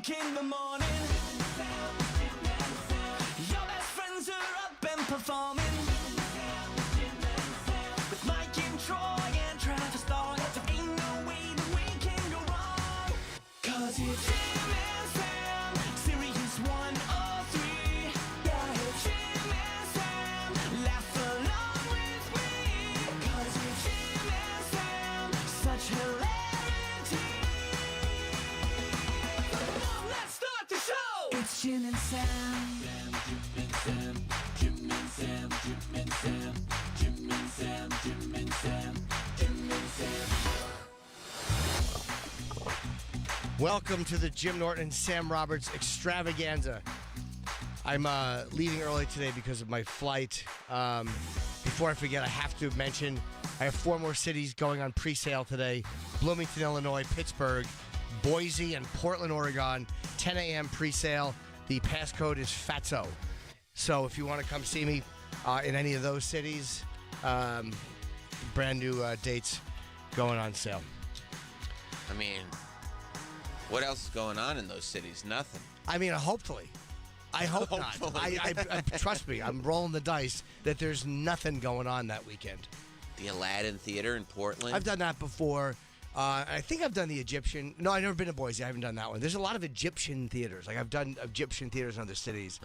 awake in the morning. Your best friends are up and performing. With Mike and Troy and Travis Starr, there ain't no way that we can go wrong. 'Cause it's Jim and Sam, Sirius 103. Yeah, it's Jim and Sam, laugh along with me. 'Cause it's Jim and Sam, such hilarity. Let's start the show! It's Jim and Sam. Jim and Sam, Jim and Sam, Jim and Sam, Jim and Sam, Jim and Sam. Welcome to the Jim Norton and Sam Roberts extravaganza. I'm leaving early today because of my flight. Before I forget, I have to mention I have 4 more cities going on pre-sale today. Bloomington, Illinois, Pittsburgh, Boise, and Portland, Oregon. 10 a.m. pre-sale. The passcode is FATSO. So if you want to come see me in any of those cities, brand new dates going on sale. I mean, what else is going on in those cities? Nothing. I mean, hopefully. I hope not. Hopefully. I trust me, I'm rolling the dice that there's nothing going on that weekend. The Aladdin Theater in Portland. I've done that before. I think I've done the Egyptian. No, I've never been to Boise. I haven't done that one. There's a lot of Egyptian theaters. Like I've done Egyptian theaters in other cities.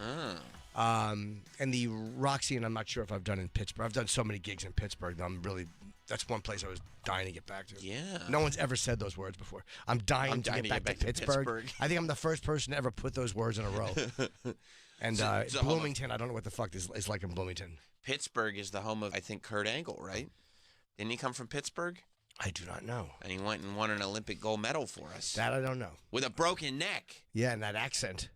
And the Roxy, I'm not sure if I've done in Pittsburgh. I've done so many gigs in Pittsburgh. That's one place I was dying to get back to. Yeah. No one's ever said those words before. I'm dying to get back to Pittsburgh. I think I'm the first person to ever put those words in a row. And Bloomington, I don't know what the fuck is like in Bloomington. Pittsburgh is the home of, I think, Kurt Angle, right? Didn't he come from Pittsburgh? I do not know. And he went and won an Olympic gold medal for us. That I don't know. With a broken neck. Yeah, and that accent.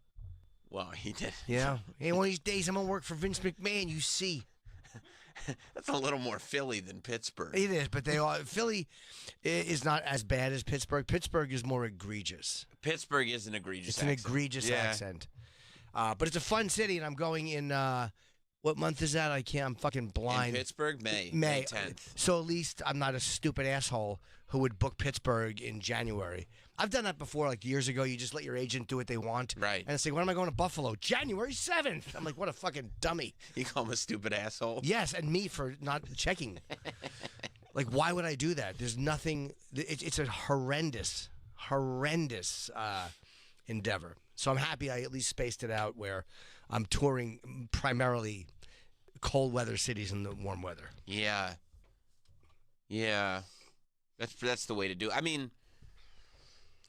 Well, he did. Yeah. Hey, one of these days I'm going to work for Vince McMahon, you see. That's a little more Philly than Pittsburgh. It is, but Philly is not as bad as Pittsburgh. Pittsburgh is more egregious. Pittsburgh is an egregious accent. It's an egregious accent. But it's a fun city, and I'm going in, what month is that? I'm fucking blind. In Pittsburgh? May 10th. So at least I'm not a stupid asshole who would book Pittsburgh in January. I've done that before, like years ago. You just let your agent do what they want. Right. And say, when am I going to Buffalo? January 7th. I'm like, what a fucking dummy. You call him a stupid asshole? Yes, and me for not checking. Like, why would I do that? There's nothing. It's a horrendous endeavor. So I'm happy I at least spaced it out where I'm touring primarily cold weather cities in the warm weather. Yeah. That's the way to do it. I mean,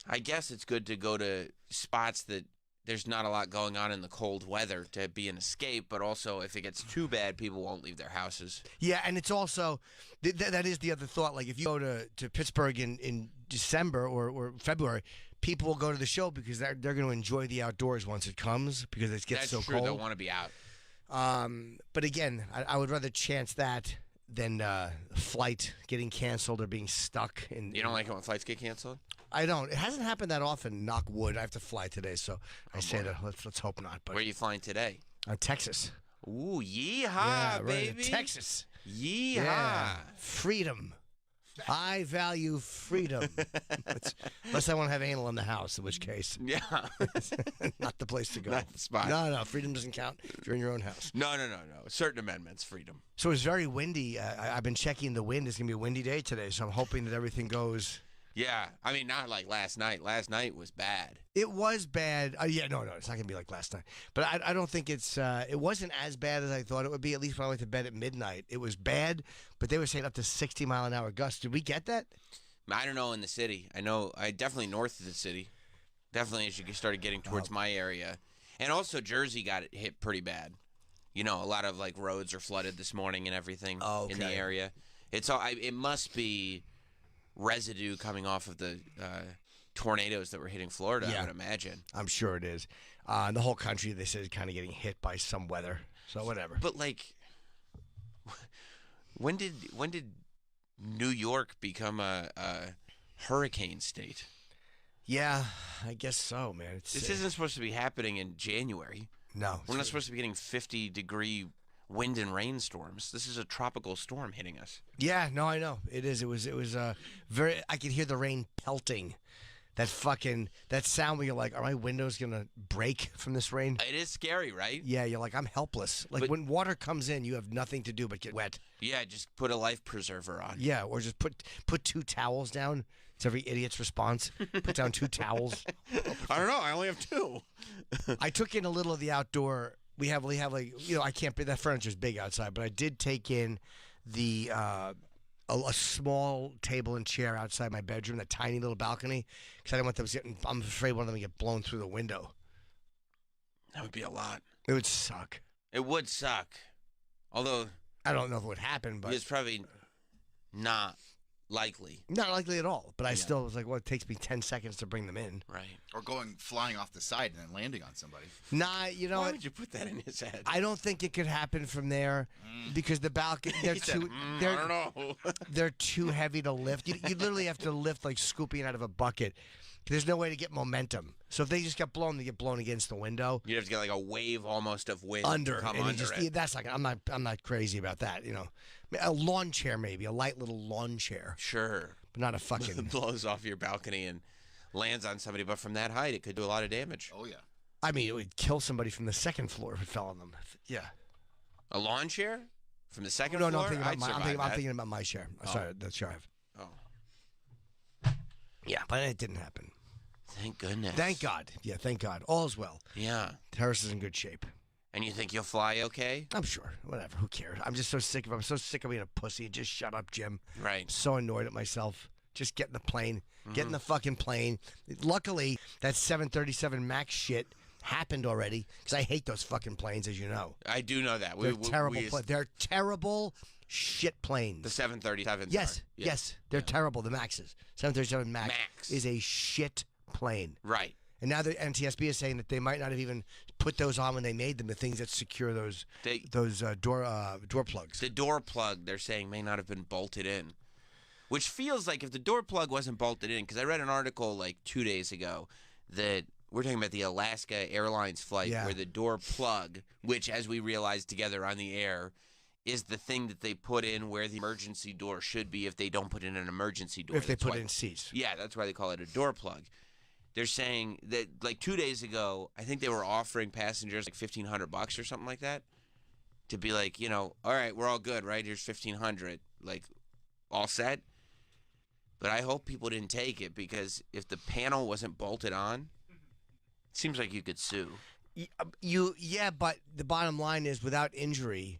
I guess it's good to go to spots that there's not a lot going on in the cold weather to be an escape, but also if it gets too bad, people won't leave their houses. Yeah, and it's also, that is the other thought. Like if you go to Pittsburgh in December or February, people will go to the show because they're going to enjoy the outdoors once it comes because it gets so That's true. cold. They'll want to be out. But again, I would rather chance that than flight getting canceled or being stuck. You don't like it when flights get canceled? I don't. It hasn't happened that often, knock wood. I have to fly today, so I say that let's hope not. But where are you flying today? Texas. Ooh, yeehaw, Yeah, right, baby. Texas. Yeehaw. Yeah. Freedom. I value freedom. Unless I want to have anal in the house, in which case, Yeah. not the place to go. Not the spot. No, freedom doesn't count if you're in your own house. No. Certain amendments, freedom. So it's very windy. I've been checking the wind. It's going to be a windy day today, so I'm hoping that everything goes. Yeah. I mean, not like last night. Last night was bad. It was bad. No, it's not going to be like last night. But I don't think it wasn't as bad as I thought it would be, at least when I went to bed at midnight. It was bad, but they were saying up to 60-mile-an-hour gusts. Did we get that? I don't know in the city. I know, definitely north of the city. Definitely as you started getting towards my area. And also Jersey got hit pretty bad. You know, a lot of like roads are flooded this morning and everything in the area. It must be residue coming off of the tornadoes that were hitting Florida, I would imagine. I'm sure it is. The whole country, they said, is kind of getting hit by some weather. So whatever. But like, when did New York become a hurricane state? Yeah, I guess so, man. This isn't supposed to be happening in January. No. We're not supposed to be getting 50-degree wind and rainstorms. This is a tropical storm hitting us. Yeah, no, I know. It is. It was very. I could hear the rain pelting that sound where you're like, are my windows gonna break from this rain? It is scary, right? Yeah, you're like, I'm helpless. Like But- when water comes in, you have nothing to do but get wet. Yeah, just put a life preserver on. Yeah, or just put 2 towels down. It's every idiot's response. Put down 2 towels. I don't know. I only have 2. I took in a little of the outdoor. We have like, I can't be, that furniture's big outside, but I did take in the a small table and chair outside my bedroom, that tiny little balcony, because I didn't want them getting. I'm afraid one of them would get blown through the window. That would be a lot. It would suck. It would suck. Although I don't know if it would happen, but it's probably not likely. not likely at all. But I still was like, well, it takes me 10 seconds to bring them in. Right. Or flying off the side and then landing on somebody. Nah, you know Why what? would you put that in his head? I don't think it could happen from there because the balcony they're He said, too I they're don't know. they're too heavy to lift. You literally have to lift like scooping out of a bucket. There's no way to get momentum. So if they just get blown, they get blown against the window. You'd have to get like a wave almost of wind Under, come and under it. yeah, that's like I'm not crazy about that. A lawn chair maybe, a light little lawn chair, Sure. but not a fucking. Blows off your balcony and lands on somebody, but from that height, it could do a lot of damage. Oh, yeah. I mean, it would kill somebody from the second floor if it fell on them. Yeah. A lawn chair from the second No, floor? I'm thinking I'd about I'm survive that. thinking about my chair. Sorry, the chair I have. Oh, Yeah, but it didn't happen. thank goodness. Thank God. Yeah, thank God. All's well. Yeah. Harris is in good shape. And you think you'll fly okay? I'm sure. Whatever. Who cares? I'm just so sick of. I'm so sick of being a pussy. Just shut up, Jim. Right. I'm so annoyed at myself. Just get in the plane. Get in the fucking plane. Luckily, that 737 MAX shit happened already because I hate those fucking planes, as you know. I do know that. They're terrible. They're terrible shit planes. The 737s Yes, are. Yeah. yes, they're terrible. The Maxes. 737 Max, Max. is a shit plane. Right. And now the NTSB is saying that they might not have even put those on when they made them. The things that secure those door plugs. The door plug, they're saying, may not have been bolted in. Which feels like if the door plug wasn't bolted in, because I read an article like 2 days ago that we're talking about the Alaska Airlines flight Yeah. where the door plug, which as we realized together on the air, is the thing that they put in where the emergency door should be if they don't put in an emergency door. If they That's put why- it in seats. Yeah, that's why they call it a door plug. They're saying that like 2 days ago, I think they were offering passengers like $1,500 or something like that to be like, all right, we're all good, right? Here's $1,500, like all set. But I hope people didn't take it because if the panel wasn't bolted on, it seems like you could sue. Yeah, but the bottom line is without injury,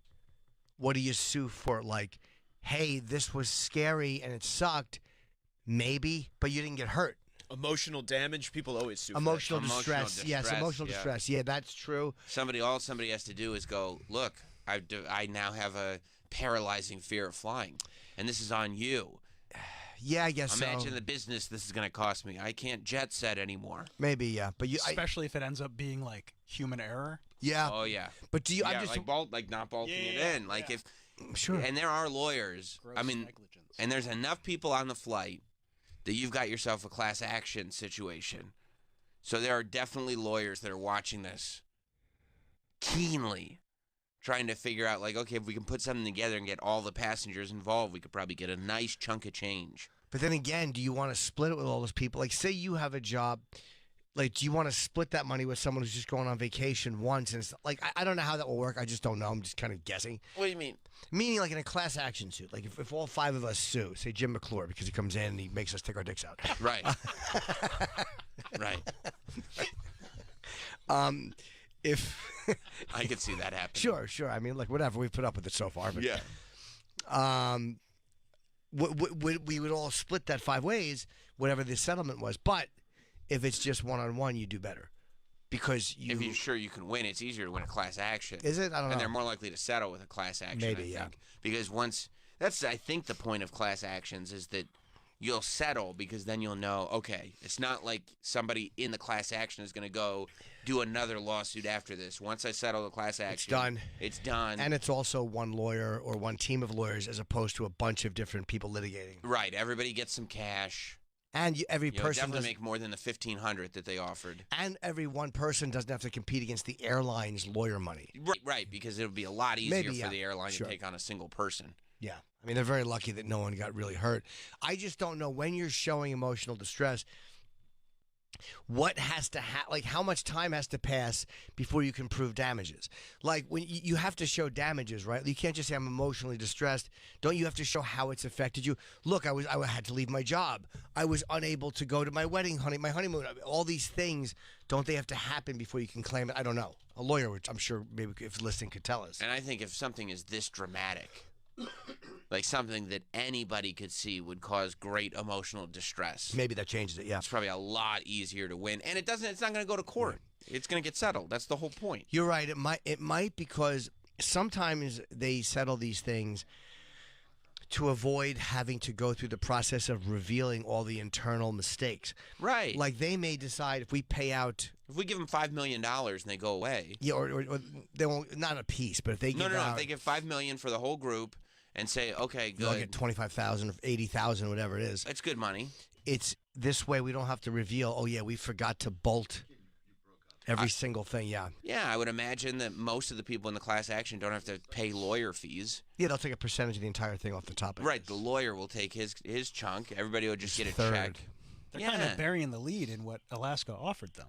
what do you sue for? Like, hey, this was scary and it sucked, maybe, but you didn't get hurt. Emotional damage, people always sue. for that. Emotional Emotional distress. Yes, distress, emotional yeah. distress. Yeah, that's true. All somebody has to do is go, look, I now have a paralyzing fear of flying, and this is on you. Yeah, I guess Imagine so. the business this is going to cost me. I can't jet set anymore. Maybe, yeah. But Especially if it ends up being like human error. yeah. Oh yeah. But do you? Yeah, I'm just like not bolting Yeah, it in. Like yeah. if sure. and there are lawyers. Gross I mean, negligence. and there's enough people on the flight that you've got yourself a class action situation. So there are definitely lawyers that are watching this keenly, trying to figure out like, okay, if we can put something together and get all the passengers involved, we could probably get a nice chunk of change. But then again, do you want to split it with all those people? Like, say you have a job. Like, do you want to split that money with someone who's just going on vacation once? And it's like, I don't know how that will work. I just don't know. I'm just kind of guessing. What do you mean? Meaning, like in a class action suit. Like, if all 5 of us sue, say Jim McClure, because he comes in and he makes us take our dicks out. Right. Right. If I could see that happen. sure. I mean, like whatever, we've put up with it so far. But Yeah. we would all split that 5 ways, whatever the settlement was. But if it's just one-on-one, you do better because If you're sure you can win, it's easier to win a class action. Is it? I don't know. And they're more likely to settle with a class action. Maybe, I yeah. think. Because that's I think the point of class actions is that you'll settle because then you'll know, okay, it's not like somebody in the class action is going to go do another lawsuit after this. Once I settle the class action, done. It's done. And it's also one lawyer or one team of lawyers as opposed to a bunch of different people litigating. Right. Everybody gets some cash. And every You'll person definitely does, make more than the $1,500 that they offered. and every one person doesn't have to compete against the airline's lawyer money. Right, because it'll be a lot easier Maybe, for yeah. the airline Sure. to take on a single person. Yeah. I mean, they're very lucky that no one got really hurt. I just don't know when you're showing emotional distress. what has to like how much time has to pass before you can prove damages. Like when you have to show damages, right? You can't just say I'm emotionally distressed. Don't you have to show how it's affected you? Look, I had to leave my job. I was unable to go to my wedding, my honeymoon. All these things, don't they have to happen before you can claim it? I don't know. A lawyer, which I'm sure maybe if listening could tell us. And I think if something is this dramatic, like something that anybody could see would cause great emotional distress, Maybe that changes it. Yeah. it's probably a lot easier to win. And it's not going to go to court. It's going to get settled. That's the whole point. You're right. It might because sometimes they settle these things to avoid having to go through the process of revealing all the internal mistakes. Right. Like they may decide if we pay out, if we give them $5 million and they go away. yeah, or they won't, not a piece, but if they give No. out, If they give $5 million for the whole group and say, okay, they'll good. get 25,000 or 80,000, whatever it is. It's good money. It's this way we don't have to reveal. Oh yeah, we forgot to bolt every single thing. Yeah, Yeah, I would imagine that most of the people in the class action don't have to pay lawyer fees. yeah, they'll take a percentage of the entire thing off the top. Of it. Right. The lawyer will take his chunk. Everybody will just get a Third. check. They're kind of burying the lead in what Alaska offered them.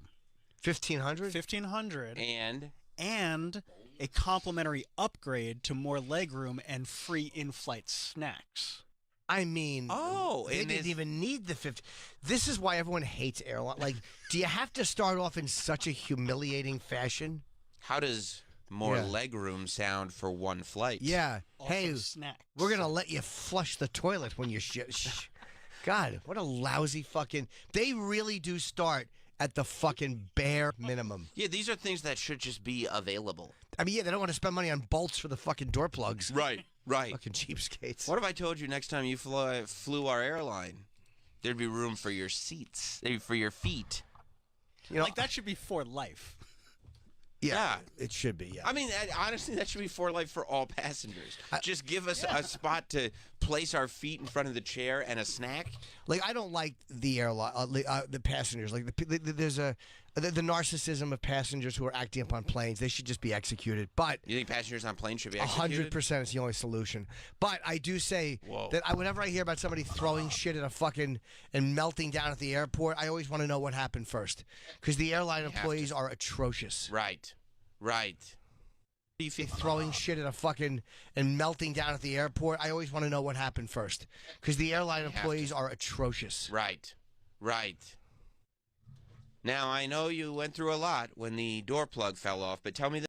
1,500. $1,500 And a complimentary upgrade to more legroom and free in-flight snacks. I mean, they and didn't even need the 50. This is why everyone hates airline. Like, do you have to start off in such a humiliating fashion? how does more Yeah. legroom sound for one flight? Yeah. Also Hey, snacks. we're gonna let you flush the toilet when you God, what a lousy fucking. They really do start at the fucking bare minimum. Yeah, these are things that should just be available. I mean, yeah, they don't want to spend money on bolts for the fucking door plugs. Right. Fucking cheapskates. What if I told you next time you flew our airline, there'd be room for your seats, for your feet? You know, Like, that should be for life. yeah, it should be. Yeah. I mean, honestly, that should be for life for all passengers. Just give us a spot to place our feet in front of the chair and a snack. Like I don't like the airline, the passengers. Like there's the narcissism of passengers who are acting up on planes. They should just be executed. But You think passengers on planes should be executed? 100% is the only solution. But I do say that whenever I hear about somebody throwing shit at a fucking and melting down at the airport, I always want to know what happened first, because the airline employees are atrocious. Right. Throwing shit at a fucking and melting down at the airport, I always want to know what happened first, because the airline employees are atrocious. Right. Now, I know you went through a lot when the door plug fell off, but tell me this.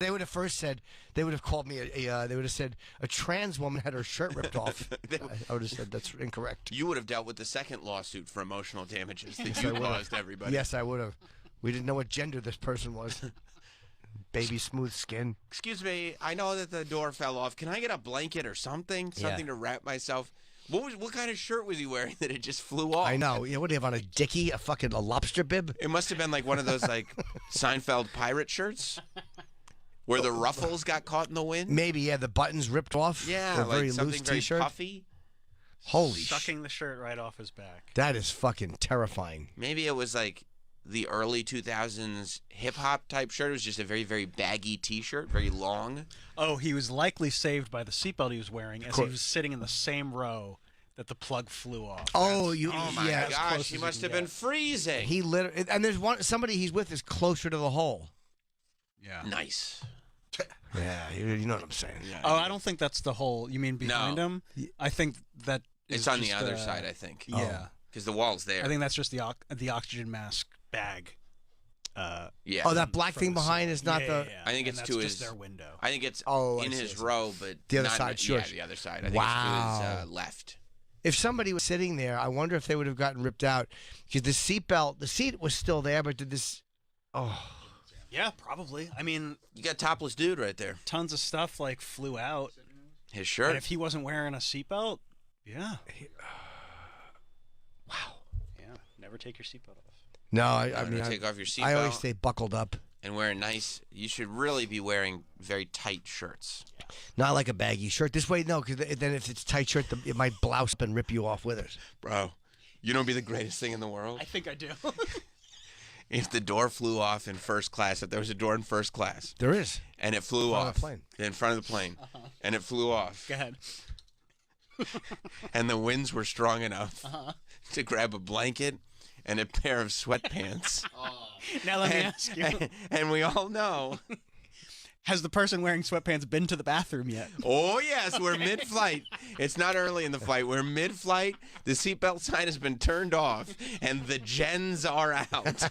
They would have first said, they would have called me they would have said a trans woman had her shirt ripped off. I would have said that's incorrect. You would have dealt with the second lawsuit for emotional damages that Yes, you I would've. caused everybody. Yes, I would have. We didn't know what gender this person was. Baby smooth skin. Excuse me, I know that the door fell off. Can I get a blanket or something? Something to wrap myself? What kind of shirt was he wearing that it just flew off? I know. What do you have on a dickie? A lobster bib? It must have been like one of those like Seinfeld pirate shirts where the ruffles got caught in the wind. Maybe, yeah, the buttons ripped off. Yeah, Or a like very something loose very t-shirt. puffy. Holy Sucking the shirt right off his back. That is fucking terrifying. Maybe it was like the early 2000s hip hop type shirt. It was just a very, very baggy T-shirt, very long. Oh, he was likely saved by the seatbelt he was wearing as he was sitting in the same row that the plug flew off. Oh, Oh my yeah. gosh, he must have been freezing. He literally, and there's somebody he's with is closer to the hole. Yeah. Nice. Yeah, you know what I'm saying. Oh, I don't think that's the hole. You mean behind him? I think that It's is on the just, other side, I think. Yeah. Because the wall's there. I think that's just the oxygen mask bag. Yeah. Oh, that black from thing the behind seat. is not Yeah, the. yeah, yeah. I think And it's that's to just his- their window. I think it's Oh, I in see, his I see. row, but The other not- side, Yeah, sure. the other side. I think Wow. it's to his left. If somebody was sitting there, I wonder if they would have gotten ripped out because the seat was still there, but did this? Oh, Yeah, probably. I mean, You got topless dude right there. tons of stuff like flew out. His And shirt. if he wasn't wearing a seatbelt, yeah. wow. Yeah. Never take your seatbelt off. No, I No, mean, take off your I always seatbelt. stay buckled up. And wearing nice. You should really be wearing very tight shirts. Not like a baggy shirt. This way, no, because then if it's tight shirt, it might blouse up and rip you off with it. Bro, you know, be the greatest thing in the world. I think I do. If the door flew off in first class, if there was a door in first class, There is. and it flew front of off the plane. in front of the plane, and it flew off, Go ahead. and the winds were strong enough to grab a blanket and a pair of sweatpants. Now let me ask you: And we all know, has the person wearing sweatpants been to the bathroom yet? oh yes, we're mid-flight. It's not early in the flight. We're mid-flight. The seatbelt sign has been turned off, and the gens are out.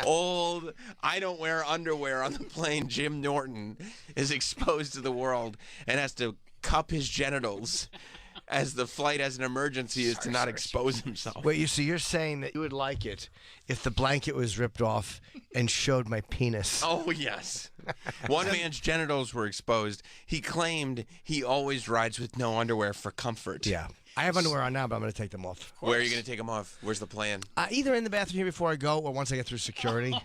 Old, I don't wear underwear on the plane. Jim Norton is exposed to the world and has to cup his genitals as the flight has an emergency is to not expose himself. Wait, so you're saying that you would like it if the blanket was ripped off and showed my penis? Oh, yes. One man's genitals were exposed. He claimed he always rides with no underwear for comfort. Yeah. I have underwear on now, but I'm going to take them off. Where are you going to take them off? Where's the plan? Either in the bathroom here before I go or once I get through security.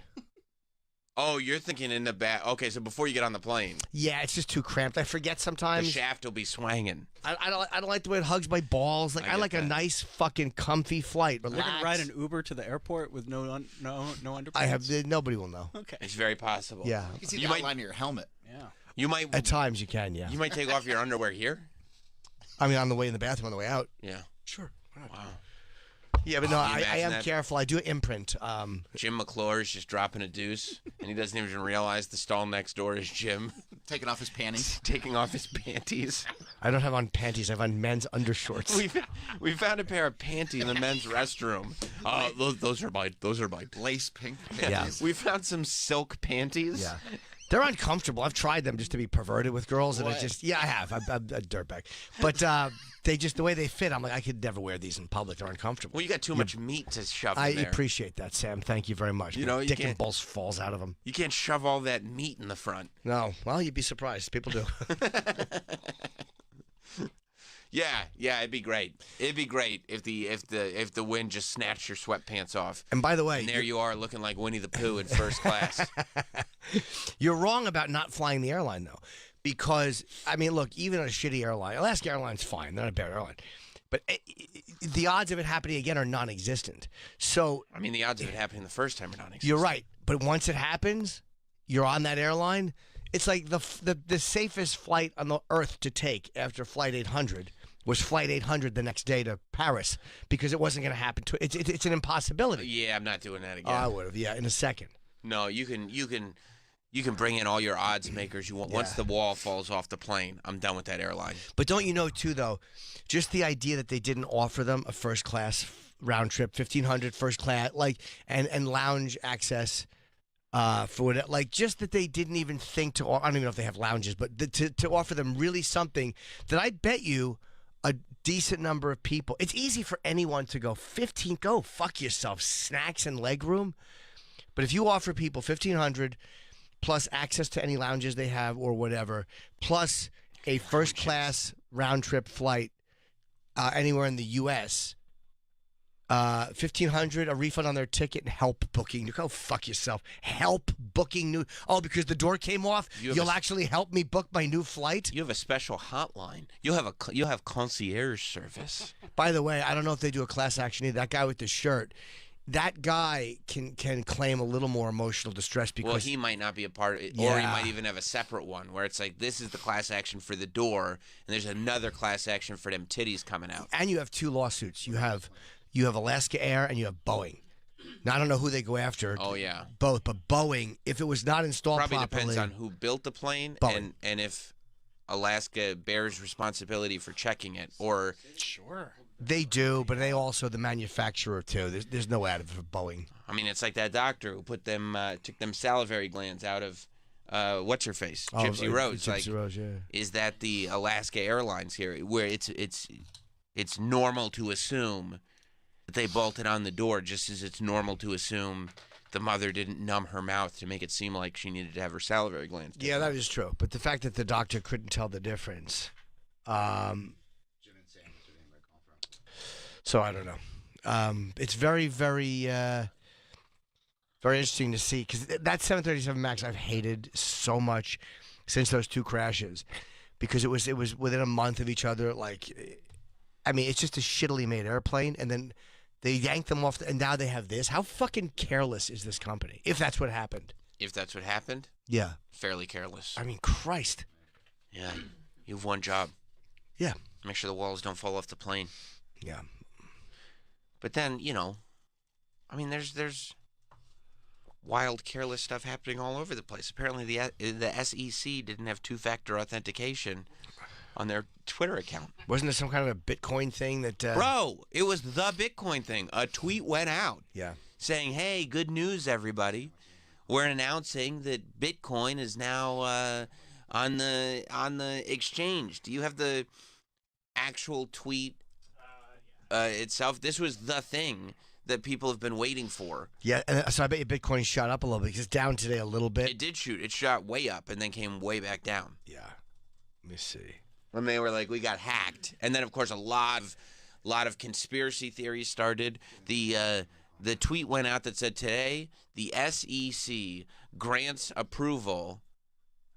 Oh, you're thinking in the back. Okay, so before you get on the plane, Yeah, it's just too cramped. I forget the sometimes. shaft will be swanging. I don't like the way it hugs my balls. Like I I get like a that. nice fucking comfy flight. You're Relax. gonna ride an Uber to the airport with no underpants. I have nobody will know. Okay. It's very possible. Yeah. You can see You the might- outline of your helmet. Yeah. You might At times you can, yeah. you might take off your underwear here. I mean, on the way in the bathroom, on the way out. Yeah. Sure. Wow. Yeah, but no, Can you I imagine am that? careful. I do imprint. Jim McClure is just dropping a deuce, and he doesn't even realize the stall next door is Jim Taking off his panties. taking off his panties. I don't have on panties. I have on men's undershorts. We found a pair of panties in the men's restroom. Those are my. Lace pink Yeah. panties. We found some silk panties. Yeah. They're uncomfortable. I've tried them just to be perverted with girls, and it just I have. I'm a dirtbag, but they just the way they fit. I'm like I could never wear these in public. They're uncomfortable. Well, you got too much meat to shove I in there. appreciate that, Sam. Thank you very much. You My know, you dick and can't- balls falls out of them. You can't shove all that meat in the front. No, well, you'd be surprised. People do. Yeah, it'd be great. It'd be great if the wind just snatched your sweatpants off. And by the way, And there you are looking like Winnie the Pooh in first class. you're wrong about not flying the airline though, because I mean, look, even on a shitty airline, Alaska Airlines fine. They're not a bad airline, but the odds of it happening again are non-existent. So I mean, the odds of it happening the first time are non-existent. you're right, but once it happens, you're on that airline. It's like the safest flight on the earth to take after Flight 800 was Flight 800 the next day to Paris because it wasn't going to happen. It's an impossibility. Yeah, I'm not doing that Oh, again. I would have, yeah, in a second. No, you can bring in all your odds makers you want. Once Yeah. the wall falls off the plane, I'm done with that airline. But don't you know too, though, just the idea that they didn't offer them a first class round trip, 1,500 first class, like and lounge access. For what, like just that they didn't even think to. I don't even know if they have lounges, but to offer them really something that I bet you a decent number of people. It's easy for anyone to go 15. Go fuck yourself. Snacks and leg room. But if you offer people 1,500 plus access to any lounges they have or whatever, plus a first class round trip flight anywhere in the U.S. 1,500, a refund on their ticket, and help booking. Go fuck yourself. Help booking new. Oh, because the door came off. You'll actually help me book my new flight. You have a special hotline. You'll have concierge service. By the way, I don't know if they do a class action either. That guy with the shirt, that guy can claim a little more emotional distress because Well, he might not be a part of it, or he Yeah. might even have a separate one where it's like this is the class action for the door, and there's another class action for them titties coming out. and you have two lawsuits. You have Alaska Air and you have Boeing. Now I don't know who they go after. Oh yeah, Both, but Boeing, if it was not installed probably properly, depends on who built the plane Boeing. and if Alaska bears responsibility for checking it, or Sure. They do, but they also the manufacturer too. There's no ad for Boeing. I mean, it's like that doctor who put them took them salivary glands out of what's her face, Gypsy Rose. Gypsy Rose, yeah. Is that the Alaska Airlines here, where it's normal to assume that they bolted on the door, just as it's normal to assume the mother didn't numb her mouth to make it seem like she needed to have her salivary glands taken Yeah, out. that is true. But the fact that the doctor couldn't tell the difference. So I don't know. It's very, very, very interesting to see because that 737 Max I've hated so much since those two crashes because it was within a month of each other. Like, I mean, it's just a shittily made airplane, and then they yanked them off, and now they have this. How fucking careless is this company? If that's what happened. If that's what happened, Yeah. fairly careless. I mean, Christ. Yeah, you have one job. Yeah. Make sure the walls don't fall off the plane. Yeah. But then, I mean, there's wild, careless stuff happening all over the place. Apparently, the SEC didn't have two-factor authentication on their Twitter account. Wasn't there some kind of a Bitcoin thing that? Bro, it was the Bitcoin thing. A tweet went out Yeah. saying, "Hey, good news, everybody. We're announcing that Bitcoin is now on the exchange." Do you have the actual tweet itself? This was the thing that people have been waiting for. Yeah, and so I bet you Bitcoin shot up a little bit because it's down today a little bit. It did shoot. It shot way up and then came way back down. Yeah. Let me see. When they were like, we got hacked. And then, of course, a lot of conspiracy theories started. The tweet went out that said, today, the SEC grants approval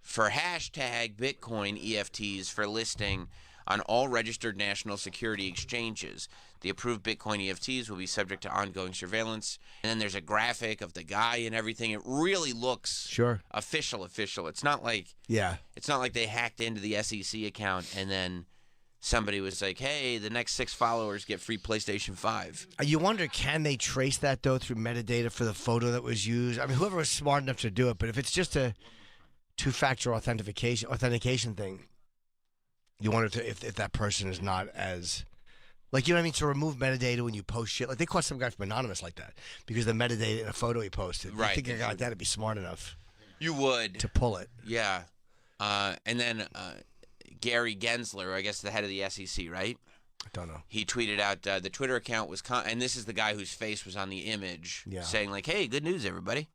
for hashtag Bitcoin EFTs for listing on all registered national security exchanges. The approved Bitcoin EFTs will be subject to ongoing surveillance. And then there's a graphic of the guy and everything. It really looks Sure. official. It's not like Yeah. they hacked into the SEC account and then somebody was like, hey, the next 6 followers get free PlayStation 5. You wonder, can they trace that, though, through metadata for the photo that was used? I mean, whoever was smart enough to do it, but if it's just a two-factor authentication thing, you wonder if that person is not as... Like, you know what I mean? To remove metadata when you post shit. Like, they caught some guy from Anonymous like that because the metadata in a photo he posted. Right. I think a guy like that would be smart enough You would. to pull it. Yeah. And then Gary Gensler, I guess the head of the SEC, right? I don't know. He tweeted out the Twitter account was... and this is the guy whose face was on the image Yeah. saying, like, hey, good news, everybody.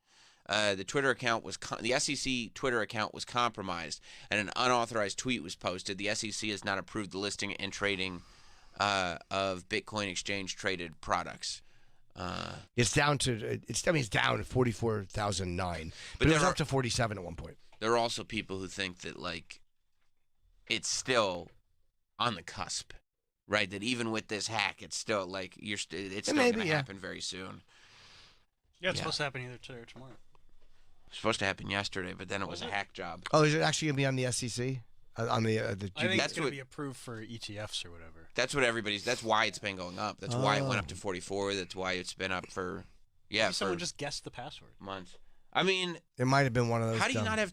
The Twitter account was the SEC Twitter account was compromised, and an unauthorized tweet was posted. The SEC has not approved the listing and trading of Bitcoin exchange traded products. It's down to... it's down to 44,009. But it was up to 47 at one point. There are also people who think that, like, it's still on the cusp, right? That even with this hack, it's still, like, it's still going to happen very soon. Yeah, it's supposed to happen either today or tomorrow. It was supposed to happen yesterday, but then it was a hack job. Oh, is it actually going to be on the SEC? On the I think That's it's going what- to be approved for ETFs or whatever. That's what that's why it's been going up. That's why it went up to 44. That's why it's been up for, Maybe for someone just guessed the password. months. I mean, It might have been one of those. how do you dumb- not have,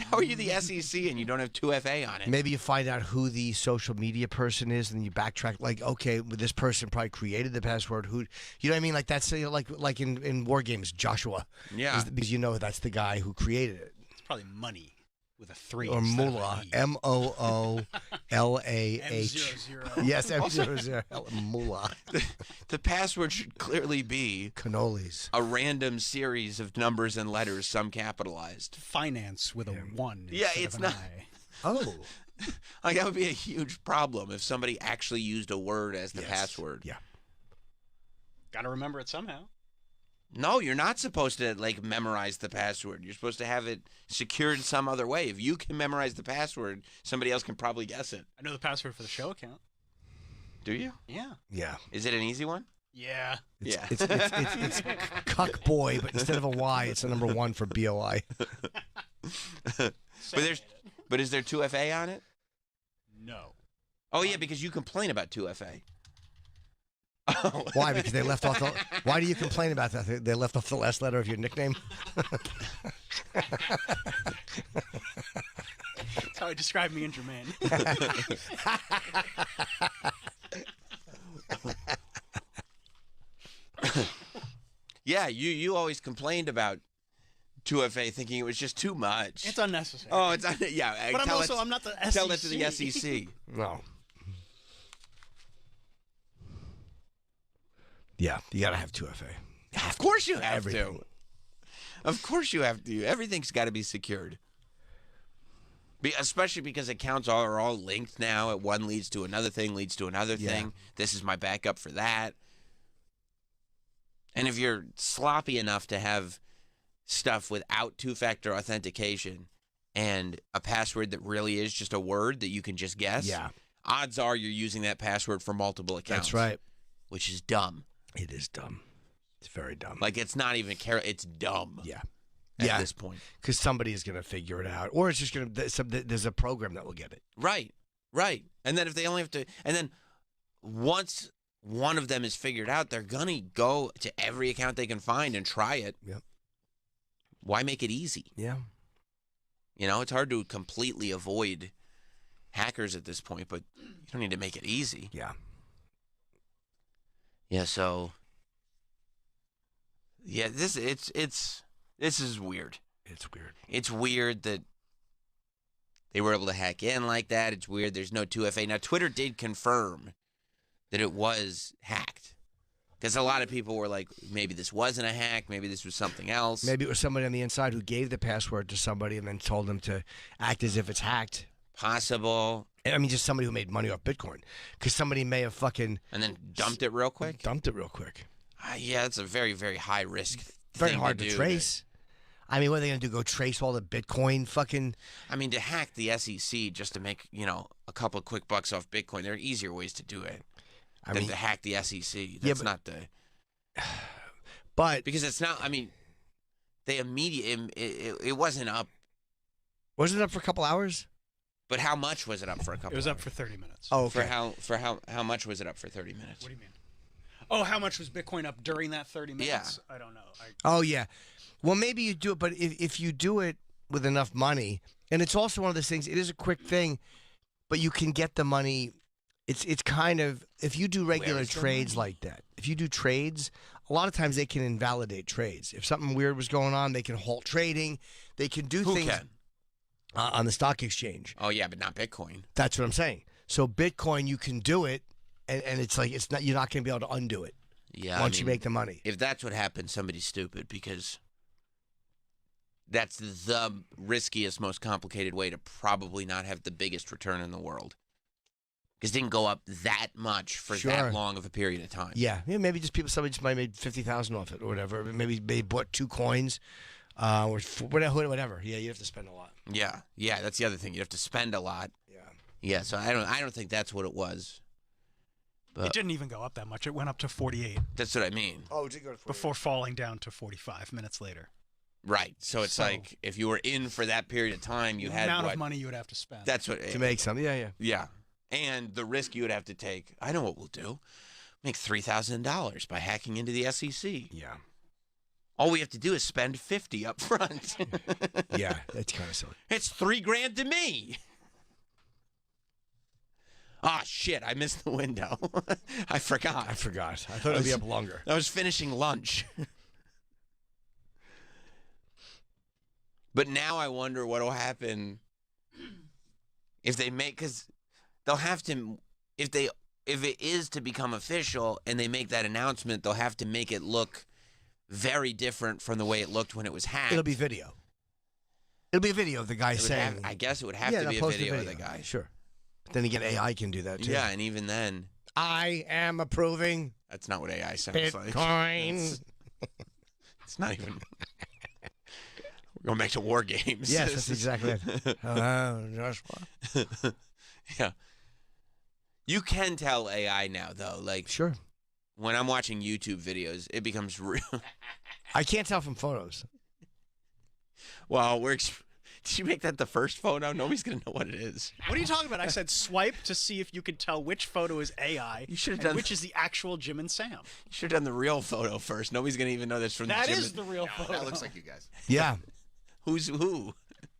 how are you the SEC and you don't have 2FA on it? Maybe you find out who the social media person is, and you backtrack. Like, okay, this person probably created the password. Who, you know what I mean? Like that's like in war games, Joshua. Yeah. because you know that's the guy who created it. It's probably money with a 3. Or instead of Mullah, an E. MOOLAH. M00. Yes, M00. Mullah. The password should clearly be Cannolis. a random series of numbers and letters, some capitalized. Finance with a 1. Yeah, instead it's of an not- I. Oh, Like, that would be a huge problem if somebody actually used a word as the yes. password. Yeah. Got to remember it somehow. No, you're not supposed to, like, memorize the password. You're supposed to have it secured some other way. If you can memorize the password, somebody else can probably guess it. I know the password for the show account. Do you? Yeah. Yeah. Is it an easy one? Yeah. Yeah. It's cuck boy, but instead of a Y, it's a number 1 for BOI. But is there 2FA on it? No. Oh, yeah, because you complain about 2FA. Oh. Why? Because they left off the. Why do you complain about that? They left off the last letter of your nickname. That's how I describe me and Jermaine. Yeah, you always complained about 2FA, thinking it was just too much. It's unnecessary. Oh, it's yeah. but I'm not the SEC. Tell that to the SEC. No. Yeah, you gotta have 2FA. Of course you have Everything. to. Of course you have to. Everything's got to be secured. Especially because accounts are all linked now. One leads to another thing, leads to another thing. This is my backup for that. And if you're sloppy enough to have stuff without two-factor authentication and a password that really is just a word that you can just guess, odds are you're using that password for multiple accounts. That's right. Which is dumb. It is dumb. It's very dumb. Like, it's not even it's dumb. Yeah. At this point. Because somebody is going to figure it out. Or it's just going to, there's a program that will get it. Right. And then if they only have to, and then once one of them is figured out, they're going to go to every account they can find and try it. Yep. Why make it easy? Yeah. You know, it's hard to completely avoid hackers at this point, but you don't need to make it easy. Yeah. Yeah, so yeah, this is weird. It's weird. It's weird that they were able to hack in like that. It's weird there's no 2FA. Now, Twitter did confirm that it was hacked. Because a lot of people were like, maybe this wasn't a hack. Maybe this was something else. Maybe it was somebody on the inside who gave the password to somebody and then told them to act as if it's hacked. Possible. I mean, just somebody who made money off Bitcoin. Because somebody may have fucking... And then dumped it real quick? Dumped it real quick. Yeah, it's a very, very high risk Very thing hard to do. trace. I mean, what are they going to do? Go trace all the Bitcoin fucking... I mean, to hack the SEC just to make, a couple of quick bucks off Bitcoin, there are easier ways to do it than to hack the SEC. That's not the... But... Because it's not, I mean, they immediately... It wasn't up. Wasn't it up for a couple hours? But how much was it up for a couple It was hours? up for 30 minutes. Oh, okay. For how much was it up for 30 minutes? What do you mean? Oh, how much was Bitcoin up during that 30 minutes? Yeah. I don't know. Oh, yeah. Well, maybe you do it, but if you do it with enough money, and it's also one of those things, it is a quick thing, but you can get the money. It's kind of, if you do regular trades like that, if you do trades, a lot of times they can invalidate trades. If something weird was going on, they can halt trading. They can do things on the stock exchange. Oh, yeah, but not Bitcoin. That's what I'm saying. So Bitcoin, you can do it, and it's like you're not going to be able to undo it. Yeah, once you make the money. If that's what happened, somebody's stupid because that's the riskiest, most complicated way to probably not have the biggest return in the world. Because it didn't go up that much for that long of a period of time. Yeah, maybe somebody just might have made $50,000 off it or whatever. Maybe they bought 2 coins, or whatever. Yeah, you have to spend a lot. Yeah, that's the other thing. You have to spend a lot. Yeah. So I don't think that's what it was. But It didn't even go up that much. It went up to 48 that's what I mean. Oh, it did go to 48. before falling down to 45 minutes later. Right. So it's like if you were in for that period of time, you The had amount of money you would have to spend. That's what to make something. Yeah. Yeah. And the risk you would have to take. I know what we'll do. Make $3,000 by hacking into the SEC. Yeah. All we have to do is spend $50 up front. Yeah, that's kind of silly. It's $3,000 to me. Ah, shit! I missed the window. I forgot. I thought it'd be up longer. I was finishing lunch. But now I wonder what will happen if they make, because they'll have to, if it is to become official and they make that announcement, they'll have to make it look very different from the way it looked when it was hacked. It'll be video. It'll be a video of the guy saying. I guess it would have to they'll be a post video of the guy. Sure. But then again, AI can do that too. Yeah, and even then, I am approving that's not what AI sounds like. Bitcoin. It's not even. We're going back to war games. Yes, that's exactly it. Hello, Joshua. Yeah. You can tell AI now, though. Like, Sure. when I'm watching YouTube videos, it becomes real. I can't tell from photos. Well, did you make that the first photo? Nobody's going to know what it is. What are you talking about? I said swipe to see if you could tell which photo is AI You should have and done which is the actual Jim and Sam. You should have done the real photo first. Nobody's going to even know that's from That Jim. is the real photo. That looks like you guys. Yeah. Who's who?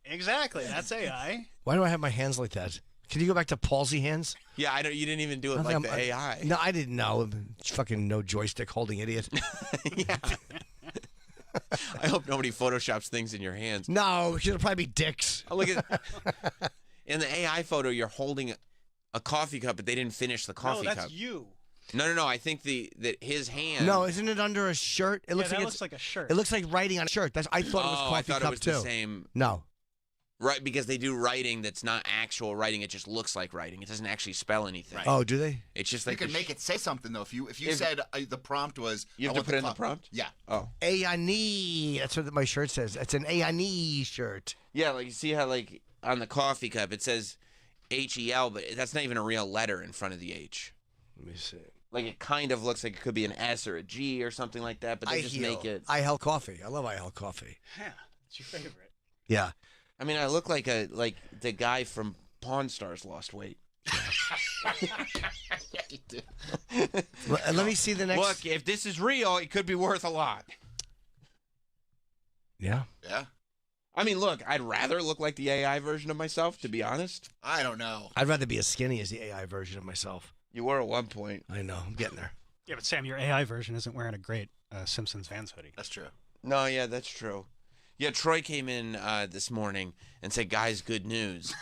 Exactly. That's AI. Why do I have my hands like that? Can you go back to palsy hands? Yeah, I don't. You didn't even do it like the AI. No, I didn't know. Fucking no joystick holding idiot. Yeah. I hope nobody photoshops things in your hands. No, it'll probably be dicks. Oh, look at in the AI photo, you're holding a coffee cup, but they didn't finish the coffee no, that's cup. you. No. I think that his hand. No, isn't it under a shirt? It looks that like looks like a shirt. It looks like writing on a shirt. I thought it was coffee I thought cup it was too. the same. No. Right, because they do writing that's not actual writing. It just looks like writing. It doesn't actually spell anything. Oh, do they? It's just You like could make it say something though. If you If- said the prompt was, You I have to want put in the co- prompt? Yeah. Oh. A-I-Nee. That's what my shirt says. It's an A-I-Nee shirt. Yeah, like you see how like on the coffee cup it says H-E-L, but that's not even a real letter in front of the H. Let me see. Like it kind of looks like it could be an S or a G or something like that, but they just make it. I-Hell coffee. I love I-Hell coffee. Yeah, it's your favorite. Yeah. I mean, I look like the guy from Pawn Stars lost weight. Yeah, you do. Let me see the next. Look, if this is real, it could be worth a lot. Yeah. Yeah. I mean, look, I'd rather look like the AI version of myself, to be honest. I don't know. I'd rather be as skinny as the AI version of myself. You were at one point. I know. I'm getting there. Yeah, but Sam, your AI version isn't wearing a great Simpsons Vans hoodie. That's true. No, yeah, that's true. Yeah, Troy came in this morning and said, guys, good news.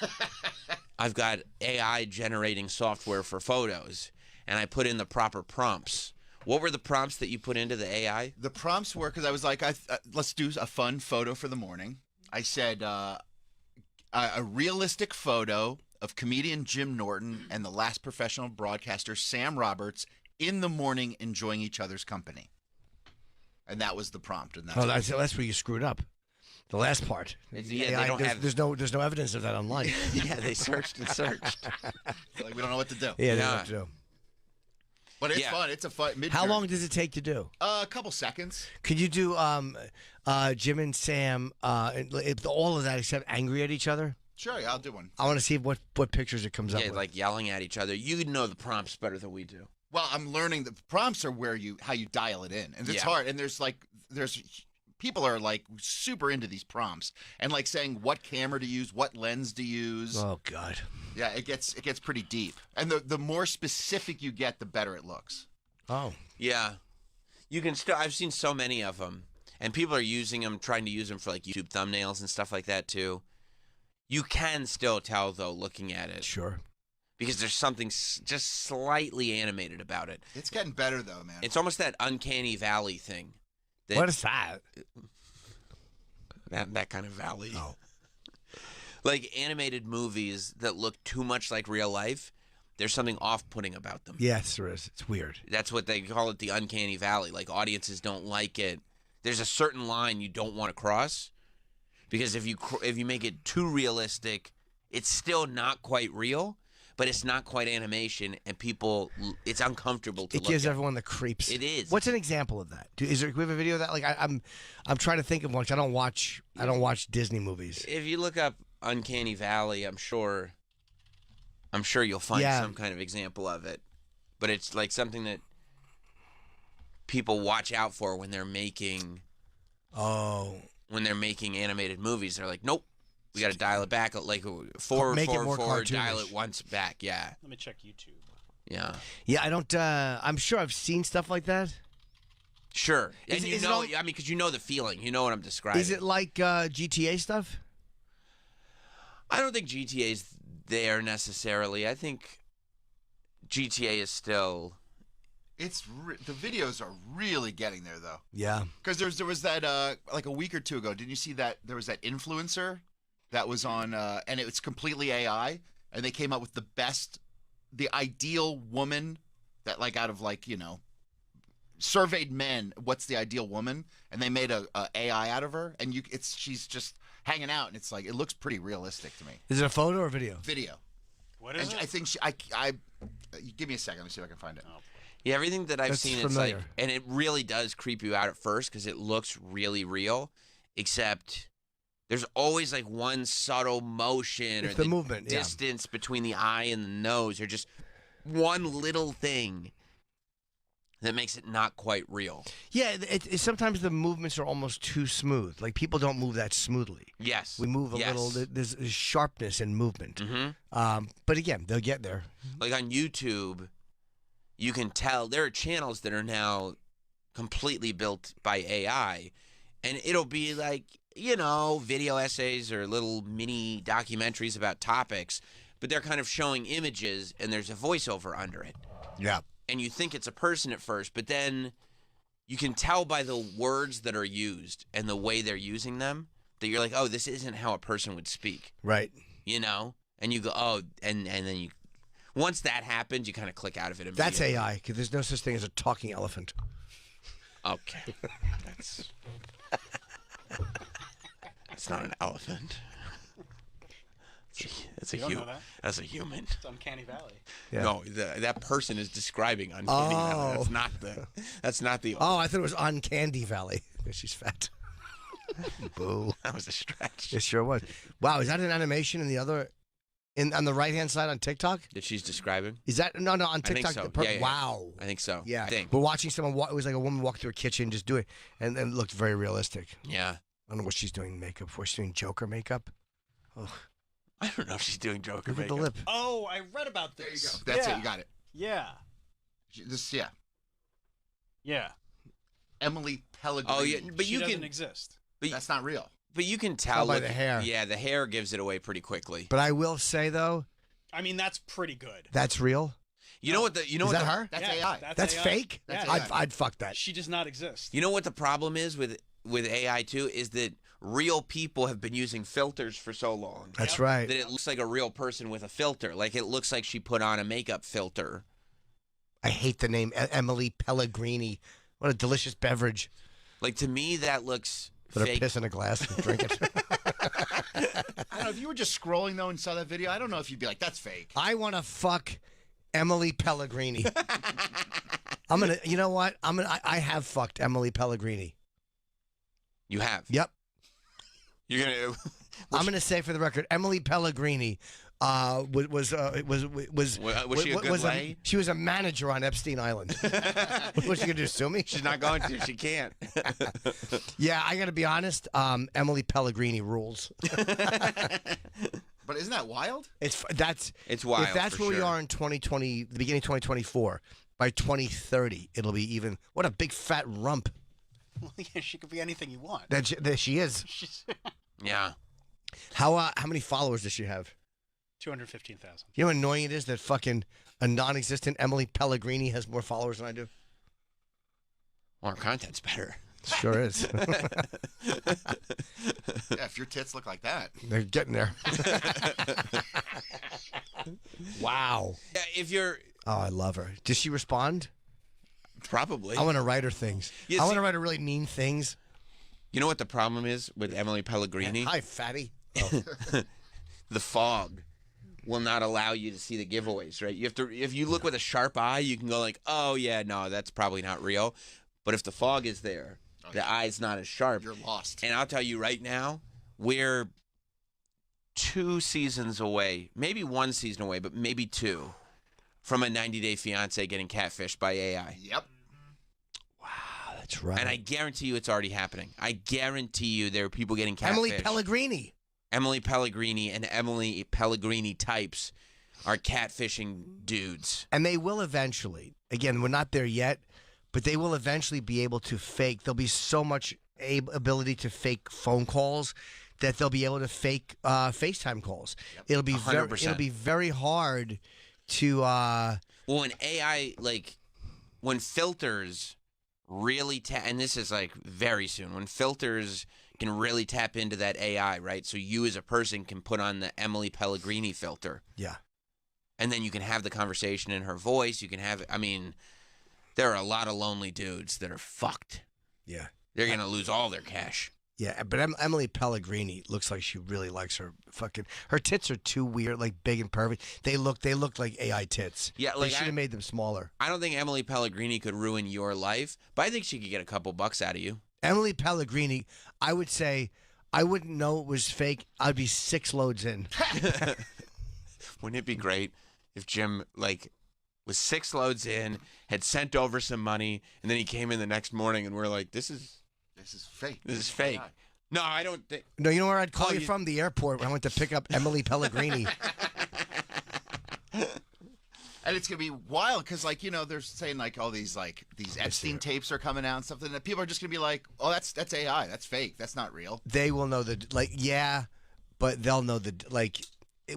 I've got AI generating software for photos, and I put in the proper prompts. What were the prompts that you put into the AI? The prompts were because I was like, let's do a fun photo for the morning. I said a realistic photo of comedian Jim Norton and the last professional broadcaster Sam Roberts in the morning enjoying each other's company. And that was the prompt. And That's where you screwed up. The last part. It's- The yeah, they AI, don't there's, have- there's no evidence of that online. Yeah, they searched and searched. like, we don't know what to do. Yeah, they Yeah. don't have to do. But it's Yeah. fun. It's a fun. How long does it take to do? A couple seconds. Could you do Jim and Sam, all of that except angry at each other? Sure, yeah, I'll do one. I want to see what pictures it comes up Yeah, with. like yelling at each other. You know the prompts better than we do. Well, I'm learning the prompts are where how you dial it in, and it's Yeah. hard. And there's people are like super into these prompts and like saying what camera to use, what lens to use. Oh God. Yeah, it gets pretty deep. And the more specific you get, the better it looks. Oh. Yeah. You can still, I've seen so many of them, and people are using them, trying to use them for like YouTube thumbnails and stuff like that too. You can still tell, though, looking at it, Sure. because there's something just slightly animated about it. It's getting better though, man. It's almost that uncanny valley thing. That, What is that? that kind of valley. Oh. Like animated movies that look too much like real life, there's something off-putting about them. Yes, there is. It's weird. That's what they call it, the uncanny valley. Like audiences don't like it. There's a certain line you don't want to cross, because if you make it too realistic, it's still not quite real, but it's not quite animation, and it's uncomfortable to It look gives at. everyone the creeps. It is. What's an example of that? Do we have a video of that? Like I'm trying to think of one. 'Cause I don't watch Disney movies. If you look up Uncanny Valley, I'm sure you'll find Yeah. some kind of example of it. But it's like something that people watch out for when they're making Oh. animated movies. They're like, nope, we got to dial it back, like forward, Make it more dial cartoonish. it once back. Yeah, Let me check YouTube. yeah, Yeah, I don't. I'm sure I've seen stuff like that. sure. Is And it- you is it know, all- I mean, because you know the feeling, you know what I'm describing. Is it like GTA stuff? I don't think GTA's there necessarily. I think GTA is still. The videos are really getting there though. Yeah. Because there was that like a week or two ago. Didn't you see that there was that influencer that was on and it was completely AI, and they came up with the ideal woman that like out of like surveyed men. What's the ideal woman? And they made a AI out of her, and she's just hanging out, and it's like it looks pretty realistic to me. Is it a photo or video? Video. What is And it? I think give me a second. Let me see if I can find it. Yeah, everything that I've That's seen, familiar. it's like, and it really does creep you out at first because it looks really real, except there's always like one subtle motion It's or the movement, yeah. distance between the eye and the nose, or just one little thing that makes it not quite real. Yeah. Sometimes the movements are almost too smooth. Like people don't move that smoothly. Yes, We move a yes. little. There's sharpness in movement. Mm-hmm. But again, they'll get there. Like on YouTube, you can tell there are channels that are now completely built by AI, and it'll be like, you know, video essays or little mini documentaries about topics, but they're kind of showing images and there's a voiceover under it. Yeah. And you think it's a person at first, but then you can tell by the words that are used and the way they're using them that you're like, oh, this isn't how a person would speak, Right. you know? And you go, oh, and then you, once that happens, you kind of click out of it immediately. That's AI, because there's no such thing as a talking elephant. Okay. That's not an elephant. It's a You don't know human. that? That's a human. It's Uncanny Valley. Yeah. No, that person is describing Uncanny Valley. Oh. That's not the. Oh, I thought it was on Candy Valley. She's fat. Boo. That was a stretch. It sure was. Wow, is that an animation in the other, on the right hand side on TikTok? That she's describing. Is that no on think TikTok? so. the Yeah. Wow. I think so. Yeah, I think. we're watching someone. It was like a woman walk through a kitchen, just do it, and it looked very realistic. Yeah. I don't know what she's doing makeup for. She's doing Joker makeup. Oh, I don't know if she's doing Joker look at makeup. the lip. Oh, I read about There you this. go. That's yeah. it. You got it. Yeah. Yeah. Yeah. Emily Pellegrini. Oh yeah, but She you doesn't can. exist. That's not real. But you can Tell tell by the hair. Yeah, the hair gives it away pretty quickly. But I will say though, I mean, that's pretty good. that's real. You know what the? You know Is what that the, her? That's Yeah, AI. That's AI. fake. That's Yeah. AI. I'd fuck that. She does not exist. You know what the problem is with AI too is that real people have been using filters for so long That's Yep. right. that it looks like a real person with a filter. Like it looks like she put on a makeup filter. I hate the name Emily Pellegrini. What a delicious beverage. Like to me, that looks Put her fake. piss in a glass and drink it. I don't know if you were just scrolling though and saw that video. I don't know if you'd be like, "That's fake." I want to fuck Emily Pellegrini. I'm gonna. You know what? I have fucked Emily Pellegrini. You have. Yep. You're gonna. I'm gonna say for the record, Emily Pellegrini was she a good lay? she was a manager on Epstein Island. What's she gonna do? Sue me? She's not going to. She can't. Yeah, I gotta be honest. Emily Pellegrini rules. But isn't that wild? It's wild. If that's for where we sure. are in 2020, the beginning of 2024, by 2030, it'll be even. What a big fat rump Yeah, she could be anything you want. that she is. She's Yeah. How many followers does she have? 215,000. You know how annoying it is that fucking a non-existent Emily Pellegrini has more followers than I do? Well, our content's better. Sure is. Yeah, if your tits look like that. They're getting there. Wow. Yeah, if you're Oh, I love her. Does she respond? probably. I want to write her things. Yeah, I want see- to write her really mean things. You know what the problem is with Emily Pellegrini? Hi, fatty. The fog will not allow you to see the giveaways, right? You have to, if you look with a sharp eye, you can go like, oh yeah, no, that's probably not real. But if the fog is there, the eye's not as sharp. You're lost. And I'll tell you right now, we're 2 seasons away, maybe 1 season away, but maybe 2, from a 90 Day Fiance getting catfished by AI. Yep. Wow, that's right. And I guarantee you it's already happening. I guarantee you there are people getting catfished. Emily Pellegrini. Emily Pellegrini and Emily Pellegrini types are catfishing dudes. And they will eventually. Again, we're not there yet, but they will eventually be able to fake. There'll be so much ability to fake phone calls that they'll be able to fake FaceTime calls. It'll be 100%. it'll be very hard to. Well, when AI, like, when filters really and this is like very soon, when filters can really tap into that AI, right? So you as a person can put on the Emily Pellegrini filter. Yeah. And then you can have the conversation in her voice. You can have, I mean, there are a lot of lonely dudes that are fucked. Yeah. They're going to lose all their cash. Yeah, but Emily Pellegrini looks like she really likes her fucking. Her tits are too weird, like big and perfect. They look like AI tits. Yeah, They like should have made them smaller. I don't think Emily Pellegrini could ruin your life, but I think she could get a couple bucks out of you. Emily Pellegrini, I would say, I wouldn't know it was fake. I'd be 6 loads in. Wouldn't it be great if Jim, like, was 6 loads in, had sent over some money, and then he came in the next morning and we're like, this is fake. This is fake. AI. No, I don't think. No, you know where I'd call Oh, you you- from? The airport when I went to pick up Emily Pellegrini. And it's gonna be wild because, like, they're saying like all these Epstein tapes are coming out and stuff, and people are just gonna be like, "Oh, that's AI, that's fake, that's not real." They will know but they'll know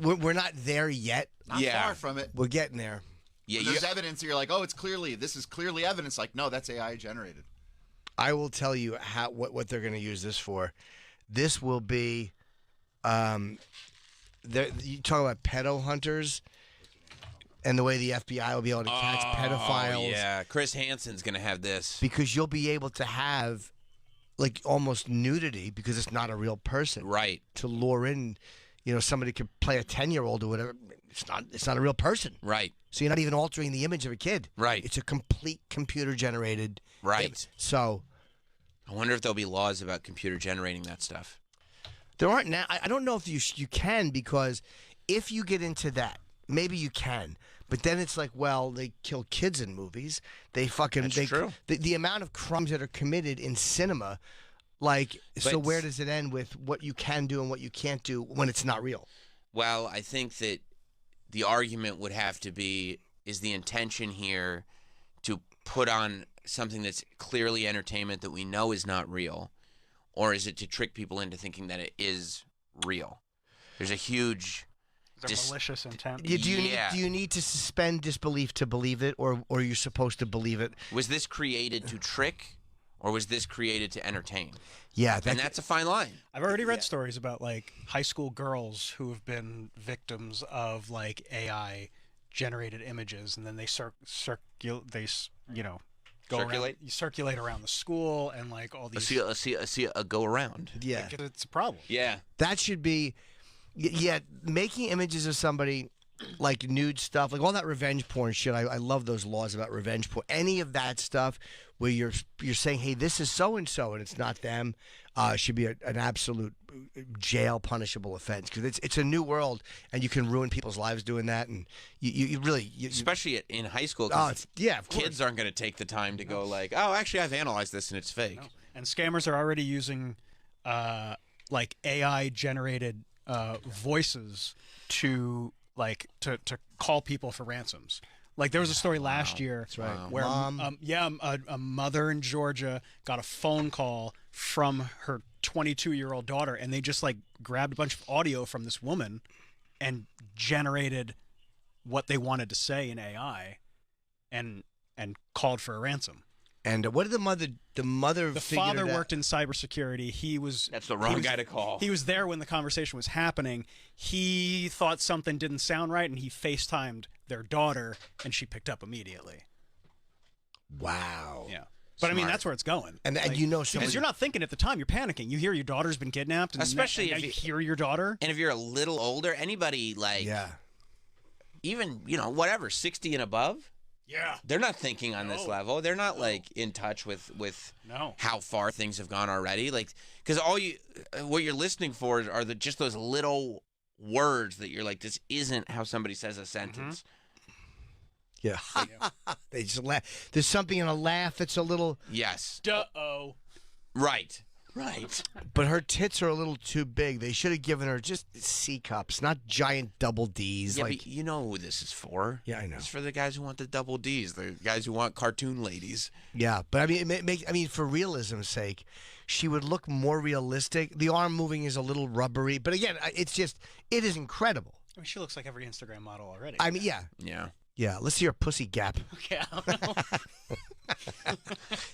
we're not there yet. Not far from it. We're getting there. Yeah, There's evidence. You're like, "Oh, this is clearly evidence." Like, no, that's AI generated. I will tell you what they're going to use this for. This will be, you talk about pedo hunters, and the way the FBI will be able to catch pedophiles. Yeah, Chris Hansen's gonna have this. Because you'll be able to have, like, almost nudity because it's not a real person. Right. To lure in, somebody could play a 10-year-old or whatever. It's not a real person. Right. So you're not even altering the image of a kid. Right. It's a complete computer-generated. Right. So I wonder if there'll be laws about computer generating that stuff. there aren't now. I don't know if you can, because if you get into that, maybe you can. But then it's like, well, they kill kids in movies. They fucking true. The amount of crimes that are committed in cinema, so where does it end with what you can do and what you can't do when it's not real? Well, I think that the argument would have to be, is the intention here to put on something that's clearly entertainment that we know is not real, or is it to trick people into thinking that it is real? There's a huge malicious intent. Do you need to suspend disbelief to believe it, or are you supposed to believe it? Was this created to trick, or was this created to entertain? Yeah, And that's a fine line. I've already read stories about high school girls who have been victims of AI generated images, and then they circulate around the school and all these. See a go around. yeah. It's a problem. Yeah. That should be, making images of somebody, like nude stuff, like all that revenge porn shit. I love those laws about revenge porn. Any of that stuff where you're saying, hey, this is so and so, and it's not them, should be an absolute jail punishable offense, because it's a new world, and you can ruin people's lives doing that, and you really Especially in high school. Oh, of course. Kids aren't going to take the time to go oh, actually, I've analyzed this and it's fake. No. And scammers are already using AI generated voices to call people for ransoms. There was a story last year where a mother in Georgia got a phone call from her 22-year-old daughter, and they just grabbed a bunch of audio from this woman and generated what they wanted to say in AI and called for a ransom. And what did the mother? The father worked in cybersecurity. That's the wrong guy to call. He was there when the conversation was happening. He thought something didn't sound right, and he FaceTimed their daughter, and she picked up immediately. Wow. Yeah. But I mean, that's where it's going. And because you're not thinking at the time, you're panicking. You hear your daughter's been kidnapped, and especially if you hear your daughter. And if you're a little older, anybody even whatever 60 and above. Yeah. They're not thinking on this level. They're not in touch with how far things have gone already. Because what you're listening for are just those little words that you're this isn't how somebody says a sentence. Yeah. They just laugh. There's something in a laugh that's a little. Yes. Duh-oh. Right. But her tits are a little too big. They should have given her just C cups, not giant double Ds. Yeah, but you know who this is for. Yeah, I know. It's for the guys who want the double Ds, the guys who want cartoon ladies. Yeah, but I mean, for realism's sake, she would look more realistic. The arm moving is a little rubbery, but again, it is incredible. I mean, she looks like every Instagram model already. I mean, yeah. Yeah, let's see her pussy gap. Okay, I don't know. Can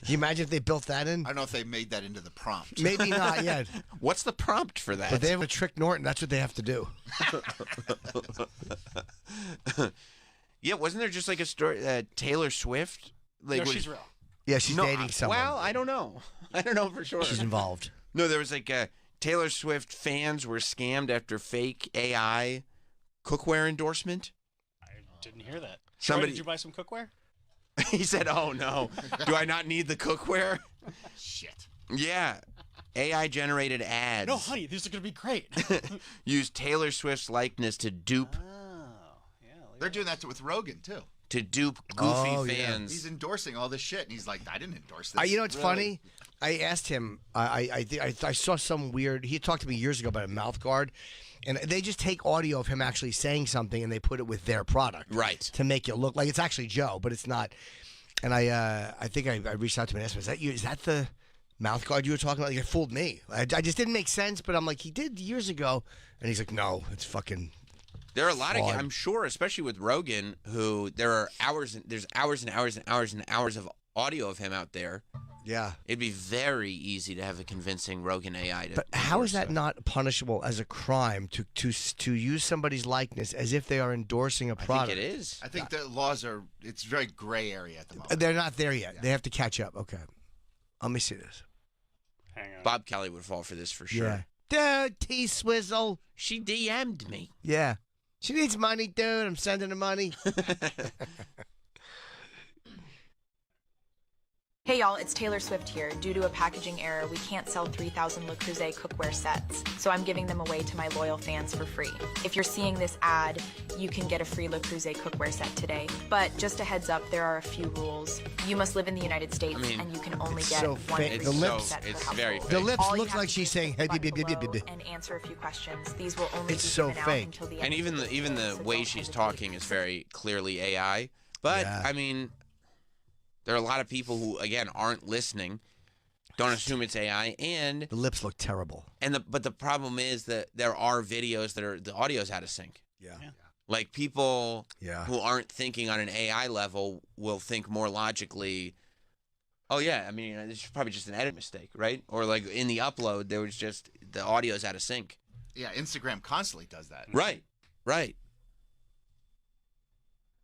you imagine if they built that in? I don't know if they made that into the prompt. Maybe not yet. What's the prompt for that? But they have a Trick Norton. That's what they have to do. Yeah, wasn't there just a story? Taylor Swift? No, she's real. Yeah, she's dating someone. Well, I don't know. I don't know for sure. She's involved. No, there was Taylor Swift fans were scammed after fake AI cookware endorsement. Didn't hear that. Somebody, Troy, did you buy some cookware? He said, "Oh no, do I not need the cookware?" Shit. Yeah, AI generated ads. No, honey, these are gonna be great. Use Taylor Swift's likeness to dupe. They're doing that with Rogan too. To dupe goofy Oh, yeah. fans. He's endorsing all this shit, and he's like, "I didn't endorse this." You know what's funny? I asked him. I saw some weird. He talked to me years ago about a mouth guard, and they just take audio of him actually saying something and they put it with their product, Right. to make it look like it's actually Joe, but it's not. And I think I reached out to him and asked him, "Is that you? Is that the mouth guard you were talking about?" Like, it fooled me. I just didn't make sense. But I'm like, he did years ago, and he's like, "No, it's fucking." There are a lot of, Fraud. I'm sure, especially with Rogan, who there's hours and hours and hours and hours of audio of him out there. Yeah. It'd be very easy to have a convincing Rogan AI to. But how is that endorse not punishable as a crime to use somebody's likeness as if they are endorsing a I product? think it is. I think the laws are. It's very gray area at the moment. They're not there yet. They have to catch up. Okay. Let me see this. Hang on. Bob Kelly would fall for this for sure. Yeah. Dude, T-Swizzle. She DM'd me. Yeah. She needs money, dude. I'm sending her money. Hey y'all, it's Taylor Swift here. Due to a packaging error, we can't sell 3,000 Le Creuset cookware sets, so I'm giving them away to my loyal fans for free. If you're seeing this ad, you can get a free Le Creuset cookware set today. But just a heads up, there are a few rules. You must live in the United States, and you can only it's get so one fake. free The cookware lips- set per it's household. very The fake. lips All you look have like to she's do is saying, click hey, the button blah, blah, blah, below blah. and answer a few questions. These will only It's be so given out fake. until the And end even of the even the so way don't she's hesitate. talking is very clearly AI. But Yeah. I mean, there are a lot of people who again aren't listening, don't assume it's AI, and The lips look terrible. but the problem is that there are videos that are the audio's out of sync. Yeah. Like people Yeah. who aren't thinking on an AI level will think more logically. Oh yeah, I mean it's probably just an edit mistake, right? Or like in the upload there was just the audio's out of sync. Yeah, Instagram constantly does that. Right. Right.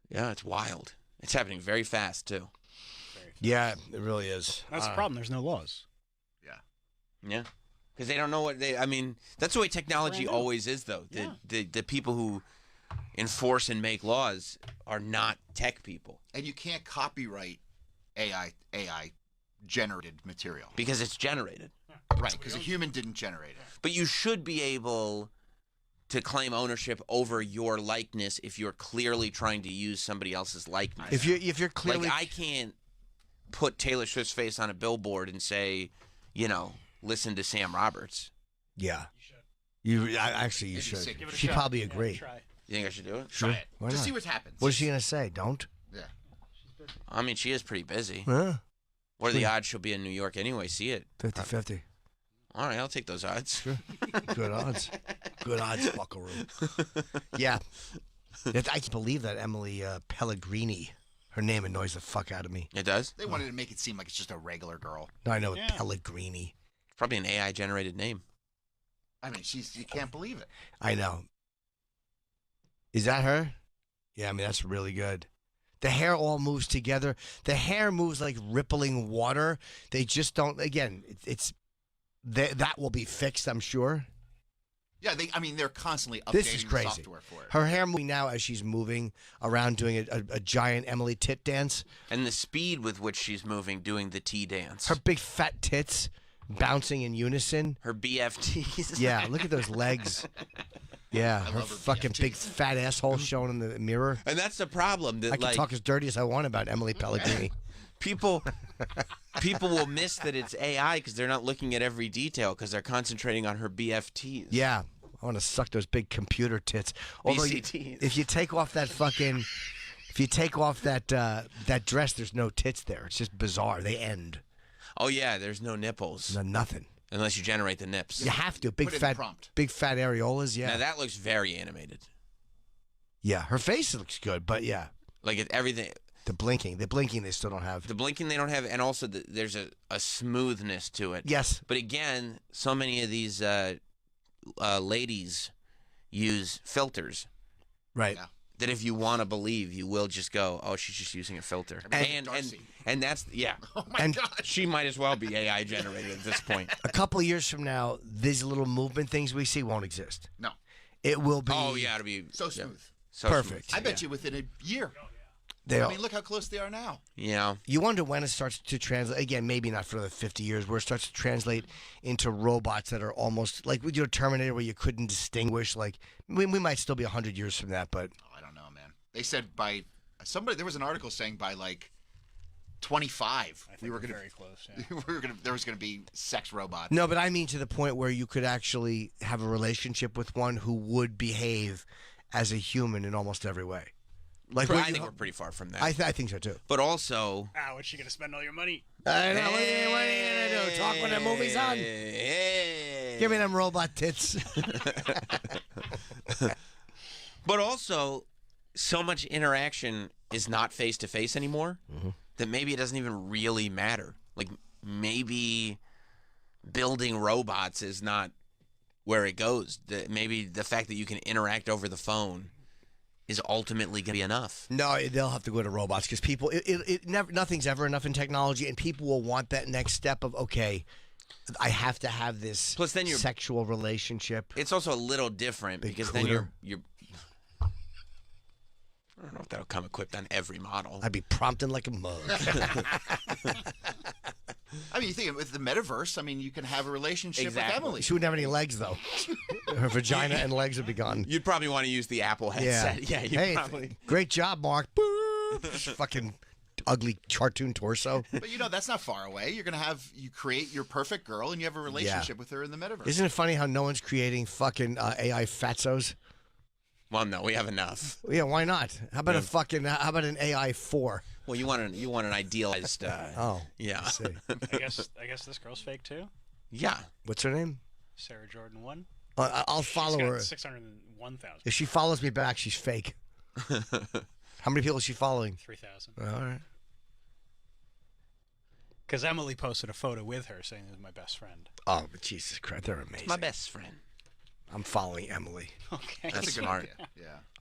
Yeah, it's wild. It's happening very fast too. Yeah, it really is. That's the problem. There's no laws. Yeah. Because they don't know what they. I mean, that's the way technology Brand new. always is, though. Yeah. The people who enforce and make laws are not tech people And you can't copyright AI generated material. because it's generated. Right, because a human didn't generate it. But you should be able to claim ownership over your likeness if you're clearly trying to use somebody else's likeness. If you're clearly Like I can't put Taylor Swift's face on a billboard and say, listen to Sam Roberts. yeah, actually you If you should. say- Give it a She'd shot. probably Yeah, agree. try. You think I should do it? Sure. Try it. Why Just not? see what happens. What is she gonna say? Don't. Yeah. I mean, she is pretty busy. Huh? What are the odds she'll be in New York anyway? See it. 50-50. All right, I'll take those odds. Good odds. Good odds, fuckaroo. Yeah. I can believe that Emily Pellegrini. Her name annoys the fuck out of me. It does? They wanted to make it seem like it's just a regular girl. No, I know Yeah. Pellegrini. Probably an AI generated name. I mean, you can't believe it. I know. Is that her? Yeah, I mean, that's really good. The hair all moves together. The hair moves like rippling water. They just don't, again, that will be fixed, I'm sure. Yeah, they're constantly updating This is the crazy. software for it. Her hair moving now as she's moving around doing a giant Emily tit dance. And the speed with which she's moving doing the T dance. Her big fat tits bouncing in unison. Her BFTs. Yeah, look at those legs. Yeah, her love her fucking BFTs. big fat asshole showing in the mirror. And that's the problem. That I can talk as dirty as I want about Emily Pellegrini. people will miss that it's AI because they're not looking at every detail because they're concentrating on her BFTs. Yeah, I want to suck those big computer tits. Although BCTs. if you take off that that dress, there's no tits there. It's just bizarre. They end. Oh yeah, there's no nipples No, nothing. unless you generate the nips. You have to. Big Put it in fat, prompt. big fat areolas. Yeah, Now that looks very animated. yeah. Her face looks good, but yeah, Like everything. the blinking they still don't have. The blinking they don't have, and also there's a smoothness to it. Yes, But again, so many of these ladies use filters right. Yeah. that if you want to believe, you will just go, oh, she's just using a filter. And Darcy. And that's, yeah. Oh my And- God. She might as well be AI generated at this point. A couple of years from now, these little movement things we see won't exist. No. It will be. Oh, yeah, it'll be So yeah, smooth. so Perfect. smooth. I bet you within a year. They I all, mean, look how close they are now. Yeah. You wonder when it starts to translate. Again, maybe not for another 50 years, where it starts to translate into robots that are almost like with your Terminator, where you couldn't distinguish. Like we might still be 100 years from that, but Oh, I don't know, man. They said there was an article saying by like 25, I think we were we're gonna very close. Yeah. there was gonna be sex robots. No, but I mean to the point where you could actually have a relationship with one who would behave as a human in almost every way. Like I think we're pretty far from that. I think so too. but also, Ah, what's she gonna spend all your money? I know. What are you gonna do? Talk when the movie's on. Hey. Give me them robot tits. But also, so much interaction is not face to face anymore that maybe it doesn't even really matter. Like maybe building robots is not where it goes. Maybe the fact that you can interact over the phone is ultimately going to be enough. No, they'll have to go to robots because people. It never. Nothing's ever enough in technology, and people will want that next step of okay. I have to have this Plus, then you're- sexual relationship. It's also a little different Big because then cooter. you're. I don't know if that'll come equipped on every model. I'd be prompting like a mug. I mean, you think with the metaverse, I mean, you can have a relationship Exactly. with Emily. She wouldn't have any legs though. Her vagina and legs would be gone. You'd probably want to use the Apple headset. Yeah, you Hey, probably. great job, Mark. Boop. Fucking ugly cartoon torso. But that's not far away. You're gonna you create your perfect girl, and you have a relationship with her in the metaverse. Isn't it funny how no one's creating fucking AI fatzos? Well, no, we have enough. Yeah, why not? How about how about an AI 4? Well, you want an idealized. Oh, Yeah. I see. I guess this girl's fake too. Yeah. What's her name? Sarah Jordan 1. I'll follow her. 601,000. If she follows me back, she's fake. How many people is she following? 3,000. All right. Because Emily posted a photo with her saying this is my best friend. Oh, but Jesus Christ, they're amazing. My best friend. I'm following Emily. Okay. That's a good smart. idea.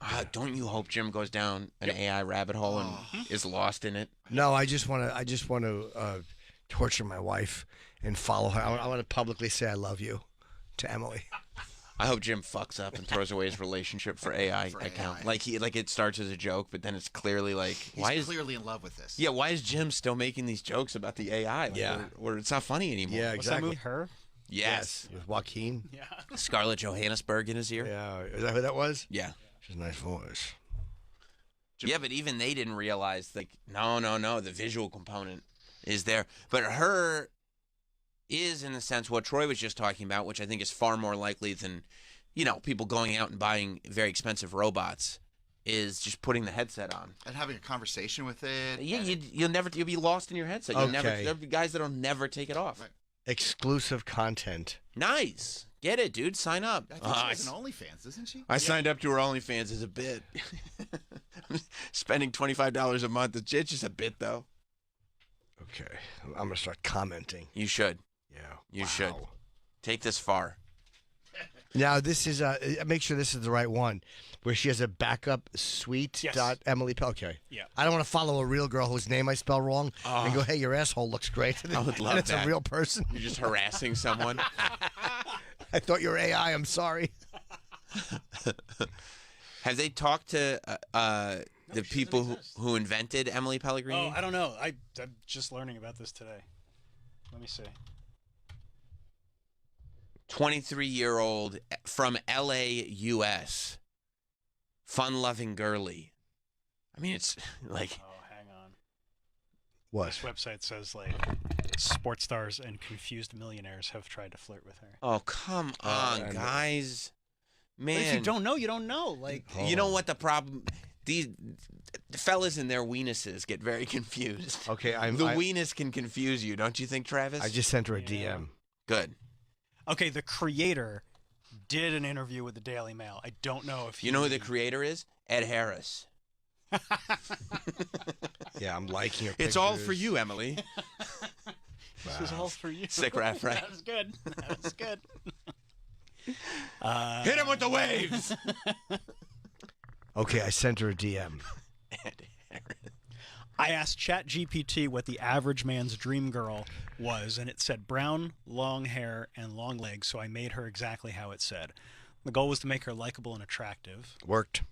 Yeah. Don't you hope Jim goes down an AI rabbit hole and is lost in it? No, I just want to torture my wife and follow her. I want to publicly say I love you to Emily. I hope Jim fucks up and throws away his relationship for AI account. AI. Like it starts as a joke, but then it's clearly like He's clearly in love with this. Yeah, why is Jim still making these jokes about the AI? Where it's not funny anymore. Yeah, What's that exactly. movie? Her? Yes. With Joaquin. Yeah. Scarlett Johannesburg in his ear. Yeah, is that who that was? Yeah. She's a nice voice. Yeah, but even they didn't realize, like, no, the visual component is there. But her is, in a sense, what Troy was just talking about, which I think is far more likely than, people going out and buying very expensive robots, is just putting the headset on. And having a conversation with it. Yeah, and you'll be lost in your headset. Okay. There'll be guys that'll never take it off. Right. Exclusive content. Nice. Get it, dude. Sign up. I think she has an OnlyFans, doesn't she? I signed up to her OnlyFans as a bit. Spending $25 a month. It's just a bit, though. Okay, I'm gonna start commenting. You should. Yeah, You should. Take this far. Now this is make sure this is the right one, where she has a backup suite. Yes. Dot Emily. Okay. Yeah. I don't want to follow a real girl whose name I spell wrong and go, "Hey, your asshole looks great." I would love and it's that. a real person. You're just harassing someone. I thought you were AI. I'm sorry. Have they talked to the people who invented Emily Pellegrini? Oh, I don't know. I'm just learning about this today. Let me see. 23-year-old from LA, US. Fun-loving girly. I mean, it's like... Oh, hang on. What? This website says like sports stars and confused millionaires have tried to flirt with her. Oh, come on, guys. Man. But if you don't know, you don't know. Like, You know what the problem... The fellas and their weenuses get very confused. Okay, The I weenus can confuse you, don't you think, Travis? I just sent her a DM. Good. okay, the creator did an interview with the Daily Mail. I don't know if You know who the creator is? Ed Harris. Yeah, I'm liking her. It's all for pictures. you, Emily. This is all for you. Sick rap, right? That was good. That was good. Hit him with the waves. Okay, I sent her a DM. Ed Harris. I asked ChatGPT what the average man's dream girl was, and it said brown, long hair, and long legs, so I made her exactly how it said. The goal was to make her likable and attractive. Worked.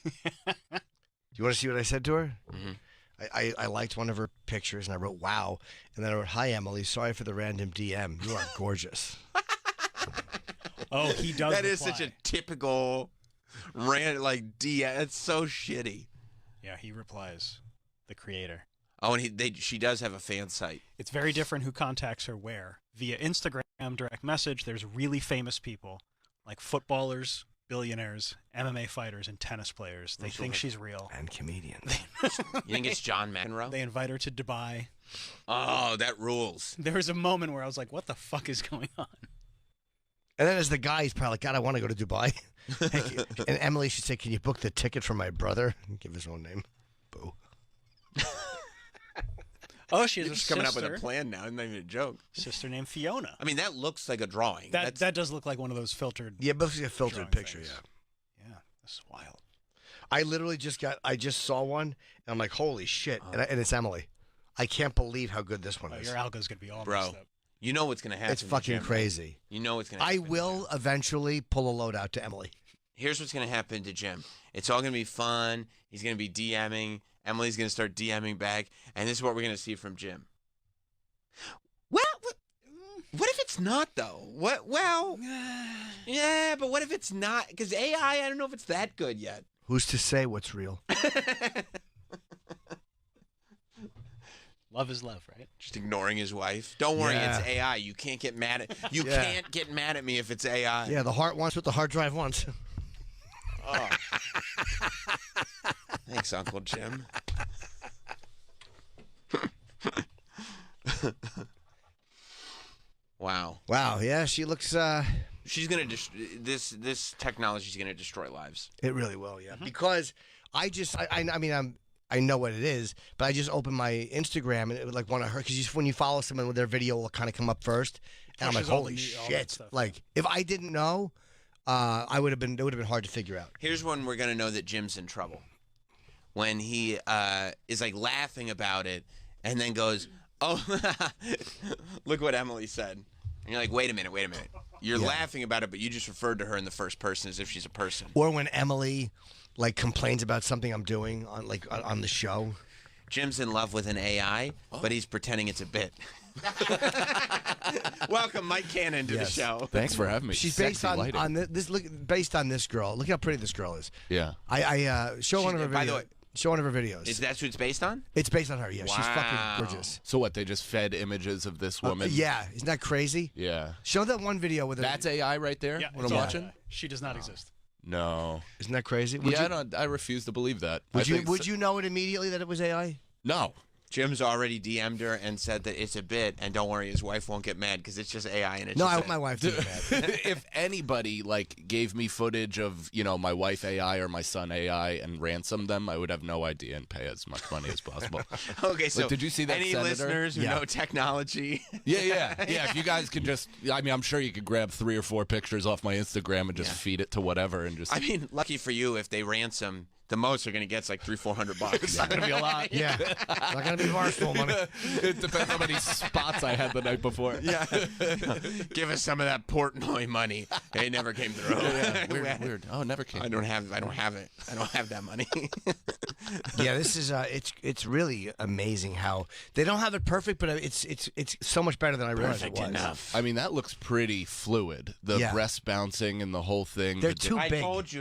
You want to see what I said to her? Mhm. I liked one of her pictures and I wrote, wow. And then I wrote, hi, Emily. Sorry for the random DM. You are gorgeous. Oh, he does That is reply. such a typical rant, like, it's so shitty. Yeah, he replies. The creator. Oh, and she does have a fan site. It's very different who contacts her where. Via Instagram direct message, there's really famous people like footballers, billionaires, MMA fighters, and tennis players. They think she's real. And comedians. You think it's John McEnroe? They invite her to Dubai. Oh, that rules. There was a moment where I was like, what the fuck is going on? And then as the guy, he's probably like, God, I want to go to Dubai. And Emily should say, can you book the ticket for my brother? Give his own name. Boo. Oh, she has You're a just sister. coming up with a plan now. It's not even a joke. Sister named Fiona. I mean, that looks like a drawing. That does look like one of those filtered. Yeah, but it's a filtered drawing picture, things. yeah. Yeah, that's wild. I literally I just saw one, and I'm like, holy shit. And it's Emily. I can't believe how good this one Oh, is. your algo's gonna be all Bro, messed up. you know what's going to happen. It's to fucking Jim. crazy. You know what's going to I happen. to will Jim. eventually pull a load out to Emily. Here's what's going to happen to Jim. It's all going to be fun. He's going to be DMing. Emily's going to start DMing back. And this is what we're going to see from Jim. Well, what if it's not, though? Well, yeah, but what if it's not? Because AI, I don't know if it's that good yet. Who's to say what's real? Love is love, right? Just ignoring his wife. Don't worry, Yeah. it's AI. You can't get mad at Yeah. can't get mad at me if it's AI. Yeah, the heart wants what the hard drive wants. Oh. Thanks, Uncle Jim. Wow. Wow, yeah, she looks, She's gonna this technology is gonna destroy lives. it really will, yeah. Because I mean, I know what it is, but I just opened my Instagram and it was like one of her, because when you follow someone, their video will kind of come up first. And I'm like, Pushes all holy that shit. stuff. Like, if I didn't know, it would have been hard to figure out. Here's when we're gonna know that Jim's in trouble. When he is like laughing about it and then goes, "Oh, look what Emily said," and you're like, "Wait a minute. You're laughing about it, but you just referred to her in the first person as if she's a person." Or when Emily, like, complains about something I'm doing on the show. Jim's in love with an AI, but he's pretending it's a bit. Welcome, Mike Cannon, to Yes. the show. Thanks for having me. She's Sexy based on lighting. this. Look, based on this girl. Look how pretty this girl is. Yeah. I show one of her videos. by the way- show one of her videos. Is that who it's based on? It's based on her. Yeah, she's Wow. fucking gorgeous. So what? They just fed images of this woman. Yeah, isn't that crazy? Yeah. Show that one video with her. That's AI right there. Yeah, What it's I'm all watching. AI. She does not exist. No. Isn't that crazy? I refuse to believe that. Would you know it immediately that it was AI? No. Jim's already DM'd her and said that it's a bit, and don't worry, his wife won't get mad because it's just AI and it's No, just I want my wife to be mad. If anybody gave me footage of my wife AI or my son AI and ransomed them, I would have no idea and pay as much money as possible. Okay, so did you see that any senator? listeners who Yeah. know technology? Yeah. If you guys could just, I'm sure you could grab 3 or 4 pictures off my Instagram and just Yeah. feed it to whatever and just. I mean, lucky for you, if they ransom, the most they're going to get is like $300-400. It's not gonna be a lot. Yeah, not gonna be Barstool money. It depends how many spots I had the night before. Yeah. Give us some of that Portnoy money. It never came through. Weird. Oh, it never came. I don't have it. I don't have that money. Yeah, this is it's really amazing how they don't have it perfect, but it's so much better than I realized it Perfect was. enough. I mean, that looks pretty fluid. The Yeah. breast bouncing and the whole thing. They're The too I big. told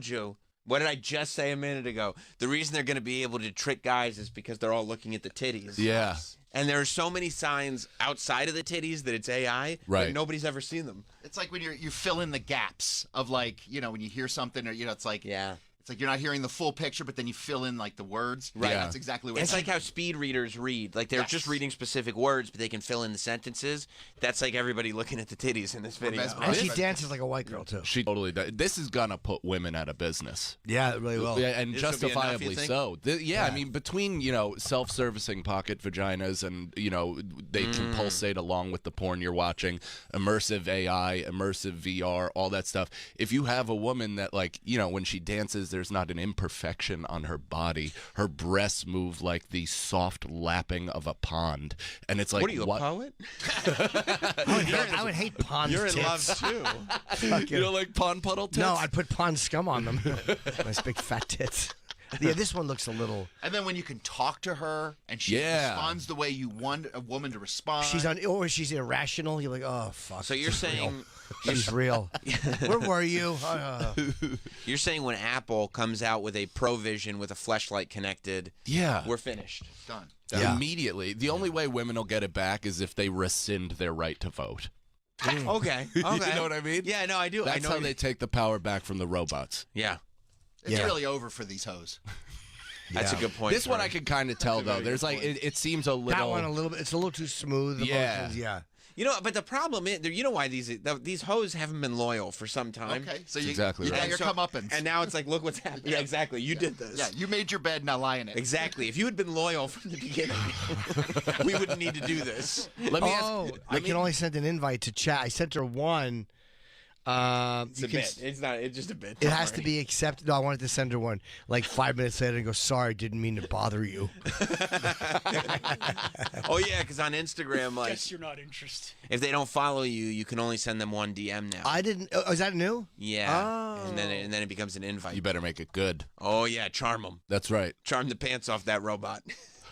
you. What did I just say a minute ago? The reason they're going to be able to trick guys is because they're all looking at the titties. Yeah. And there are so many signs outside of the titties that it's AI, Right. but nobody's ever seen them. It's like when you fill in the gaps of, like, when you hear something, or it's like Yeah. it's like you're not hearing the full picture, but then you fill in like the words. Right. Yeah. That's exactly what It's like how speed readers read. Like they're Yes. just reading specific words, but they can fill in the sentences. That's like everybody looking at the titties in this video. And she dances like a white girl too. She totally does. This is gonna put women out of business. Yeah, it really will. Yeah, and This will be enough, justifiably you think? so. I mean, between self-servicing pocket vaginas and they can pulsate along with the porn you're watching, immersive AI, immersive VR, all that stuff. If you have a woman that when she dances, there's not an imperfection on her body. Her breasts move like the soft lapping of a pond, and it's like, What are you, a poet? I would hate pond You're in tits. love too. You don't like pond puddle tits? No, I'd put pond scum on them. Nice big fat tits. Yeah, this one looks a little. And then when you can talk to her and she responds the way you want a woman to respond. Or she's irrational. You're like, oh fuck. So you're saying she's real. Where were you? You're saying when Apple comes out with a Provision with a fleshlight connected, we're finished. Done. Yeah. Immediately. The only way women will get it back is if they rescind their right to vote. Okay. You know what I mean? Yeah, no, I do. That's I know how they take the power back from the robots. Yeah. It's really over for these hoes. That's a good point. This one I can kind of tell though. There's like it seems a little. That one a little bit. It's a little too smooth. The motions, yeah. You know, but the problem is, you know why these hoes haven't been loyal for some time. Okay, so you exactly got right. your comeuppance. And now it's like, look what's happening. Yeah, exactly. You did this. Yeah, you made your bed, now lie in it. Exactly. If you had been loyal from the beginning, we wouldn't need to do this. Let me I can only send an invite to chat. I sent her one. It's a bit. It's not. It's just a bit. It has to be accepted. No, I wanted to send her one like 5 minutes later and go, sorry, didn't mean to bother you. Oh yeah, because on Instagram, like, Guess you're not interested. if they don't follow you, you can only send them one DM now. I didn't. Oh, is that new? Yeah. Oh. And then it becomes an invite. You better make it good. Oh yeah, charm them. That's right. Charm the pants off that robot.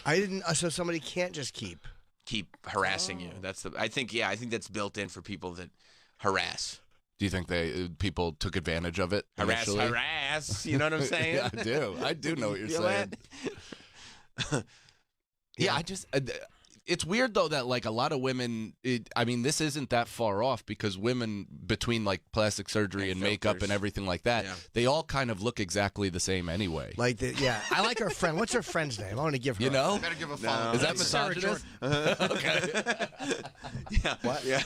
I didn't. So somebody can't just keep. Keep harassing you. That's the. I think that's built in for people that harass. Do you think people took advantage of it? Initially? Harass. You know what I'm saying? Yeah, I do. I do know what you're Feel saying. Yeah, I just. It's weird though that like a lot of women. I mean, this isn't that far off because women between like plastic surgery and makeup filters. and everything like that, they all kind of look exactly the same anyway. Like yeah, I like her friend. What's her friend's name? I want to give her. You know? Better give a follow. Is that misogynist? Okay. Yeah. What? Yeah.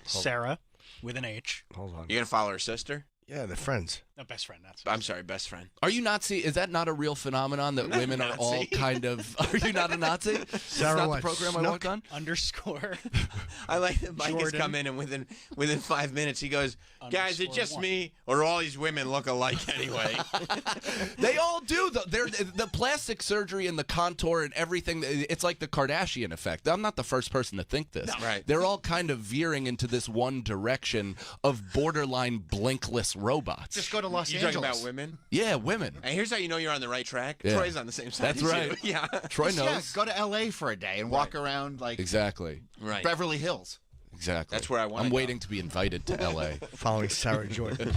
Sarah, with an H. Hold on. You gonna follow her sister? Yeah, they're friends. No, best friend. That's. I'm sorry, best friend. Are you Nazi? Is that not a real phenomenon that I'm not women a are all Nazi. kind of? Are you not a Nazi? It's Sarah not what, the program I Snook? work on. Underscore. I like that Mike has Jordan. come in and within 5 minutes he goes, guys, it's just 1. me, or all these women look alike anyway. They all do. They're the plastic surgery and the contour and everything. It's like the Kardashian effect. I'm not the first person to think this. No. Right. They're all kind of veering into this one direction of borderline blinkless robots. Just go to Los You Angeles. talking about women? Yeah, women. And here's how you know you're on the right track. Yeah. Troy's on the same side. That's as right. You. Yeah. Troy Yeah, knows. go to L.A. for a day and walk around like Exactly. Right. Beverly Hills. Exactly. That's where I wanna I'm go. waiting to be invited to L.A. Following Sarah Jordan.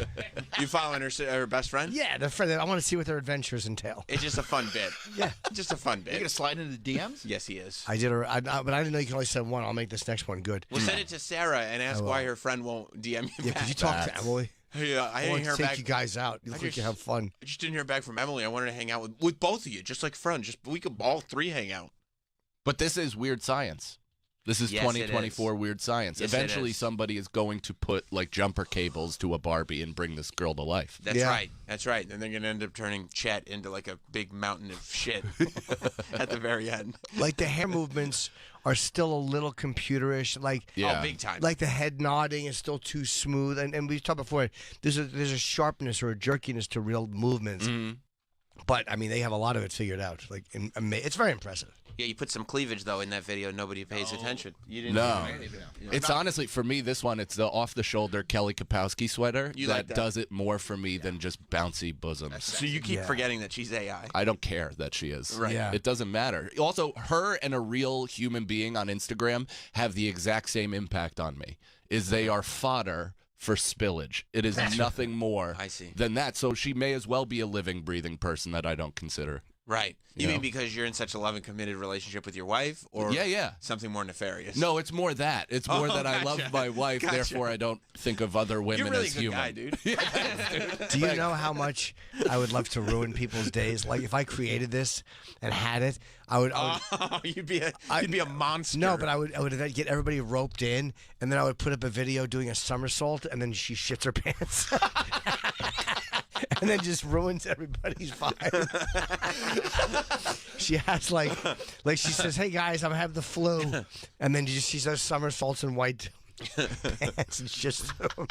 You following her best friend? Yeah, the friend. I want to see what their adventures entail. It's just a fun bit. Yeah. Just a fun You bit. gonna slide into the DMs? Yes, he is. I did, but I didn't know you can only send one. I'll make this next one good. We'll send it to Sarah and ask why her friend won't DM you Yeah, back. could you talk to Emily? Yeah, I I didn't want hear to take back. you guys out. You look like you have fun. I just didn't hear back from Emily. I wanted to hang out with both of you, just like friends. Just we could all three hang out. But this is weird science. This is Yes, it 2024 is. weird science. Yes, it Eventually, is. somebody is going to put like jumper cables to a Barbie and bring this girl to life. That's Yeah. right. That's right. And they're gonna end up turning Chet into like a big mountain of shit at the very end. Like the hair movements are still a little computerish. Like Yeah. Oh, big time. like the head nodding is still too smooth. And we talked before. There's a sharpness or a jerkiness to real movements. But I mean, they have a lot of it figured out. Like it's very impressive. Yeah, you put some cleavage though in that video. Nobody pays attention. You didn't. No. You know, It's honestly, for me, this one, it's the off-the-shoulder Kelly Kapowski sweater You that like that? does it more for me than just bouncy bosoms. So you keep Yeah. forgetting that she's AI. I don't care that she is. Right. Yeah. It doesn't matter. Also, her and a real human being on Instagram have the exact same impact on me. Is they are fodder for spillage. It is nothing more I see. than that. So she may as well be a living, breathing person that I don't consider. Right. You You mean know. because you're in such a loving, committed relationship with your wife, or Yeah. something more nefarious? No, it's more that. It's more that I love gotcha. my wife, Gotcha. therefore I don't think of other women you're really a as good human. guy, dude. Do you know how much I would love to ruin people's days? Like if I created this and had it, I would Oh, you'd be a monster. no, but I would then get everybody roped in, and then I would put up a video doing a somersault, and then she shits her pants, and then just ruins everybody's vibe. She has like she says, "Hey guys, I'm having the flu," and then she does somersaults in white pants and shits them.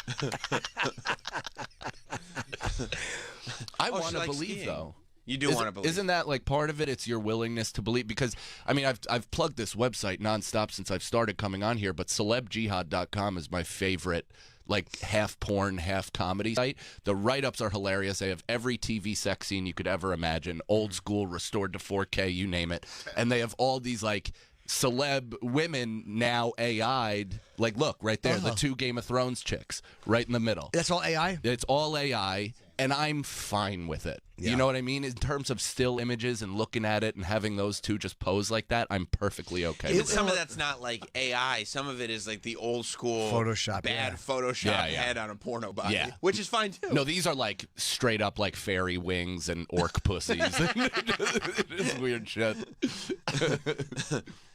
I Oh, she want to likes believe, skiing. though. You do want to believe. Isn't that like part of it? It's your willingness to believe. Because I mean, I've plugged this website nonstop since I've started coming on here. But celebjihad.com is my favorite, like half porn, half comedy site. The write-ups are hilarious. They have every TV sex scene you could ever imagine, old school, restored to 4K, you name it. And they have all these like celeb women now AI'd. Like, look right there, the 2 Game of Thrones chicks right in the middle. That's all AI? It's all AI, and I'm fine with it. Yeah. You know what I mean? In terms of still images and looking at it and having those two just pose like that, I'm perfectly okay with But some of that's not like AI. Some of it is like the old school Photoshop, bad yeah. Photoshop head on a porno body, Yeah. which is fine too. No, these are like straight up like fairy wings and orc pussies. It's weird shit.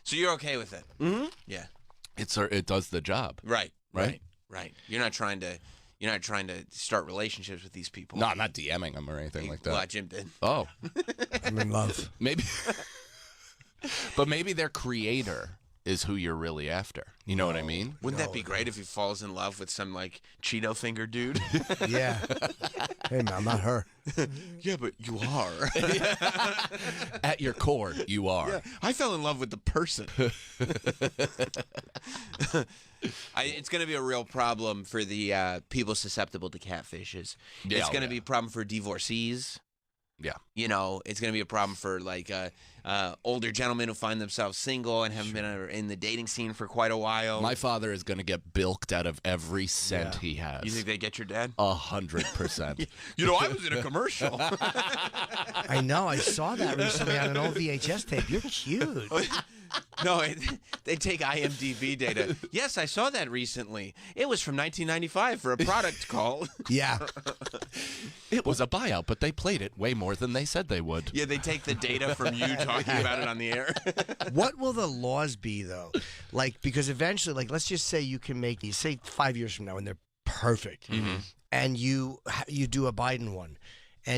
So you're okay with it? Mm-hmm. Yeah. It does the job. Right. Right? Right. You're not trying to start relationships with these people. No, I'm not DMing them or anything like that. Well, Jim did. Oh, I'm in love. maybe. But maybe their creator is who you're really after. You know what I mean? Wouldn't that be great if he falls in love with some like Cheeto finger dude? Yeah. Hey, man, I'm not her. Yeah, but you are. At your core, you are. Yeah, I fell in love with the person. It's going to be a real problem for the people susceptible to catfishes. Yeah, It's going to be a problem for divorcees. Yeah. You know, it's going to be a problem for like older gentlemen who find themselves single and haven't been in the dating scene for quite a while. My father is going to get bilked out of every cent he has. You think they get your dad? 100%. You know, I was in a commercial. I know. I saw that recently on an old VHS tape. You're cute. No, they take IMDb data. Yes, I saw that recently. It was from 1995 for a product call. Yeah. It was a buyout, but they played it way more than they said they would. Yeah, they take the data from you talking about it on the air. What will the laws be, though? Like, because eventually, like, let's just say you can make these, say 5 years from now, and they're perfect, and you do a Biden one,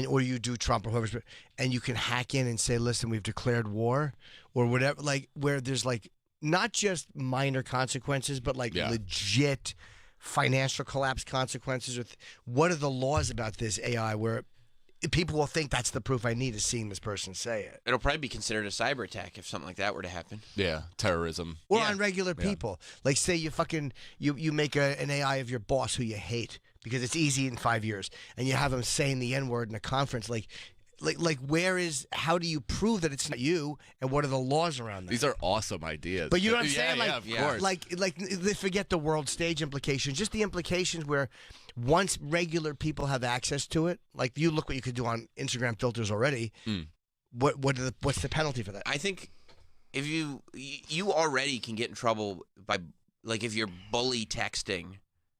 or you do Trump or whoever's, and you can hack in and say, listen, we've declared war, or whatever, like, where there's, like, not just minor consequences, but, like, legit financial collapse consequences. What are the laws about this AI where people will think that's the proof I need is seeing this person say it? It'll probably be considered a cyber attack if something like that were to happen. Yeah, terrorism. Or on regular people. Like, say you you make an AI of your boss who you hate because it's easy in 5 years, and you have him saying the N-word in a conference. How do you prove that it's not you, and what are the laws around that? These are awesome ideas. But you know what I'm saying? Yeah, of course. Like they forget the world stage implications, just the implications where once regular people have access to it, like you look what you could do on Instagram filters already. What's the penalty for that? I think if you already can get in trouble by, like, if you're bully texting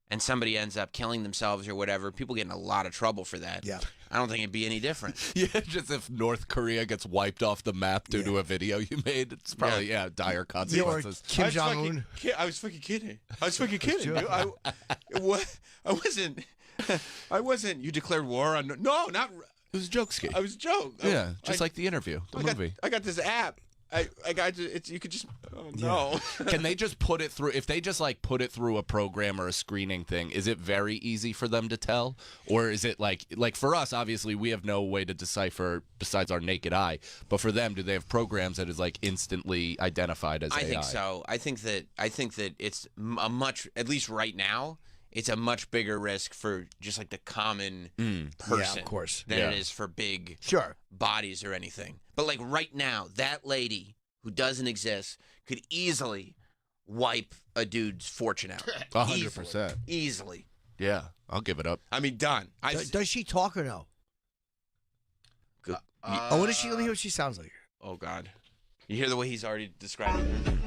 and somebody ends up killing themselves or whatever, people get in a lot of trouble for that. Yeah. I don't think it'd be any different. Yeah, just if North Korea gets wiped off the map due to a video you made, it's probably, dire consequences. Kim Jong-un. I was fucking kidding. I was fucking kidding. Dude. I wasn't. You declared war on? No, not. It was a joke ski. I was a joke. Yeah, just like the interview, the movie. I got this app. I got it. You could just. Oh no. Can they just put it through? If they just like put it through a program or a screening thing, is it very easy for them to tell, or is it like for us? Obviously, we have no way to decipher besides our naked eye. But for them, do they have programs that is like instantly identified as AI? I think so. I think that it's a much, at least right now, it's a much bigger risk for just like the common person, of course, than it is for big bodies or anything. But like right now, that lady who doesn't exist could easily wipe a dude's fortune out. 100%. Easily. Yeah, I'll give it up. I mean, done. Does she talk or no? Good. What does she? Let me hear what she sounds like. Oh God. You hear the way he's already describing her?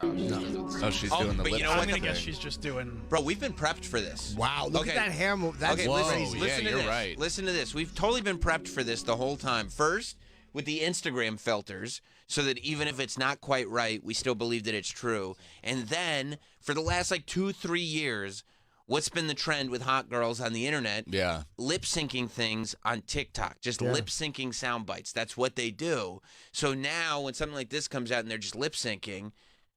Oh, she's doing the but lip. you know I'm what? gonna guess she's just doing. Bro, we've been prepped for this. Wow, look at that hair move. That's Okay, crazy. listen to you're this. right. Listen to this. We've totally been prepped for this the whole time. First, with the Instagram filters, so that even if it's not quite right, we still believe that it's true. And then, for the last like 2-3 years, what's been the trend with hot girls on the internet? Yeah. Lip syncing things on TikTok. Just lip syncing sound bites. That's what they do. So now, when something like this comes out and they're just lip syncing,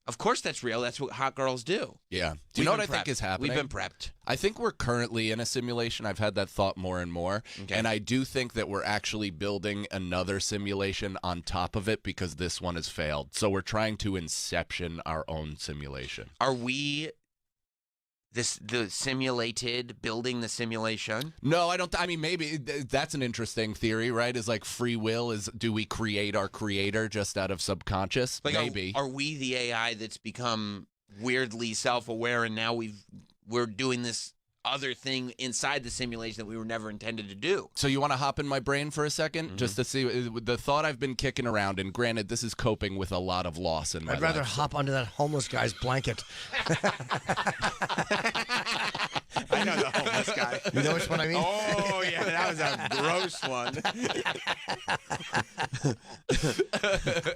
Of course that's real. That's what hot girls do. Yeah. Do you know what I think is happening? We've been prepped. I think we're currently in a simulation. I've had that thought more and more. Okay. And I do think that we're actually building another simulation on top of it because this one has failed. So we're trying to inception our own simulation. Are we the simulated building the simulation? No, I don't. I mean, maybe that's an interesting theory, right? Is like free will is do we create our creator just out of subconscious? Like, maybe. Are we the AI that's become weirdly self-aware and now we're doing this other thing inside the simulation that we were never intended to do? So you want to hop in my brain for a 2nd just to see the thought I've been kicking around, and granted, this is coping with a lot of loss in my life. I'd rather hop under that homeless guy's blanket. I know the homeless guy. You know which one I mean? Oh, yeah, that was a gross one.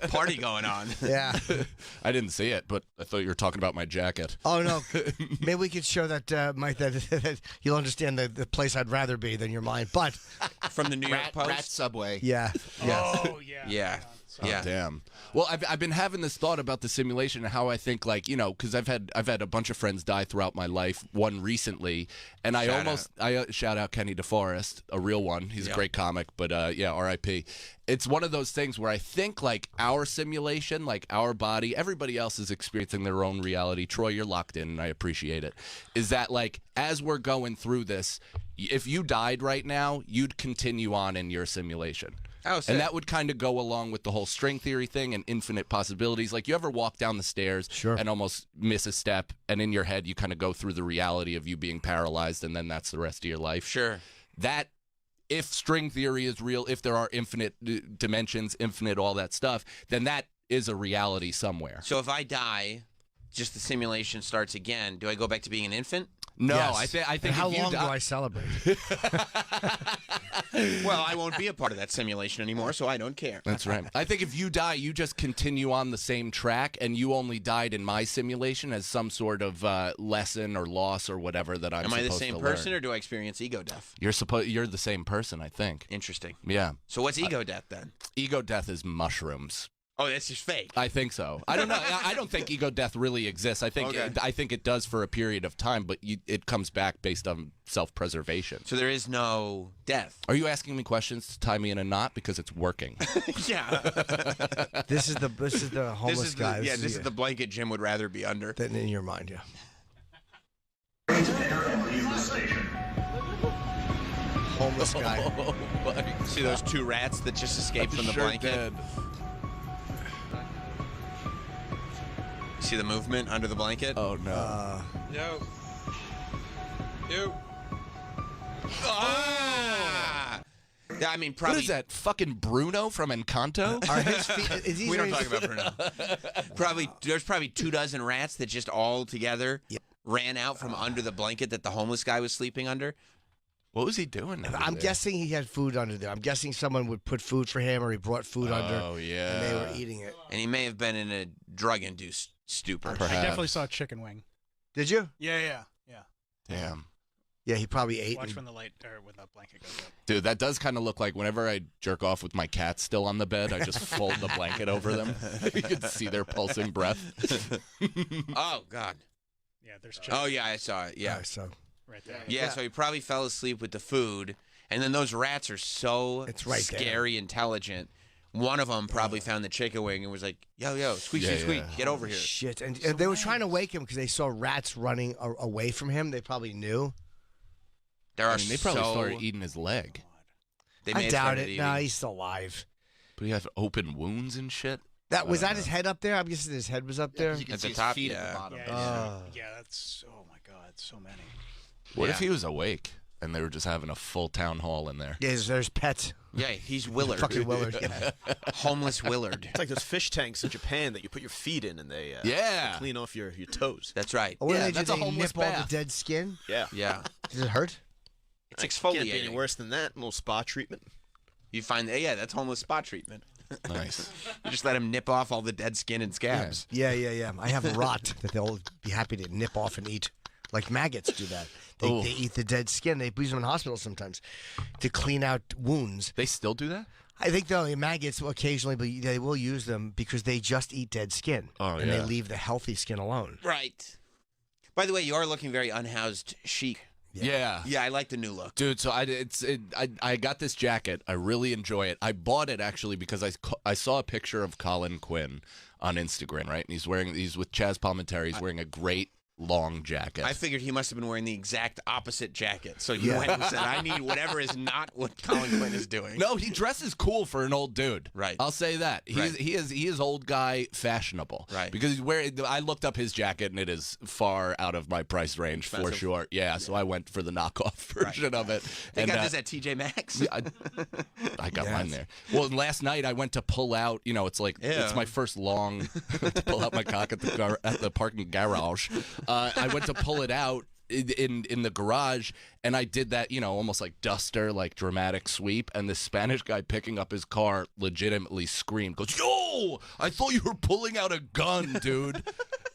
Party going on. Yeah. I didn't see it, but I thought you were talking about my jacket. Oh, no. Maybe we could show that, Mike, that you'll understand the place I'd rather be than your mind. But, From the New York Post? Rat Subway. yeah. Yes. Oh yeah. Yeah. Oh, Yeah. damn. Well, I've been having this thought about the simulation and how I think, like, you know, because I've had a bunch of friends die throughout my life. One recently, and I shout out Kenny DeForest, a real one. He's a great comic, but yeah, R.I.P. It's one of those things where I think like our simulation, like our body, everybody else is experiencing their own reality. Troy, you're locked in, and I appreciate it. Is that like as we're going through this, if you died right now, you'd continue on in your simulation. Oh, sick. And that would kind of go along with the whole string theory thing and infinite possibilities. Like, you ever walk down the stairs and almost miss a step, and in your head you kind of go through the reality of you being paralyzed, and then that's the rest of your life? Sure. That, if string theory is real, if there are infinite dimensions, infinite all that stuff, then that is a reality somewhere. So if I die, just the simulation starts again. Do I go back to being an infant? No, Yes. I think And how if you long do die- I celebrate? Well, I won't be a part of that simulation anymore, so I don't care. That's right. I think if you die, you just continue on the same track, and you only died in my simulation as some sort of lesson or loss or whatever that I'm Am I supposed the same to person, learn. or do I experience ego death? You're the same person, I think. Interesting. Yeah. So what's ego death then? Ego death is mushrooms. Oh, that's just fake. I think so. I don't know. I don't think ego death really exists. I think Okay. I think it does for a period of time, but it comes back based on self-preservation. So there is no death. Are you asking me questions to tie me in a knot because it's working? Yeah. This is the homeless guy. This is the blanket Jim would rather be under. That in your mind, yeah. Homeless guy. See those two rats that just escaped from the blanket? See the movement under the blanket? Oh no. No. Ah! Yeah, I mean, probably. What is that? Fucking Bruno from Encanto? Are his feet, is he We don't talk about Bruno. There's probably 24 rats that just all together ran out from under the blanket that the homeless guy was sleeping under. What was he doing? I'm guessing he had food under there. I'm guessing someone would put food for him, or he brought food under. Oh yeah. And they were eating it. And he may have been in a drug-induced stupor. I Perhaps. definitely saw a chicken wing. Did you? Yeah. Damn. Yeah, he probably ate. Watch and- when the light or when the blanket goes up. Dude, that does kind of look like whenever I jerk off with my cats still on the bed, I just fold the blanket over them. You can see their pulsing breath. Oh, God. Yeah, there's chicken Oh, yeah, I saw it. Yeah. So right there. Yeah, so he probably fell asleep with the food. And then those rats are so It's right there. scary intelligent. One of them probably found the chicken wing and was like, yo, squeak, Yeah, squeak, yeah. get over here. shit, and they were trying to wake him because they saw rats running away from him. They probably knew. There are I mean, they probably so... started eating his leg. They may I have doubt started it. eating. No, he's still alive. But he have open wounds and shit. That was that his head up there. I'm guessing his head was up there. You can At see the his top, feet at yeah. the bottom. Yeah, that's oh my god, so many. What if Yeah. he was awake and they were just having a full town hall in there? Yeah, there's pets. Yeah, he's Willard. Fucking Willard. Yeah. Homeless Willard. It's like those fish tanks in Japan that you put your feet in and they Yeah. clean off your toes. That's right. What do Yeah, they do? that's a They homeless nip all bath. the dead skin. Yeah. Yeah. Does it hurt? It's Can't be any exfoliating. worse than that. A little spa treatment. You find yeah, that's homeless spot treatment. Nice. You just let him nip off all the dead skin and scabs. Yeah. I have rot that they'll be happy to nip off and eat. Like maggots do that. They eat the dead skin. They use them in hospitals sometimes to clean out wounds. They still do that? I think though maggots will occasionally, but they will use them because they just eat dead skin, and they leave the healthy skin alone. Right. By the way, you are looking very unhoused chic. Yeah. Yeah, I like the new look. Dude, so I got this jacket. I really enjoy it. I bought it actually because I saw a picture of Colin Quinn on Instagram, right? And he's with Chaz Palminteri. He's wearing a great long jacket. I figured he must have been wearing the exact opposite jacket. So you went and said, I need whatever is not what Colin Quinn is doing. No, he dresses cool for an old dude. Right. I'll say that. He is old guy fashionable. Right. Because he's wearing. I looked up his jacket and it is far out of my price range for sure. Yeah. So I went for the knockoff version of it. They got this at TJ Maxx. I got mine there. Well, last night I went to pull out. You know, it's like it's my first long to pull out my cock at the parking garage. I went to pull it out in the garage, and I did that, almost like duster, like dramatic sweep, and the Spanish guy picking up his car legitimately screamed, goes, "Yo, I thought you were pulling out a gun, dude."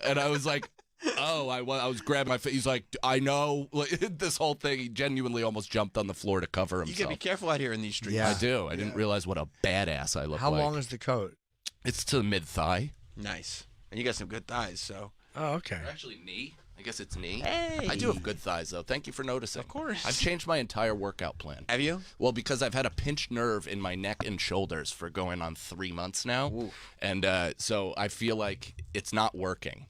And I was like, oh, I was grabbing my face. He's like, I know. This whole thing, he genuinely almost jumped on the floor to cover himself. You gotta be careful out here in these streets. Yeah. I do. I didn't realize what a badass I look like. How long is the coat? It's to the mid-thigh. Nice. And you got some good thighs, so. Oh, okay. Actually, knee. I guess it's knee. Hey. I do have good thighs, though. Thank you for noticing. Of course. I've changed my entire workout plan. Have you? Well, because I've had a pinched nerve in my neck and shoulders for going on 3 months now. Oof. And so I feel like it's not working.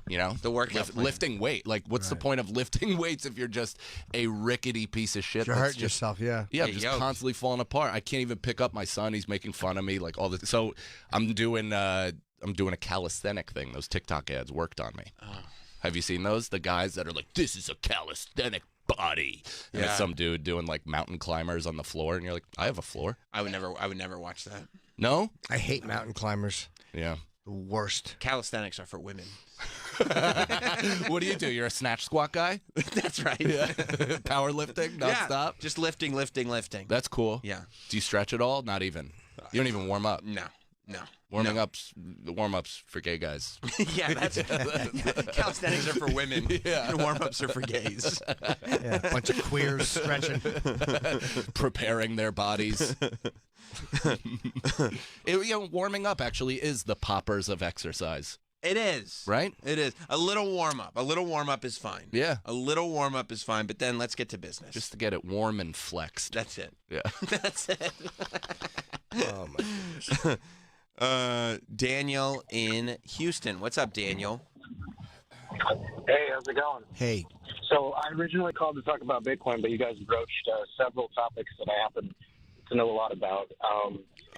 The workout plan. Lifting weight. Like, what's the point of lifting weights if you're just a rickety piece of shit? You hurt yourself, yeah. Yeah, just constantly falling apart. I can't even pick up my son. He's making fun of me, like all the. So I'm doing a calisthenic thing. Those TikTok ads worked on me. Oh. Have you seen those? The guys that are like, "This is a calisthenic body," and it's some dude doing like mountain climbers on the floor, and you're like, "I have a floor." I would never watch that. No, I hate mountain climbers. Yeah, the worst. Calisthenics are for women. What do? You're a snatch squat guy? That's right. Yeah. Powerlifting nonstop. Yeah. Just lifting. That's cool. Yeah. Do you stretch at all? Not even. You don't even warm up. No. Warm-ups for gay guys. Yeah, that's calisthenics are for women. Yeah. And warm-ups are for gays. Yeah, a bunch of queers stretching, preparing their bodies. Warming up actually is the poppers of exercise. It is. Right? It is. A little warm-up. A little warm-up is fine. Yeah. A little warm-up is fine, but then let's get to business. Just to get it warm and flexed. That's it. Yeah. That's it. Oh, my goodness. Daniel in Houston. What's up, Daniel? Hey, how's it going? Hey. So I originally called to talk about Bitcoin, but you guys broached several topics that I happen to know a lot about.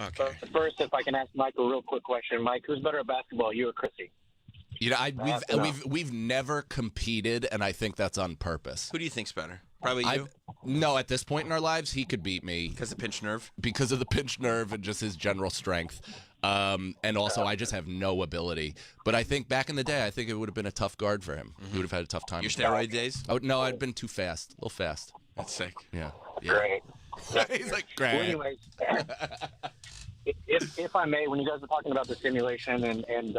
Okay. But first, if I can ask Mike a real quick question. Mike, who's better at basketball, you or Chrissy? We've never competed, and I think that's on purpose. Who do you think's better? Probably you? No, at this point in our lives, he could beat me. Because of pinched nerve? Because of the pinched nerve and just his general strength. And also, I just have no ability. But I think back in the day, I think it would have been a tough guard for him. He would have had a tough time. Your steroid days? Oh, no, I'd been too fast. A little fast. That's sick. Yeah. Great. He's like, great. Well, anyways, if I may, when you guys are talking about the simulation and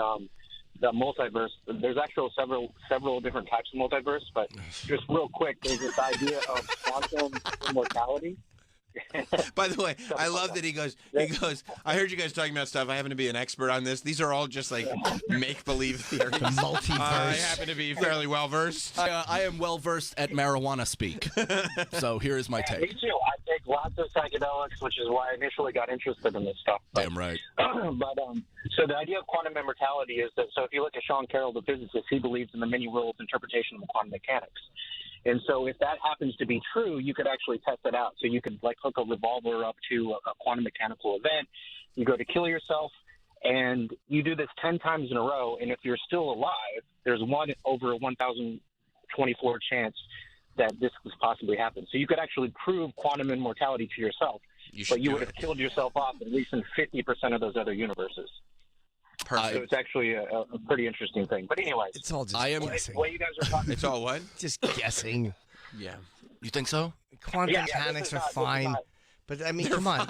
the multiverse, there's actually several different types of multiverse, but just real quick, there's this idea of quantum immortality. By the way, I love that he goes, I heard you guys talking about stuff. I happen to be an expert on this. These are all just like make-believe theories. The multiverse. I happen to be fairly well-versed. I am well-versed at marijuana speak. So here is my take. Me too. I take lots of psychedelics, which is why I initially got interested in this stuff. Damn right. So the idea of quantum immortality is that, so if you look at Sean Carroll, the physicist, he believes in the many worlds interpretation of quantum mechanics. And so if that happens to be true, you could actually test it out. So you could like hook a revolver up to a quantum mechanical event. You go to kill yourself, and you do this 10 times in a row. And if you're still alive, there's 1 over 1,024 chance that this could possibly happen. So you could actually prove quantum immortality to yourself, but you would have killed yourself off at least in 50% of those other universes. Perfect. So it's actually a pretty interesting thing. But anyways, It's all just guessing. what you guys are talking It's all what? Just guessing. Yeah. You think so? Quantum Yeah, mechanics this is are not- this is fine. not- But, I mean, come on.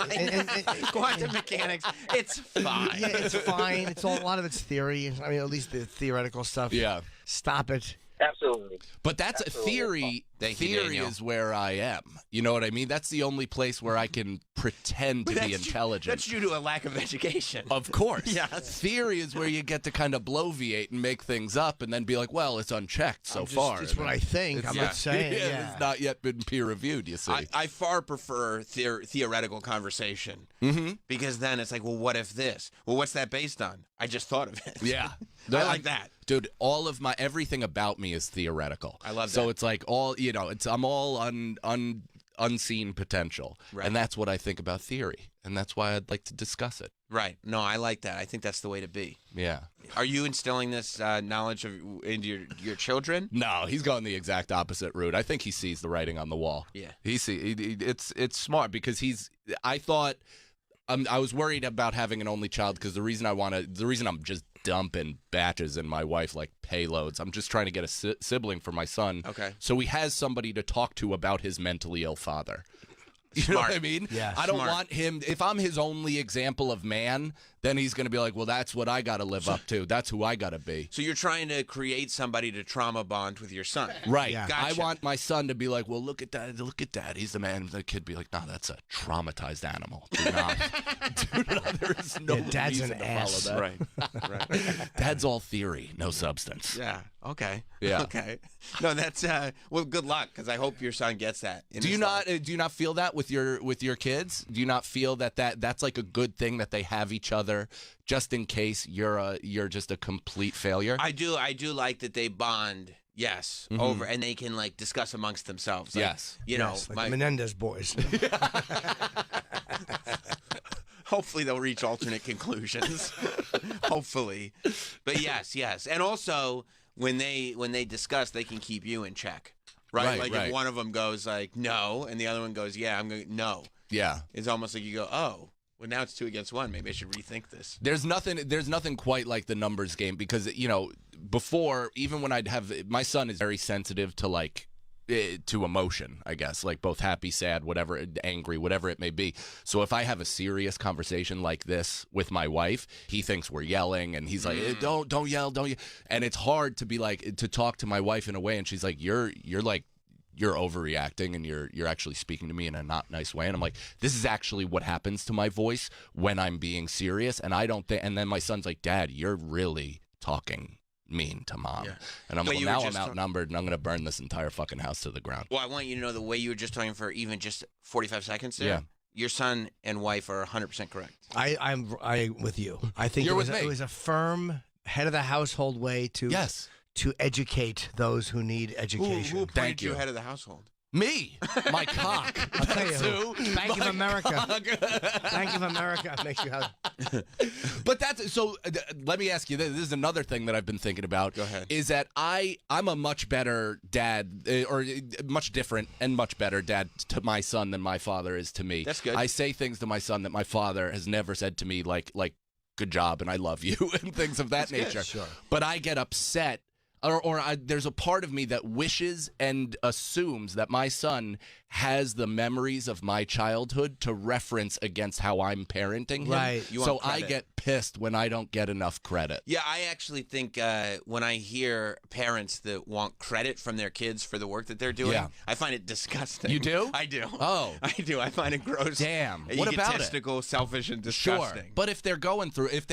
Quantum mechanics, it's fine. Yeah, it's fine. It's all, a lot of it's theory. I mean, at least the theoretical stuff. Yeah. Stop it. Absolutely. But that's a Absolutely. theory. Thank you, Theory Daniel. is where I am. You know what I mean? That's the only place where I can pretend to be intelligent. That's due to a lack of education. Of course. Yes. Theory is where you get to kind of bloviate and make things up and then be like, well, it's unchecked so far. It's what I think. I'm not saying. It's not yet been peer reviewed, you see. I far prefer theoretical conversation because then it's like, well, what if this? Well, what's that based on? I just thought of it. Yeah. I like that. Dude, all of everything about me is theoretical. I love that. So it's like I'm all unseen potential. Right. And that's what I think about theory. And that's why I'd like to discuss it. Right. No, I like that. I think that's the way to be. Yeah. Are you instilling this knowledge into your children? No, he's going the exact opposite route. I think he sees the writing on the wall. Yeah. It's smart because I was worried about having an only child because the reason I'm just dumping batches in my wife like payloads. I'm just trying to get a sibling for my son. Okay. So he has somebody to talk to about his mentally ill father. You know what I mean? Yeah. I don't want him. If I'm his only example of man, then he's going to be like, well, that's what I got to live up to. That's who I got to be. So you're trying to create somebody to trauma bond with your son. Right. Yeah. I Gotcha. want my son to be like, well, look at that. Look at that. He's the man. The kid be like, no, that's a traumatized animal. Do not. There is no Dad's reason an to ass. follow that. Right. Dad's all theory, no substance. Yeah. Okay. Yeah. Okay. No, that's well. Good luck, because I hope your son gets that. in Do you his not? life. Do you not feel that with your kids? Do you not feel that's like a good thing that they have each other, just in case you're just a complete failure? I do like that they bond. Yes, over, and they can like discuss amongst themselves. Like, Yes. You Yes, know, like the Menendez boys. hopefully they'll reach alternate conclusions. Hopefully, but yes, and also when they discuss, they can keep you in check. Right. Like right. if one of them goes like no, and the other one goes yeah, I'm going no. Yeah. It's almost like you go, oh, well, now it's 2 against 1. Maybe I should rethink this. There's nothing quite like the numbers game because before, even when I'd have my son is very sensitive to to emotion, I guess, like both happy, sad, whatever, angry, whatever it may be. So if I have a serious conversation like this with my wife, he thinks we're yelling and he's like, don't yell, don't yell. And it's hard to be like, to talk to my wife in a way. And she's like, you're overreacting and you're actually speaking to me in a not nice way. And I'm like, this is actually what happens to my voice when I'm being serious. And I don't think, and then my son's like, Dad, you're really talking mean to Mom. Yeah. And I'm But like, you well, were now I'm just outnumbered and I'm going to burn this entire fucking house to the ground. Well, I want you to know the way you were just talking for even just 45 seconds there. Yeah. Your son and wife are 100% correct. I'm with you. I think You're it was with me. it was a firm head of the household way to Yes. to educate those who need education. Who appointed Thank you you. head of the household? Me, my cock. I'll tell you That's who. who. Bank of My America. cock. Bank of America makes you have. But that's so. Let me ask you this. This is another thing that I've been thinking about. Go ahead. Is that I'm a much better dad, or much different and much better dad to my son than my father is to me. That's good. I say things to my son that my father has never said to me, like "good job" and "I love you" and things of that nature. Sure. But I get upset. There's a part of me that wishes and assumes that my son has the memories of my childhood to reference against how I'm parenting him. Right. You So want I credit. get pissed when I don't get enough credit. Yeah, I actually think when I hear parents that want credit from their kids for the work that they're doing, Yeah. I find it disgusting. You do? I do. Oh. I do. I find it gross. Damn. What about it? Egotistical, selfish, and Sure. disgusting. But if they're going through, if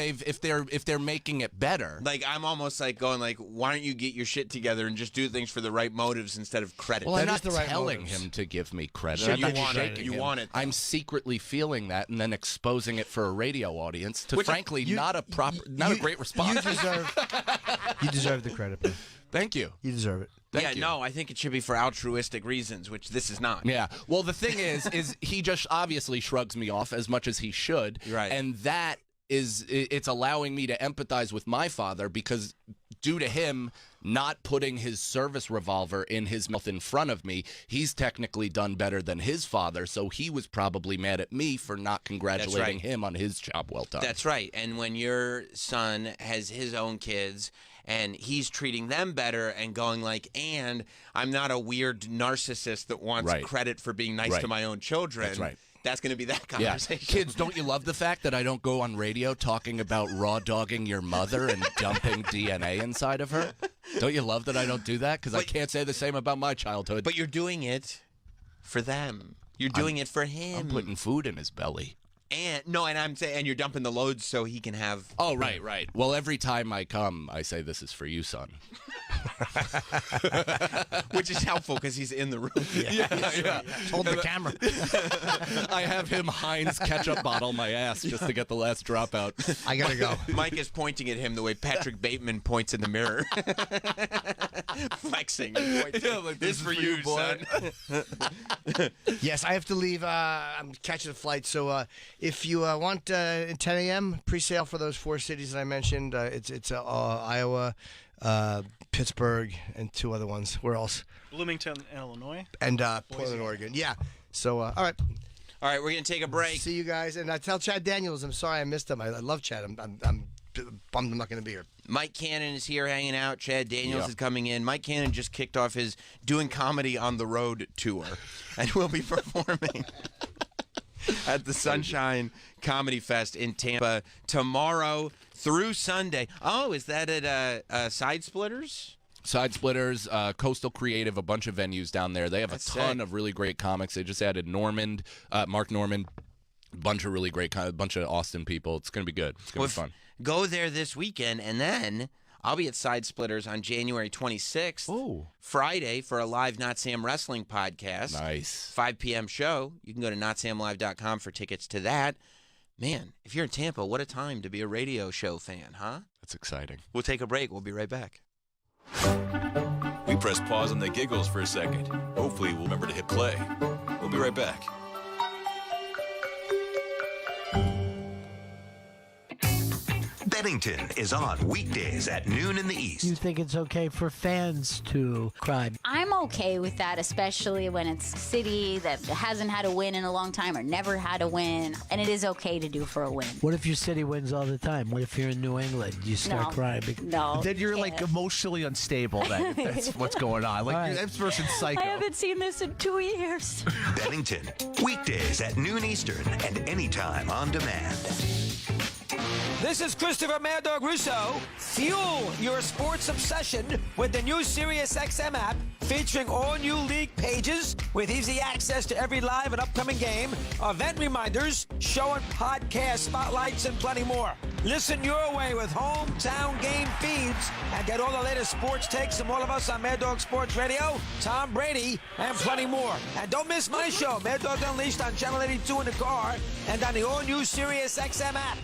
they're making it better. Like I'm almost like going like, why don't you get your shit together and just do things for the right motives instead of credit? Well, I'm That not is the right telling motives. him to give me credit. Sure, I'm you not want it. shaking You him. want it, though. I'm secretly feeling that and then exposing it for a radio audience to, Which- frankly, not a great response. You deserve the credit, bro. Thank you. You deserve it. yeah, you. no, I think it should be for altruistic reasons, which this is not. Yeah. Well, the thing is he just obviously shrugs me off as much as he should. Right. And that it's allowing me to empathize with my father because due to him not putting his service revolver in his mouth in front of me, he's technically done better than his father. So he was probably mad at me for not congratulating him on his job well done. That's right. And when your son has his own kids and he's treating them better and going like, and I'm not a weird narcissist that wants Right. credit for being nice Right. to my own children. That's right. That's going to be that Yeah. conversation. Kids, don't you love the fact that I don't go on radio talking about raw dogging your mother and dumping DNA inside of her? Don't you love that I don't do that? Because I can't say the same about my childhood. But you're doing it for them. You're doing it for him. I'm putting food in his belly. And I'm saying, and you're dumping the loads so he can have. Oh, right. Well, every time I come, I say, "This is for you, son." Which is helpful because he's in the room. Yeah. Hold the camera. I have him Heinz ketchup bottle my ass just to get the last dropout. I gotta go. Mike is pointing at him the way Patrick Bateman points in the mirror. Flexing. Like, this for you, boy. Son. Yes, I have to leave. I'm catching a flight, so if you want 10 a.m. pre-sale for those 4 cities that I mentioned, it's Iowa, Pittsburgh, and 2 other ones. Where else? Bloomington, Illinois. And Portland, Oregon. Yeah. So, all right. All right, we're going to take a break. See you guys. And I tell Chad Daniels, I'm sorry I missed him. I love Chad. I'm bummed I'm not going to be here. Mike Cannon is here hanging out. Chad Daniels is coming in. Mike Cannon just kicked off his Doing Comedy on the Road tour, and will be performing at the Sunshine Comedy Fest in Tampa tomorrow through Sunday. Oh, is that at Side Splitters? Side Splitters, Coastal Creative, a bunch of venues down there. They have That's a ton sick. of really great comics. They just added Mark Normand, a bunch of really great, a bunch of Austin people. It's going to be good. It's going to be fun. Go there this weekend, and then I'll be at Side Splitters on January 26th, Friday, for a live Not Sam Wrestling podcast. Nice. 5 p.m. show. You can go to notsamlive.com for tickets to that. Man, if you're in Tampa, what a time to be a radio show fan, huh? That's exciting. We'll take a break. We'll be right back. We press pause on the giggles for a second. Hopefully we'll remember to hit play. We'll be right back. Bennington is on weekdays at noon in the East. You think it's okay for fans to cry? I'm okay with that, especially when it's a city that hasn't had a win in a long time or never had a win, and it is okay to do for a win. What if your city wins all the time? What if you're in New England? You start No. crying. No. Then you're like emotionally unstable. That's what's going on. Like this person's psycho. I haven't seen this in 2 years. Bennington, weekdays at noon Eastern and anytime on demand. This is Christopher Mad Dog Russo. Fuel your sports obsession with the new SiriusXM app featuring all new league pages with easy access to every live and upcoming game, event reminders, show and podcast spotlights, and plenty more. Listen your way with hometown game feeds and get all the latest sports takes from all of us on Mad Dog Sports Radio, Tom Brady, and plenty more. And don't miss my show, Mad Dog Unleashed, on Channel 82 in the car and on the all-new SiriusXM app.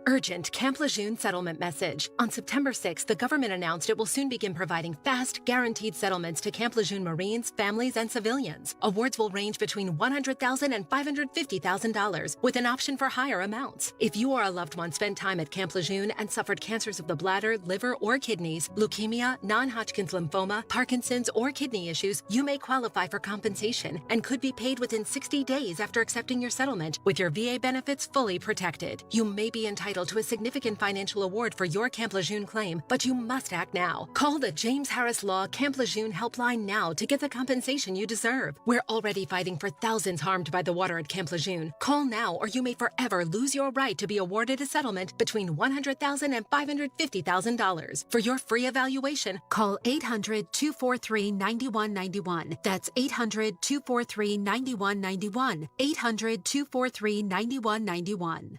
Urgent Camp Lejeune settlement message. On September 6th, the government announced it will soon begin providing fast, guaranteed settlements to Camp Lejeune Marines, families, and civilians. Awards will range between $100,000 and $550,000, with an option for higher amounts. If you or a loved one spent time at Camp Lejeune and suffered cancers of the bladder, liver, or kidneys, leukemia, non-Hodgkin's lymphoma, Parkinson's, or kidney issues, you may qualify for compensation and could be paid within 60 days after accepting your settlement, with your VA benefits fully protected. You may be entitled to a significant financial award for your Camp Lejeune claim, but you must act now. Call the James Harris Law Camp Lejeune helpline now to get the compensation you deserve. We're already fighting for thousands harmed by the water at Camp Lejeune. Call now or you may forever lose your right to be awarded a settlement between $100,000 and $550,000. For your free evaluation, call 800-243-9191. That's 800-243-9191. 800-243-9191.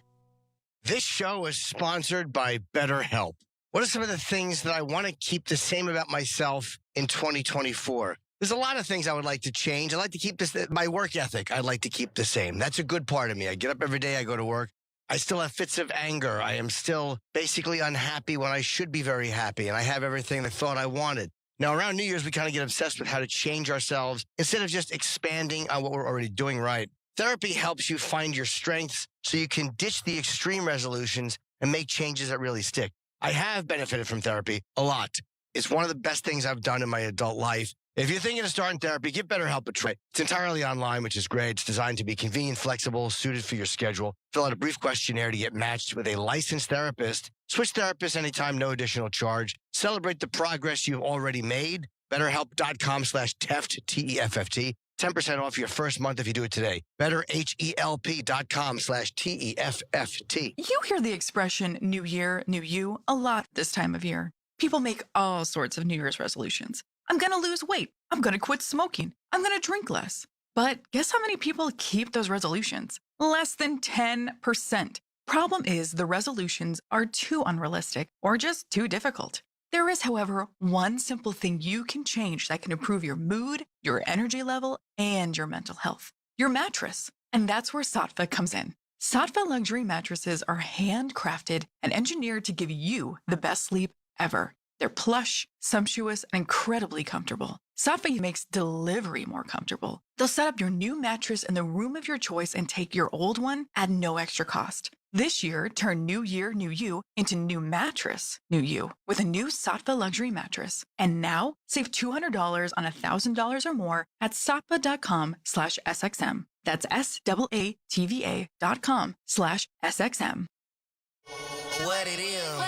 This show is sponsored by BetterHelp. What are some of the things that I want to keep the same about myself in 2024? There's a lot of things I would like to change. I'd like to keep my work ethic. I'd like to keep the same. That's a good part of me. I get up every day. I go to work. I still have fits of anger. I am still basically unhappy when I should be very happy. And I have everything I thought I wanted. Now, around New Year's, we kind of get obsessed with how to change ourselves instead of just expanding on what we're already doing right. Therapy helps you find your strengths so you can ditch the extreme resolutions and make changes that really stick. I have benefited from therapy a lot. It's one of the best things I've done in my adult life. If you're thinking of starting therapy, give BetterHelp a try. It's entirely online, which is great. It's designed to be convenient, flexible, suited for your schedule. Fill out a brief questionnaire to get matched with a licensed therapist. Switch therapists anytime, no additional charge. Celebrate the progress you've already made. BetterHelp.com/Teft, T-E-F-F-T. 10% off your first month if you do it today. BetterHelp.com/TEFFT. You hear the expression New Year, New You a lot this time of year. People make all sorts of New Year's resolutions. I'm going to lose weight. I'm going to quit smoking. I'm going to drink less. But guess how many people keep those resolutions? Less than 10%. Problem is, the resolutions are too unrealistic or just too difficult. There is, however, one simple thing you can change that can improve your mood, your energy level, and your mental health. Your mattress. And that's where Sattva comes in. Sattva luxury mattresses are handcrafted and engineered to give you the best sleep ever. They're plush, sumptuous, and incredibly comfortable. Sattva makes delivery more comfortable. They'll set up your new mattress in the room of your choice and take your old one at no extra cost. This year, turn New Year, New You into new mattress, New You, with a new Sattva luxury mattress. And now, save $200 on $1,000 or more at sattva.com/SXM. That's SAATVA.com/SXM. What it is.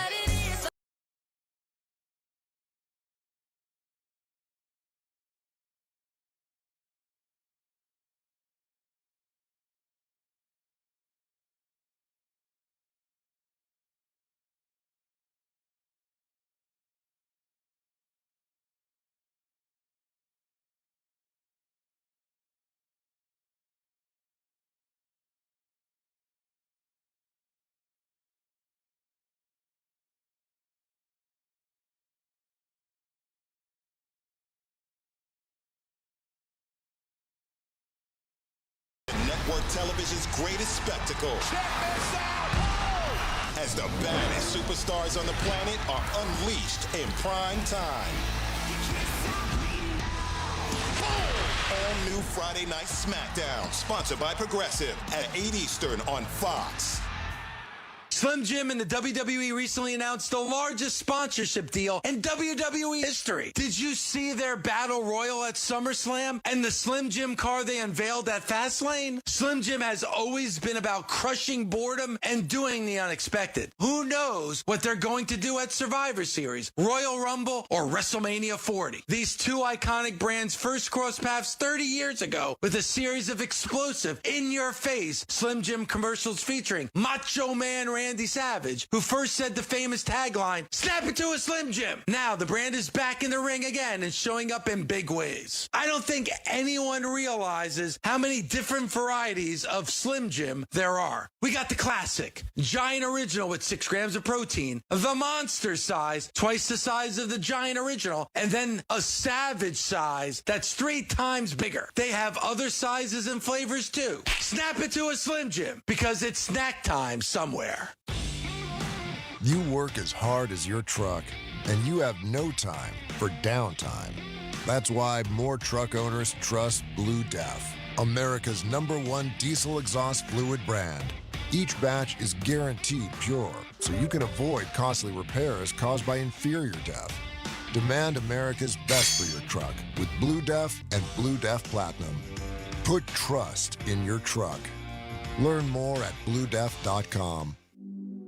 Network television's greatest spectacle. As the baddest superstars on the planet are unleashed in prime time. All new Friday Night SmackDown, sponsored by Progressive at 8 Eastern on Fox. Slim Jim and the WWE recently announced the largest sponsorship deal in WWE history. Did you see their battle royal at SummerSlam and the Slim Jim car they unveiled at Fastlane? Slim Jim has always been about crushing boredom and doing the unexpected. Who knows what they're going to do at Survivor Series, Royal Rumble, or WrestleMania 40. These two iconic brands first crossed paths 30 years ago with a series of explosive, in-your-face Slim Jim commercials featuring Macho Man Randy Savage, who first said the famous tagline, "Snap it to a Slim Jim." Now the brand is back in the ring again and showing up in big ways. I don't think anyone realizes how many different varieties of Slim Jim there are. We got the classic, Giant Original with 6 grams of protein, the monster size, twice the size of the Giant Original, and then a Savage size that's 3 times bigger. They have other sizes and flavors too. Snap it to a Slim Jim because it's snack time somewhere. You work as hard as your truck, and you have no time for downtime. That's why more truck owners trust Blue Def, America's #1 diesel exhaust fluid brand. Each batch is guaranteed pure, so you can avoid costly repairs caused by inferior DEF. Demand America's best for your truck with Blue Def and Blue Def Platinum. Put trust in your truck. Learn more at bluedef.com.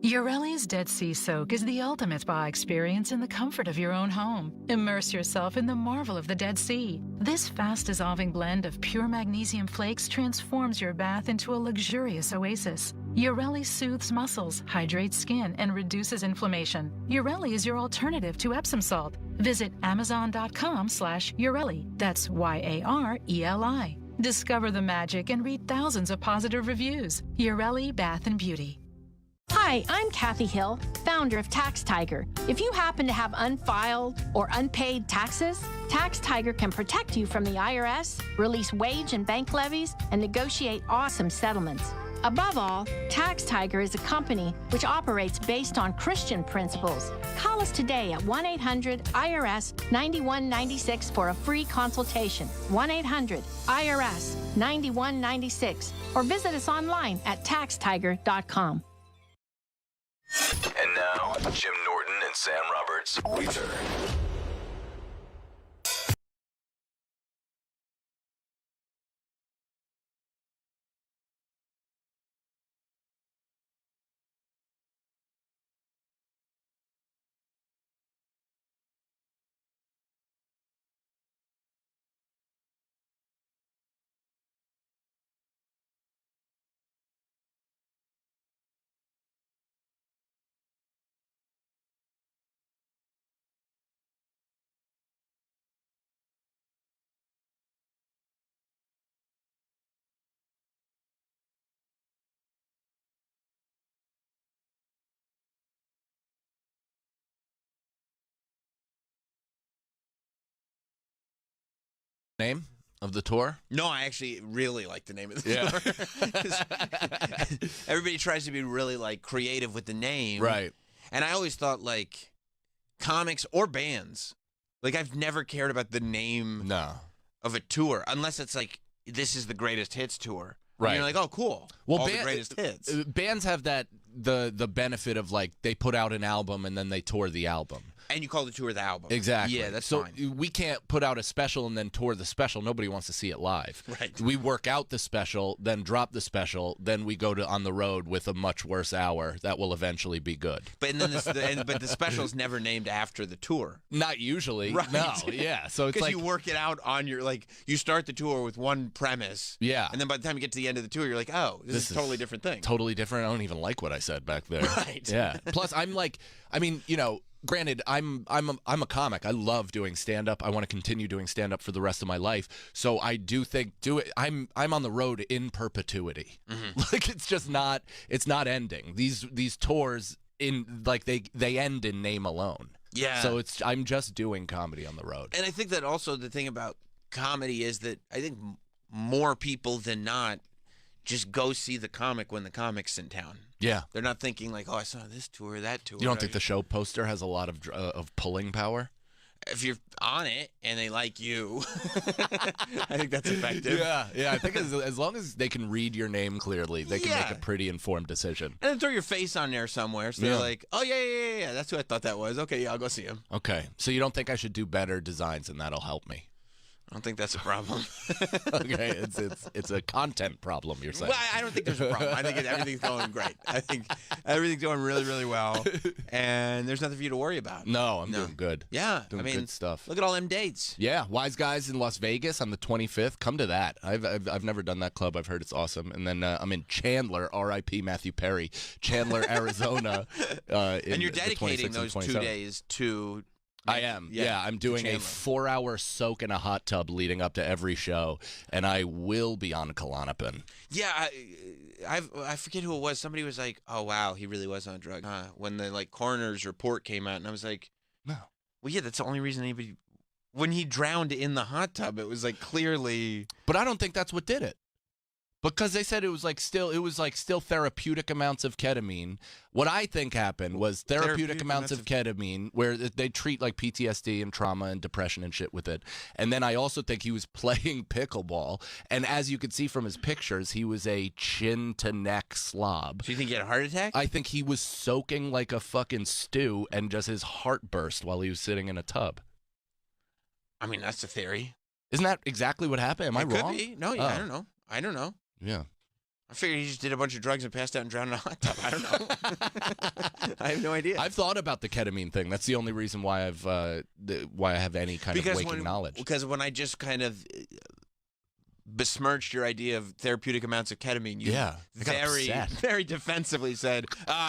Ureli's Dead Sea Soak is the ultimate spa experience in the comfort of your own home. Immerse yourself in the marvel of the Dead Sea. This fast-dissolving blend of pure magnesium flakes transforms your bath into a luxurious oasis. Ureli soothes muscles, hydrates skin, and reduces inflammation. Ureli is your alternative to Epsom salt. Visit Amazon.com/Ureli. That's YARELI. Discover the magic and read thousands of positive reviews. Ureli Bath and Beauty. Hi, I'm Kathy Hill, founder of Tax Tiger. If you happen to have unfiled or unpaid taxes, Tax Tiger can protect you from the IRS, release wage and bank levies, and negotiate awesome settlements. Above all, Tax Tiger is a company which operates based on Christian principles. Call us today at 1-800-IRS-9196 for a free consultation. 1-800-IRS-9196. Or visit us online at taxtiger.com. And now, Jim Norton and Sam Roberts return. Name of the tour? No, I actually really like the name of the Yeah. tour. Everybody tries to be really like creative with the name. Right. And I always thought like comics or bands, like I've never cared about the name of a tour unless it's like this is the greatest hits tour. And Right. you're like, oh, cool. Well, all the greatest hits. Bands have that the benefit of like they put out an album and then they tour the album. And you call the tour the album. Exactly. Yeah, that's so fine. we can't put out a special and then tour the special. Nobody wants to see it live. Right. We work out the special, then drop the special, then we go on the road with a much worse hour that will eventually be good. But then but the special's never named after the tour. Not usually. Right. No. Yeah. So it's because like you work it out on your you start the tour with one premise. Yeah. And then by the time you get to the end of the tour, you're like, oh, this is a totally different thing. Totally different. I don't even like what I said back there. Right. Yeah. Plus, granted, I'm a comic. I love doing stand up. I want to continue doing stand up for the rest of my life. So I do think I'm on the road in perpetuity. Mm-hmm. Like it's not ending. These tours they end in name alone. Yeah. So I'm just doing comedy on the road. And I think that also the thing about comedy is that I think more people than not just go see the comic when the comic's in town. Yeah. They're not thinking like, oh, I saw this tour, that tour. You don't think the show poster has a lot of pulling power? If you're on it and they like you, I think that's effective. Yeah. I think as long as they can read your name clearly, they can make a pretty informed decision. And then throw your face on there somewhere. So they're like, oh, yeah. That's who I thought that was. Okay, yeah, I'll go see him. Okay. So you don't think I should do better designs and that'll help me? I don't think that's a problem. Okay, it's a content problem, you're saying. Well, I don't think there's a problem. I think everything's going great. I think everything's going really, really well, and there's nothing for you to worry about. No, I'm doing good. Yeah, doing good stuff. Look at all them dates. Yeah, Wise Guys in Las Vegas on the 25th. Come to that. I've never done that club. I've heard it's awesome. And then I'm in Chandler, R.I.P. Matthew Perry, Chandler, Arizona. And you're dedicating those 2 days to. I am. Yeah, I'm doing a 4-hour soak in a hot tub leading up to every show, and I will be on Klonopin. Yeah, I forget who it was. Somebody was like, "Oh wow, he really was on drugs." When the coroner's report came out, and I was like, "No." Well, yeah, that's the only reason anybody. When he drowned in the hot tub, it was clearly. But I don't think that's what did it. Because they said it was still therapeutic amounts of ketamine. What I think happened was therapeutic amounts of ketamine where they treat PTSD and trauma and depression and shit with it. And then I also think he was playing pickleball. And as you can see from his pictures, he was a chin to neck slob. So you think he had a heart attack? I think he was soaking like a fucking stew and just his heart burst while he was sitting in a tub. I mean, that's a theory. Isn't that exactly what happened? Am I wrong? Could be. No, yeah, I don't know. Yeah. I figured he just did a bunch of drugs and passed out and drowned in a hot tub. I don't know. I have no idea. I've thought about the ketamine thing. That's the only reason why I have any kind of waking knowledge. Because when I just kind of besmirched your idea of therapeutic amounts of ketamine, you very defensively said,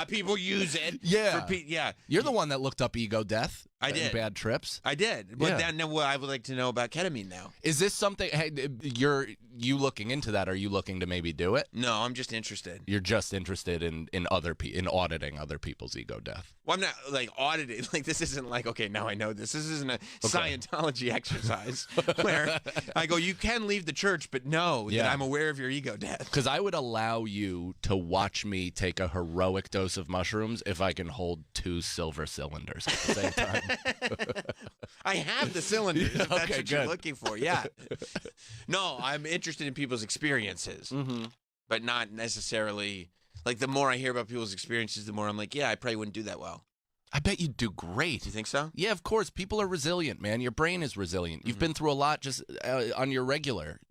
people use it. Yeah. You're the one that looked up ego death. I did. Bad trips. I did. But then what I would like to know about ketamine now. Is this something, you looking into that? Are you looking to maybe do it? No, I'm just interested. You're just interested in auditing other people's ego death. Well, I'm not auditing. This isn't okay, now I know this. This isn't a Scientology exercise where I go, you can leave the church, but know that I'm aware of your ego death. Because I would allow you to watch me take a heroic dose of mushrooms if I can hold 2 silver cylinders at the same time. I have the cylinders, if that's Okay, what good. you're looking for. Yeah. No, I'm interested in people's experiences, but not necessarily. The more I hear about people's experiences, the more I'm like, yeah, I probably wouldn't do that well. I bet you'd do great. You think so? Yeah, of course. People are resilient, man. Your brain is resilient. You've been through a lot just on your regular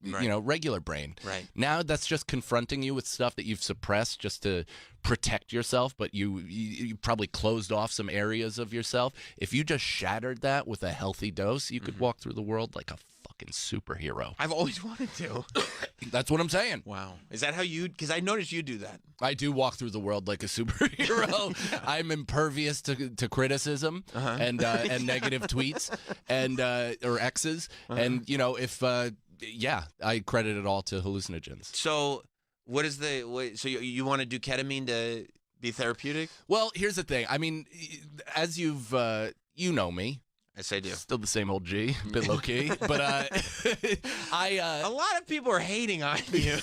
brain. Right. Now that's just confronting you with stuff that you've suppressed just to protect yourself, but you probably closed off some areas of yourself. If you just shattered that with a healthy dose, you could walk through the world like a fucking superhero. I've always wanted to. That's what I'm saying. Wow. Is that how because I noticed you do that. I do walk through the world like a superhero. I'm impervious to criticism and negative tweets and or X's. And if I credit it all to hallucinogens. So what is so you want to do ketamine to be therapeutic? Well, here's the thing. I mean, as you've you know me. Yes, I do. Still the same old G, a bit low key. But a lot of people are hating on you.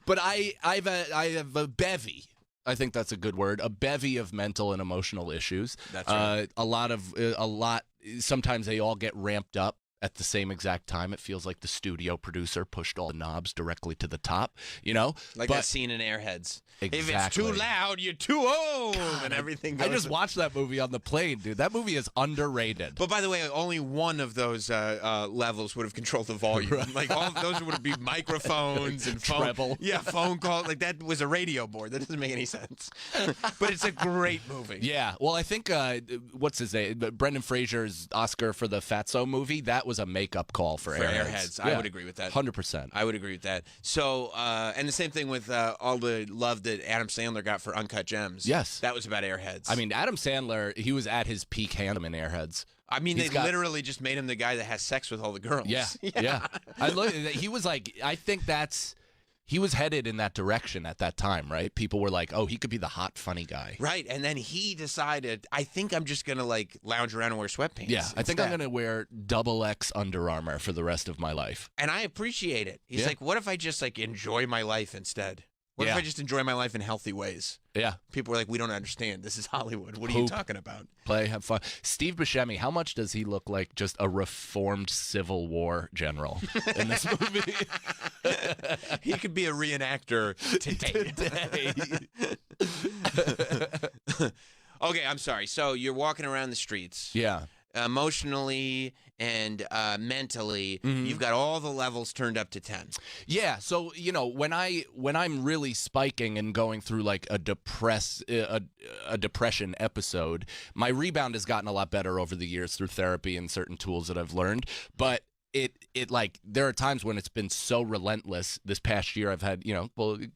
But I have a bevy. I think that's a good word. A bevy of mental and emotional issues. That's right. A lot. Sometimes they all get ramped up at the same exact time. It feels like the studio producer pushed all the knobs directly to the top, Like that scene in Airheads. Exactly. If it's too loud, you're too old, and everything goes. I just watched that movie on the plane, dude. That movie is underrated. But by the way, only one of those levels would have controlled the volume. Right. Like all of those would be microphones and treble. Yeah, phone calls. Like that was a radio board. That doesn't make any sense. But it's a great movie. Yeah. Well, I think what's his name? Brendan Fraser's Oscar for the Fatso movie. That was a makeup call for Airheads. I would agree with that. 100%. I would agree with that. So, and the same thing with all the love that Adam Sandler got for Uncut Gems. Yes. That was about Airheads. I mean, Adam Sandler, he was at his peak Handsome in Airheads. I mean, they literally just made him the guy that has sex with all the girls. Yeah. I look. He was like, I think he was headed in that direction at that time, right? People were like, oh, he could be the hot, funny guy. Right, and then he decided, I think I'm just going to, like, lounge around and wear sweatpants. Yeah, I think I'm going to wear XX Under Armour for the rest of my life. And I appreciate it. He's like, what if I just, like, enjoy my life instead? What if I just enjoy my life in healthy ways? Yeah. People were like, we don't understand. This is Hollywood. What are you talking about? Play, have fun. Steve Buscemi, how much does he look like just a reformed Civil War general in this movie? He could be a reenactor today. Okay, I'm sorry. So you're walking around the streets. Yeah. Emotionally and mentally, you've got all the levels turned up to 10. Yeah, so when I'm really spiking and going through like a depression episode, my rebound has gotten a lot better over the years through therapy and certain tools that I've learned, but it like there are times when it's been so relentless. This past year I've had, a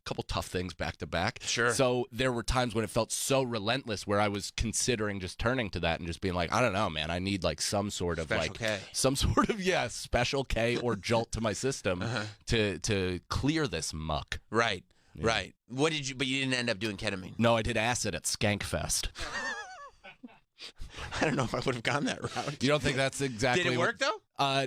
couple tough things back to back. Sure. So there were times when it felt so relentless where I was considering just turning to that and just being like, I don't know, man, I need like some sort of Special K. some sort of special K or jolt to my system to clear this muck. Right. Yeah. Right. But you didn't end up doing ketamine. No, I did acid at Skankfest. I don't know if I would have gone that route. You don't think that's exactly Did it work though?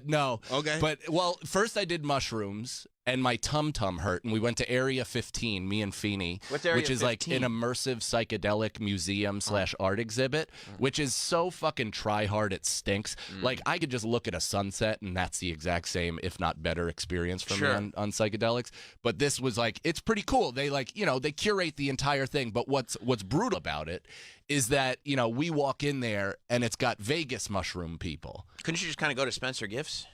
No. Okay. But first I did mushrooms and my tum hurt, and we went to Area 15, me and Feeney, What's Area which is 15? like an immersive psychedelic museum / art exhibit, which is so fucking try hard it stinks. Like I could just look at a sunset and that's the exact same, if not better, experience for me on psychedelics. But this was like, it's pretty cool. They they curate the entire thing. But what's brutal about it is that we walk in there and it's got Vegas mushroom people. Couldn't you just kind of go to Spencer Gifts?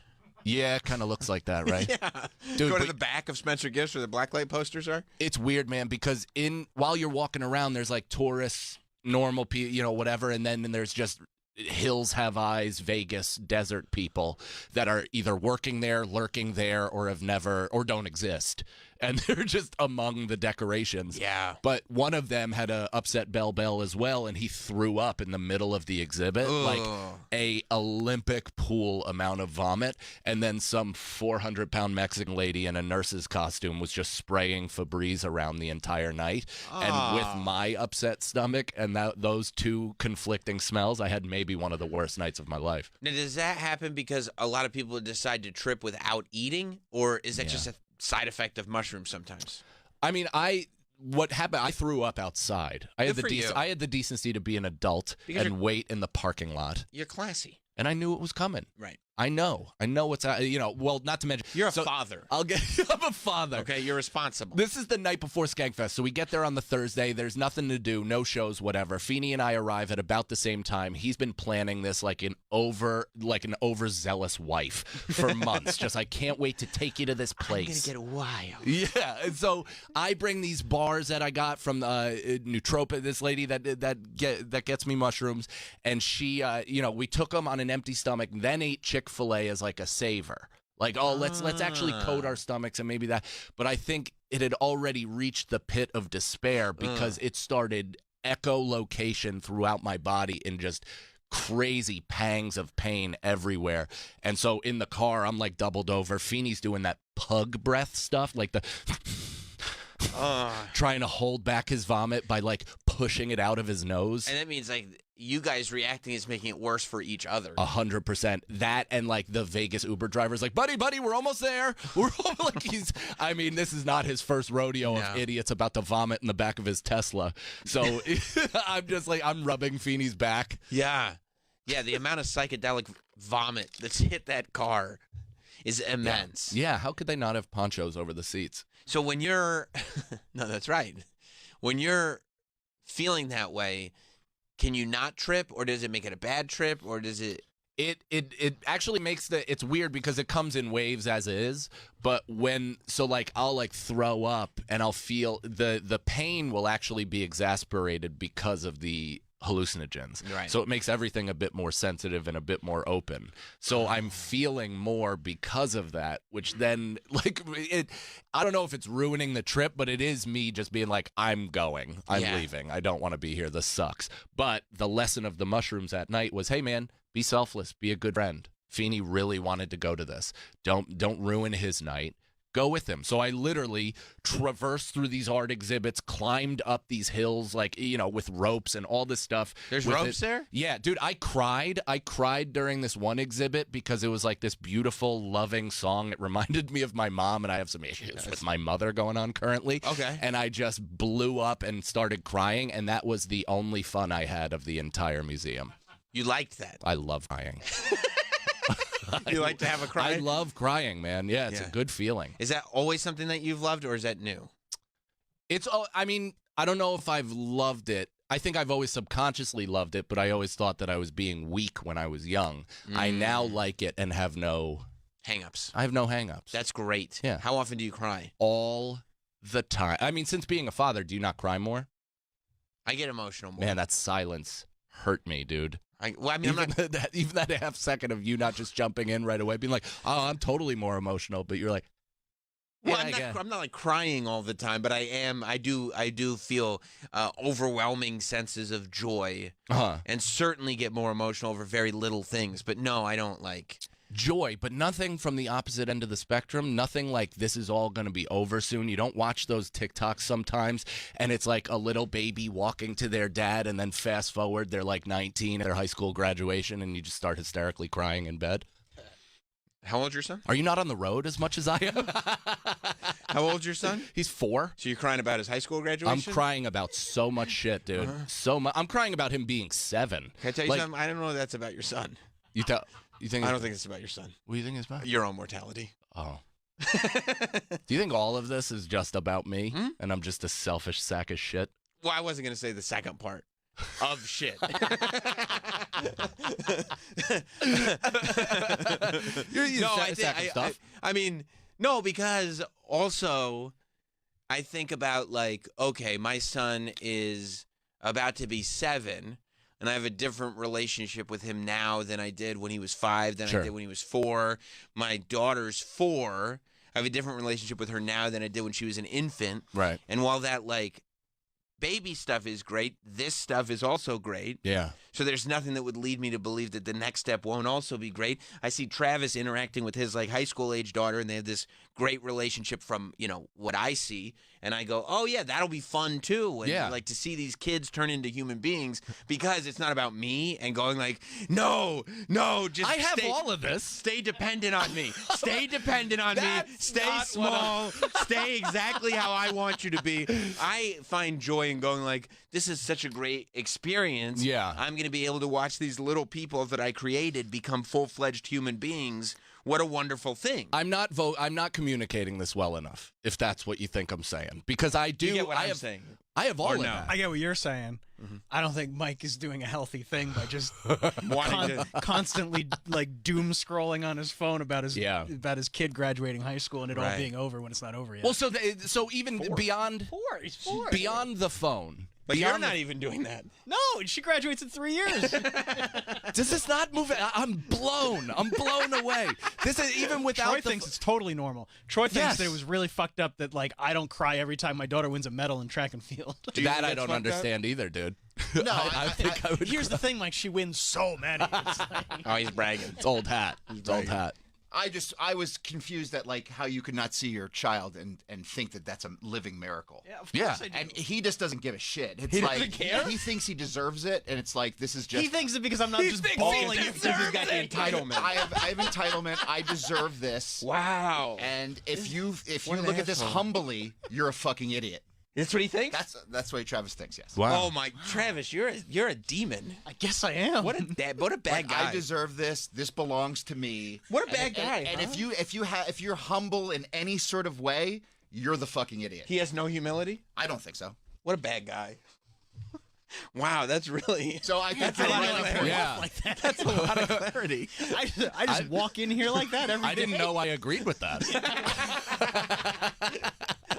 Yeah, it kind of looks like that, right? Yeah. Dude, go to the back of Spencer Gifts where the blacklight posters are. It's weird, man, because while you're walking around, there's like tourists, normal people, whatever, and then there's just Hills Have Eyes, Vegas, desert people that are either working there, lurking there, or have never, or don't exist. And they're just among the decorations. Yeah. But one of them had a upset Bell as well, and he threw up in the middle of the exhibit. Ugh. Like a Olympic pool amount of vomit. And then some 400-pound Mexican lady in a nurse's costume was just spraying Febreze around the entire night. And with my upset stomach and those two conflicting smells, I had maybe one of the worst nights of my life. Now, does that happen because a lot of people decide to trip without eating, or is that just a side effect of mushrooms sometimes? I mean, what happened, I threw up outside. I had the decency to be an adult and wait in the parking lot. You're classy. And I knew it was coming. Right. I know what's well, not to mention you're a father. I'm a father. Okay, you're responsible. This is the night before Skankfest, so we get there on the Thursday. There's nothing to do, no shows, whatever. Feeney and I arrive at about the same time. He's been planning this like an overzealous wife for months. Just I can't wait to take you to this place. I'm gonna get wild. Yeah, and so I bring these bars that I got from Nootropic. This lady that gets me mushrooms, and she, we took them on an empty stomach, then ate Chick-fil-A as like a savor. Like, let's actually coat our stomachs and maybe that. But I think it had already reached the pit of despair because it started echolocation throughout my body in just crazy pangs of pain everywhere. And so in the car, I'm like doubled over. Feeney's doing that pug breath stuff, like the trying to hold back his vomit by like pushing it out of his nose. And that means like you guys reacting is making it worse for each other. 100%. That and like the Vegas Uber driver's like, buddy, we're almost there. We're like I mean, this is not his first rodeo of idiots about to vomit in the back of his Tesla. So I'm just like, I'm rubbing Feeney's back. Yeah. Yeah, the amount of psychedelic vomit that's hit that car is immense. Yeah, how could they not have ponchos over the seats? So when you're, no, that's right. When you're feeling that way, can you not trip, or does it make it a bad trip, or does it? It actually makes it's weird because it comes in waves as is, but I'll like throw up and I'll feel the pain will actually be exasperated because of the hallucinogens. Right. So it makes everything a bit more sensitive and a bit more open. So I'm feeling more because of that, which then I don't know if it's ruining the trip, but it is me just being like, I'm going. I'm leaving. I don't want to be here. This sucks. But the lesson of the mushrooms at night was, hey man, be selfless, be a good friend. Feeney really wanted to go to this. Don't ruin his night. Go with him. So I literally traversed through these art exhibits, climbed up these hills, with ropes and all this stuff. There's ropes there? Yeah, dude, I cried. I cried during this one exhibit because it was like this beautiful, loving song. It reminded me of my mom, and I have some issues with my mother going on currently. Okay. And I just blew up and started crying, and that was the only fun I had of the entire museum. You liked that? I love crying. You like to have a cry? I love crying, man. Yeah, it's a good feeling. Is that always something that you've loved, or is that new? I mean, I don't know if I've loved it. I think I've always subconsciously loved it, but I always thought that I was being weak when I was young. I now like it and have no hang-ups. I have no hang-ups. That's great. Yeah. How often do you cry? All the time. I mean, since being a father, do you not cry more? I get emotional more. Man, that silence hurt me, dude. Even that half second of you not just jumping in right away, being like, "Oh, I'm totally more emotional," but you're like, "Well, I'm not like crying all the time, but I do feel overwhelming senses of joy, and certainly get more emotional over very little things. But no, I don't like." Joy, but nothing from the opposite end of the spectrum. Nothing like this is all going to be over soon. You don't watch those TikToks sometimes, and it's like a little baby walking to their dad, and then fast forward, they're like 19 at their high school graduation, and you just start hysterically crying in bed. How old's your son? Are you not on the road as much as I am? How old's your son? He's 4. So you're crying about his high school graduation? I'm crying about so much shit, dude. So much. I'm crying about him being 7. Can I tell you something? I don't know if that's about your son. You think? I don't think it's about your son. What do you think it's about? Your own mortality. Oh. Do you think all of this is just about me, and I'm just a selfish sack of shit? Well, I wasn't going to say the second part of shit. I mean, no, because also I think about okay, my son is about to be 7. And I have a different relationship with him now than I did when he was 5, than I did when he was 4. My daughter's 4. I have a different relationship with her now than I did when she was an infant. Right. And while that, baby stuff is great, this stuff is also great. Yeah. So there's nothing that would lead me to believe that the next step won't also be great. I see Travis interacting with his, high school-age daughter, and they have this great relationship from, what I see. And I go, oh, yeah, that'll be fun, too. And, to see these kids turn into human beings, because it's not about me and going no, just I have all of this. Stay dependent on me. Stay dependent on me. Stay small. Stay exactly how I want you to be. I find joy in going this is such a great experience. Yeah. I'm going to be able to watch these little people that I created become full-fledged human beings. What a wonderful thing. I'm not communicating this well enough, if that's what you think I'm saying. Because I do. You get what I'm saying. I have all of that. I get what you're saying. I don't think Mike is doing a healthy thing by just constantly doom scrolling on his phone about his kid graduating high school and it all being over when it's not over yet. Well, so even 4. beyond 4. He's 4. Beyond the phone. But you're not even doing that. No, she graduates in 3 years. Does this not move? I'm blown. I'm blown away. This is even without. Troy thinks it's totally normal. Troy thinks that it was really fucked up that I don't cry every time my daughter wins a medal in track and field. That I don't understand either, dude. No, I think I would. Here's the thing: she wins so many. Oh, he's bragging. It's old hat. It's old hat. I was confused at like how you could not see your child and think that that's a living miracle. Yeah, of course I do. And he just doesn't give a shit. It's He like doesn't care? he thinks he deserves it, and it's like this is just. He thinks it because I'm not just bawling. He's got the entitlement. I have entitlement. I deserve this. Wow. And if you What an look at this asshole. humbly, you're a fucking idiot. That's what he thinks? That's what Travis thinks. Yes. Oh my, Travis, you're a demon. I guess I am. What a bad Like, guy. I deserve this. This belongs to me. What a bad guy, And huh? if you're humble in any sort of way, you're the fucking idiot. He has no humility? I don't think so. What a bad guy. Wow, that's really. So I think I didn't you're know right. I put Yeah. off like that. That's a lot of clarity. I just walk in here like that every day. I didn't know I agreed with that.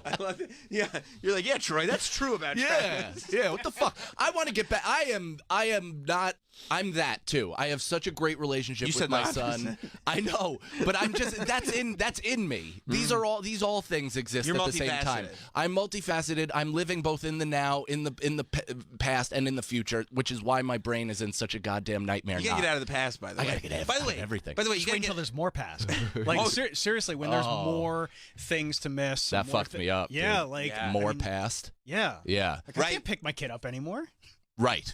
I love it. Yeah, you're like, yeah, Troy, that's true about Yeah, Travis. yeah. What the fuck? I want to get back. I am not. I'm that too. I have such a great relationship You with said my the son. I know, but I'm just that's in me. These all things exist You're at the same time. multifaceted. I'm multifaceted. I'm living both in the now, in the past, and in the future, which is why my brain is in such a goddamn nightmare. You gotta get out of the past, by the way. I gotta get out by the way, everything. By the way, you Just gotta wait get until there's more past. Like seriously, when there's more things to miss, That more fucked me up. Yeah, dude. like more I mean, past. Yeah, Yeah. Like, I can't pick my kid up anymore. Right.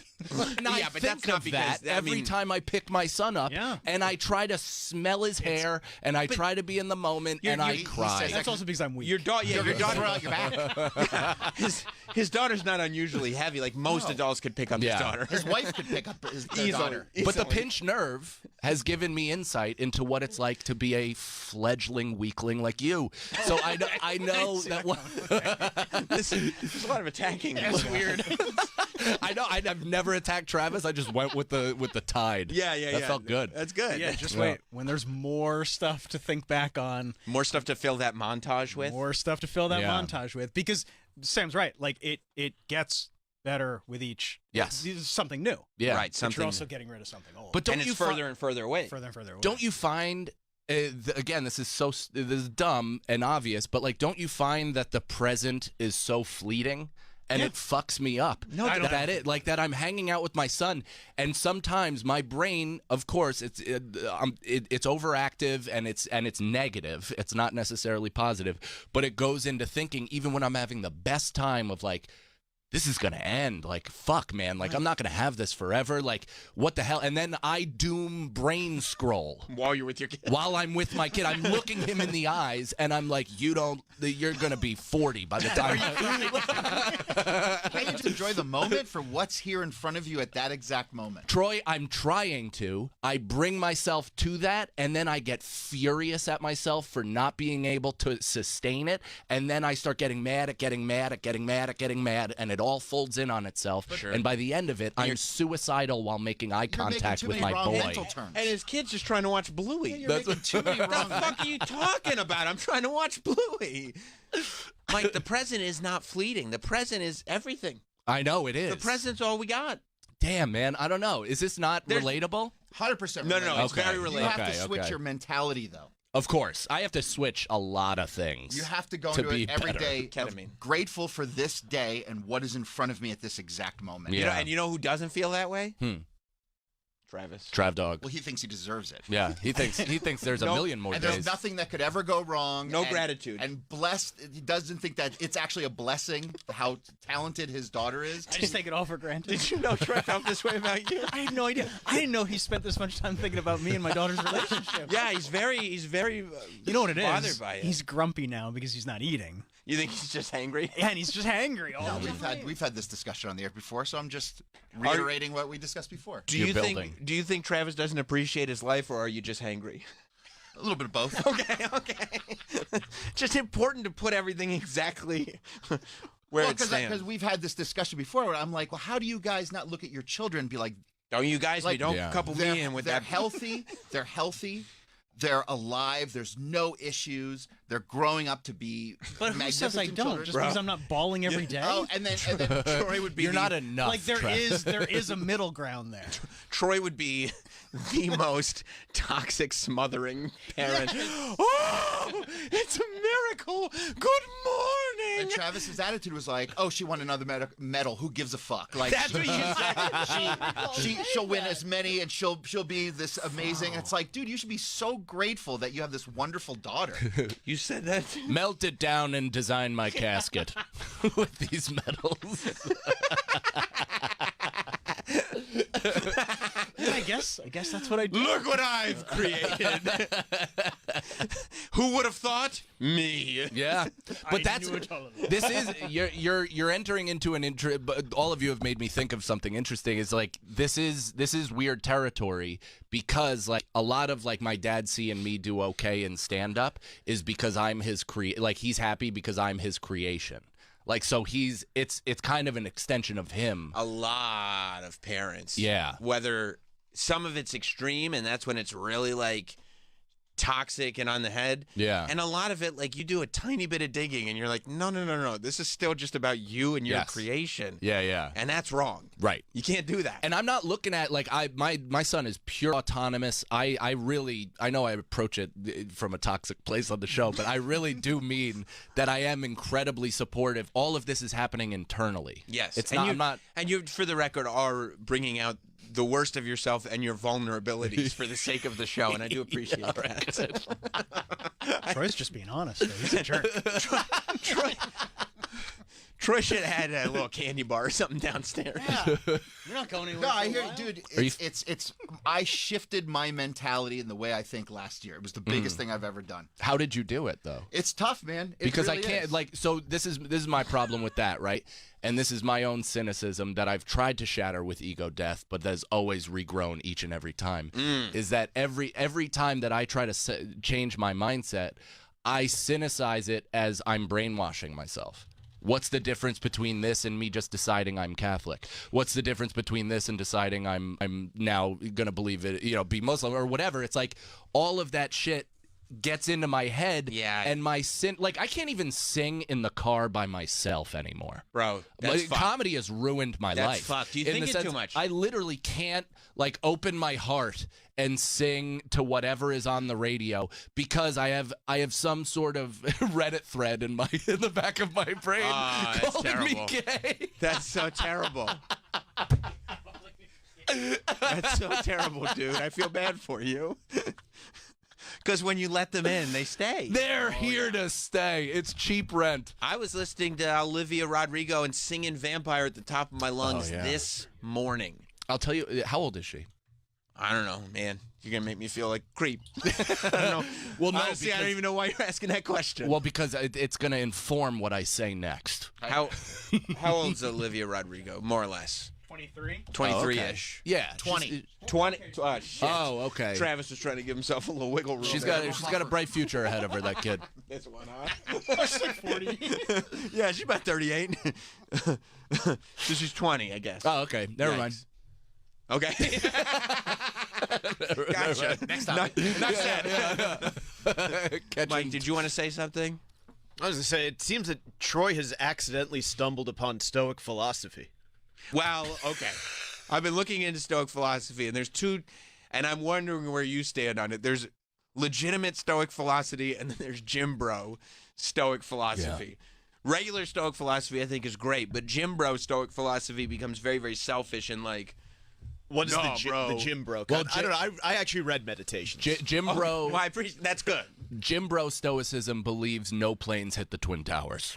And I Yeah, but think that's not of because- that I every mean- time I pick my son up, Yeah. and I try to smell his hair, and I try to be in the moment, and I cry. That's also because I'm weak. Your daughter, yeah, your daughter. Throw out your back. His daughter's not unusually heavy. Like most adults could pick up his Yeah. daughter. His wife could pick up his Easily. daughter. But the Easily. pinched nerve has given me insight into what it's like to be a fledgling weakling like you. So I know that. There's a lot of attacking. That's weird. I know. I've never attacked Travis. I just went with the tide. Yeah. That felt good. That's good. Yeah, just wait. When there's more stuff to think back on, More stuff to fill that montage with. more stuff to fill that Yeah. montage with, because Sam's right. Like it gets better with each. Yes. This is something new. Yeah. Right. But Something. you're also getting rid of something old. But don't and it's you further and further away. further and further away. Don't you find again, this is dumb and obvious, but like, don't you find that the present is so fleeting? And it fucks me up. No, I don't. That I'm hanging out with my son, and sometimes my brain, of course, it's overactive and it's negative. It's not necessarily positive, but it goes into thinking even when I'm having the best time of like, this is gonna end. Like, fuck, man. Like, I'm not gonna have this forever. Like, what the hell? And then I doom brain scroll While you're with your kid. while I'm with my kid. I'm looking him in the eyes, and I'm like, you're gonna be 40 by the time. Can't you just enjoy the moment for what's here in front of you at that exact moment? Troy, I'm trying to. I bring myself to that, and then I get furious at myself for not being able to sustain it, and then I start getting mad, and it all folds in on itself. Sure. And by the end of it, I'm suicidal while making eye contact too with many my wrong boy. mental terms. And his kid's just trying to watch Bluey. You're making too many What wrong the fuck are you talking about? I'm trying to watch Bluey. Mike, the present is not fleeting. The present is everything. I know it is. The present's all we got. Damn, man. I don't know. Is this not relatable? 100%. No, it's Okay. very You relatable. have to switch your mentality, though. Of course. I have to switch a lot of things. You have to go to into be it every better. day Ketamine. grateful for this day and what is in front of me at this exact moment. Yeah. And you know who doesn't feel that way? Travis. Trav Dog. Well, he thinks he deserves it. Yeah, he thinks there's a million more and days. there's nothing that could ever go wrong. No and- gratitude. And blessed, he doesn't think that it's actually a blessing how talented his daughter is. I just take it all for granted. Did you know Troy felt this way about you? I had no idea. I didn't know he spent this much time thinking about me and my daughter's relationship. Yeah, he's very. You know what it is? bothered by it. He's grumpy now because he's not eating. You think he's just hangry? Yeah, and he's just hangry all No, the time. we've had this discussion on the air before, so I'm just reiterating what we discussed before. Do you think Travis doesn't appreciate his life, or are you just hangry? A little bit of both. Okay. Just important to put everything exactly where it stands. Because we've had this discussion before where I'm like, well, how do you guys not look at your children and be like, don't you guys, like, don't couple me in with they're that. healthy, they're healthy, they're alive, there's no issues, they're growing up to be But who says I magnificent don't? children. Just because I'm not bawling every day? Oh, and then Troy would be You're not enough. Like there Trav. is a middle ground there. Troy would be the most toxic, smothering parent. Oh, it's a miracle. Good And Travis's attitude was like, "Oh, she won another medal. Who gives a fuck?" Like That's what you said. she'll win as many, and she'll be this amazing. It's like, dude, you should be so grateful that you have this wonderful daughter. You said that. Melt it down and design my casket with these medals. I guess that's what I do. Look what I've created. Who would have thought? Me. Yeah, but this is you're entering into an but all of you have made me think of something interesting. Is like this is weird territory because like a lot of like my dad seeing me do okay in stand up is because I'm his he's happy because I'm his creation. Like, so it's kind of an extension of him. A lot of parents. Yeah. Whether some of it's extreme and that's when it's really like toxic and on the head. Yeah. And a lot of it, like you do a tiny bit of digging and you're like, no. This is still just about you and your creation. Yeah. And that's wrong. Right. You can't do that. And I'm not looking at like my son is pure autonomous. I know I approach it from a toxic place on the show, but I really do mean that I am incredibly supportive. All of this is happening internally. Yes. It's and not. And you, for the record, are bringing out the worst of yourself and your vulnerabilities for the sake of the show, and I do appreciate that. Troy's just being honest. Though. He's a jerk. Troy should have had a little candy bar or something downstairs. Yeah. You're not going anywhere. No, for I a hear, while? dude. It's. I shifted my mentality and the way I think last year. It was the biggest thing I've ever done. How did you do it though? It's tough, man. It Because really I can't is. like. So this is my problem with that, right? And this is my own cynicism that I've tried to shatter with Ego Death, but that has always regrown each and every time. Is that every time that I try to change my mindset, I cynicize it as I'm brainwashing myself. What's the difference between this and me just deciding I'm Catholic? What's the difference between this and deciding I'm now gonna believe it, be Muslim or whatever? It's like all of that shit gets into my head, and my I can't even sing in the car by myself anymore, bro. That's fucked. Comedy has ruined my That's life. fucked. You in think the it sense too much. I literally can't open my heart and sing to whatever is on the radio because I have some sort of Reddit thread in the back of my brain that's calling me terrible. gay. That's so terrible. That's so terrible, dude. I feel bad for you. Because when you let them in, they stay. They're here to stay. It's cheap rent. I was listening to Olivia Rodrigo and singing Vampire at the top of my lungs this morning. I'll tell you, how old is she? I don't know, man. You're going to make me feel like creep. I don't know. Well, no, honestly, I don't even know why you're asking that question. Well, because it's going to inform what I say next. How old's Olivia Rodrigo, more or less? 23? 23-ish. Yeah. 20. Shit. Oh, okay. Travis was trying to give himself a little wiggle room. She's got a bright future ahead of her, that kid. This one, huh? She's like 40. Yeah, she's about 38. So she's 20, I guess. Oh, okay. Never mind. Okay. Gotcha. Next time. Not said. Mike, did you want to say something? I was going to say, it seems that Troy has accidentally stumbled upon Stoic philosophy. Well, okay. I've been looking into Stoic philosophy, and there's two, and I'm wondering where you stand on it. There's legitimate Stoic philosophy, and then there's Gym Bro Stoic philosophy. Yeah. Regular Stoic philosophy, I think, is great, but Gym Bro Stoic philosophy becomes very, very selfish and like, what is the Gym Bro? Well, I don't know. I actually read Meditation. Gym Bro. Well, I appreciate that's good. Gym Bro Stoicism believes no planes hit the Twin Towers.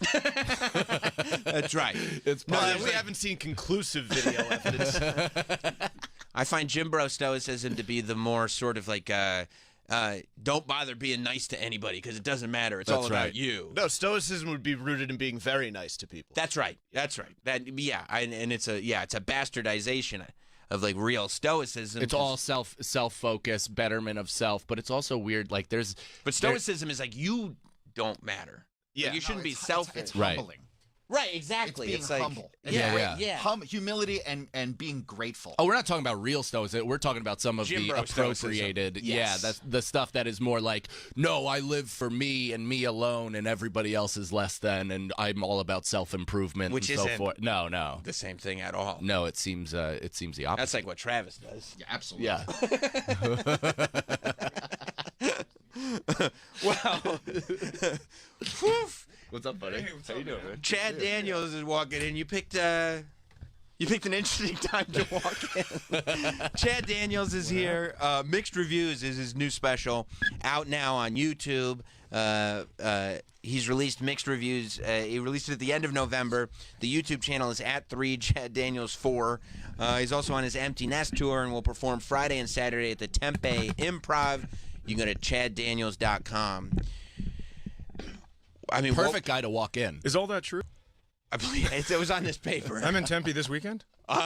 That's right. We haven't seen conclusive video evidence. I find Gym Bro Stoicism to be the more sort of like, don't bother being nice to anybody because it doesn't matter. It's all about you. No, Stoicism would be rooted in being very nice to people. That's right. That's right. And it's a bastardization of like real stoicism. It's all self-focus, betterment of self, but it's also weird. Like but stoicism is like you don't matter. Yeah, like, you shouldn't be selfish. It's humbling. Right, exactly. It's being humble. Yeah. Humility and being grateful. Oh, we're not talking about real stoicism. We're talking about some of the appropriated. Yes. That's the stuff that is more like, no, I live for me and me alone, and everybody else is less than, and I'm all about self-improvement Which and so isn't forth. No, the same thing at all. No, it seems the opposite. That's like what Travis does. Yeah, absolutely. Yeah. Well, What's up, buddy? How you doing, man? Chad Daniels is walking in. You picked an interesting time to walk in. Chad Daniels is here. Mixed Reviews is his new special, out now on YouTube. He's released Mixed Reviews. He released it at the end of November. The YouTube channel is @3 Chad Daniels 4. He's also on his Empty Nest tour and will perform Friday and Saturday at the Tempe Improv. You can go to chaddaniels.com. I mean, perfect guy to walk in. Is all that true? I believe it was on this paper. I'm in Tempe this weekend. All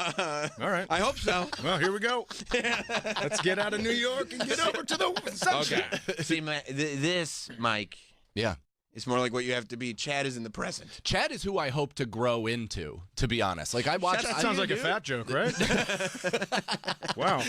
right. I hope so. Well, here we go. Let's get out of New York and get over to the sunshine. Okay. See, this, Mike. Yeah. It's more like what you have to be. Chad is in the present. Chad is who I hope to grow into, to be honest. Like I watch. That sounds like a fat joke, right? Wow.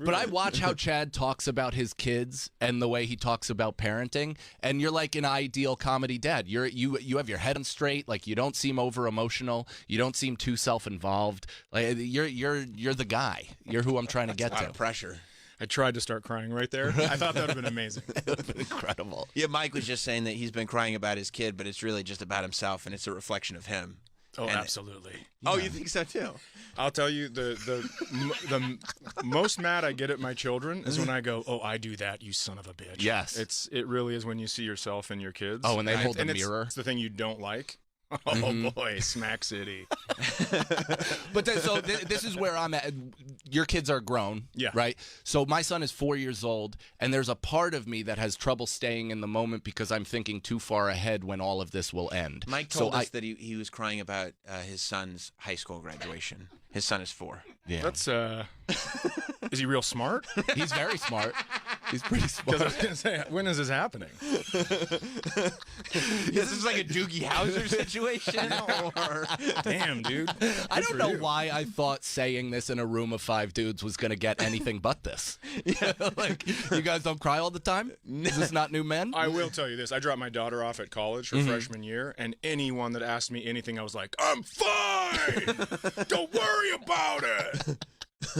But I watch how Chad talks about his kids and the way he talks about parenting, and you're like an ideal comedy dad. You have your head on straight. Like you don't seem over emotional. You don't seem too self-involved. Like you're the guy. You're who I'm trying to get a lot to. of pressure. I tried to start crying right there. I thought that would have been amazing. It would have been incredible. Yeah, Mike was just saying that he's been crying about his kid, but it's really just about himself, and it's a reflection of him. Oh, absolutely. Oh, you think so too? I'll tell you, the most mad I get at my children is when I go, "Oh, I do that, you son of a bitch." Yes. It really is when you see yourself and your kids. Oh, when they hold the and mirror. It's the thing you don't like. Oh boy, Smack City. But this is where I'm at. Your kids are grown, yeah, right? So my son is 4 years old, and there's a part of me that has trouble staying in the moment because I'm thinking too far ahead when all of this will end. Mike told us that he was crying about his son's high school graduation. His son is 4. Yeah, that's is he real smart? He's very smart. He's pretty smart. I was gonna say, when is this happening? This is like a Doogie Howser situation. Damn, dude. I don't know why I thought saying this in a room of 5 dudes was going to get anything but this. Yeah, like, you guys don't cry all the time? Is this not new men? I will tell you this. I dropped my daughter off at college her freshman year, and anyone that asked me anything, I was like, I'm fine! Don't worry about it!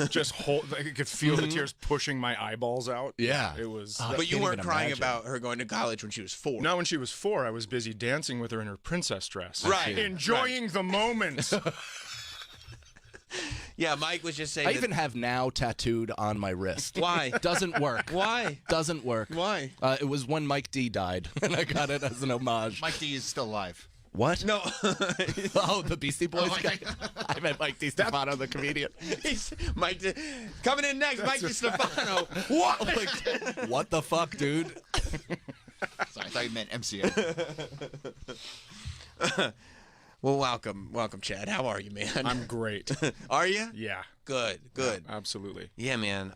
Just I could feel the tears pushing my eyeballs out. Yeah. It was. But you weren't crying about her going to college when she was 4. No, when she was 4, I was busy dancing with her in her princess dress. Right. Enjoying the moment. Yeah, Mike was just saying. I even have now tattooed on my wrist. Why? Doesn't work. Why? Doesn't work. Why? It was when Mike D died, and I got it as an homage. Mike D is still alive. What? No. Oh, the Beastie Boys guy? I meant Mike DiStefano, the comedian. He's Mike coming in next, Mike DiStefano. What? What the fuck, dude? Sorry, I thought you meant MCA. Well, welcome, Chad. How are you, man? I'm great. Are you? Yeah. Good. Yeah, absolutely. Yeah, man.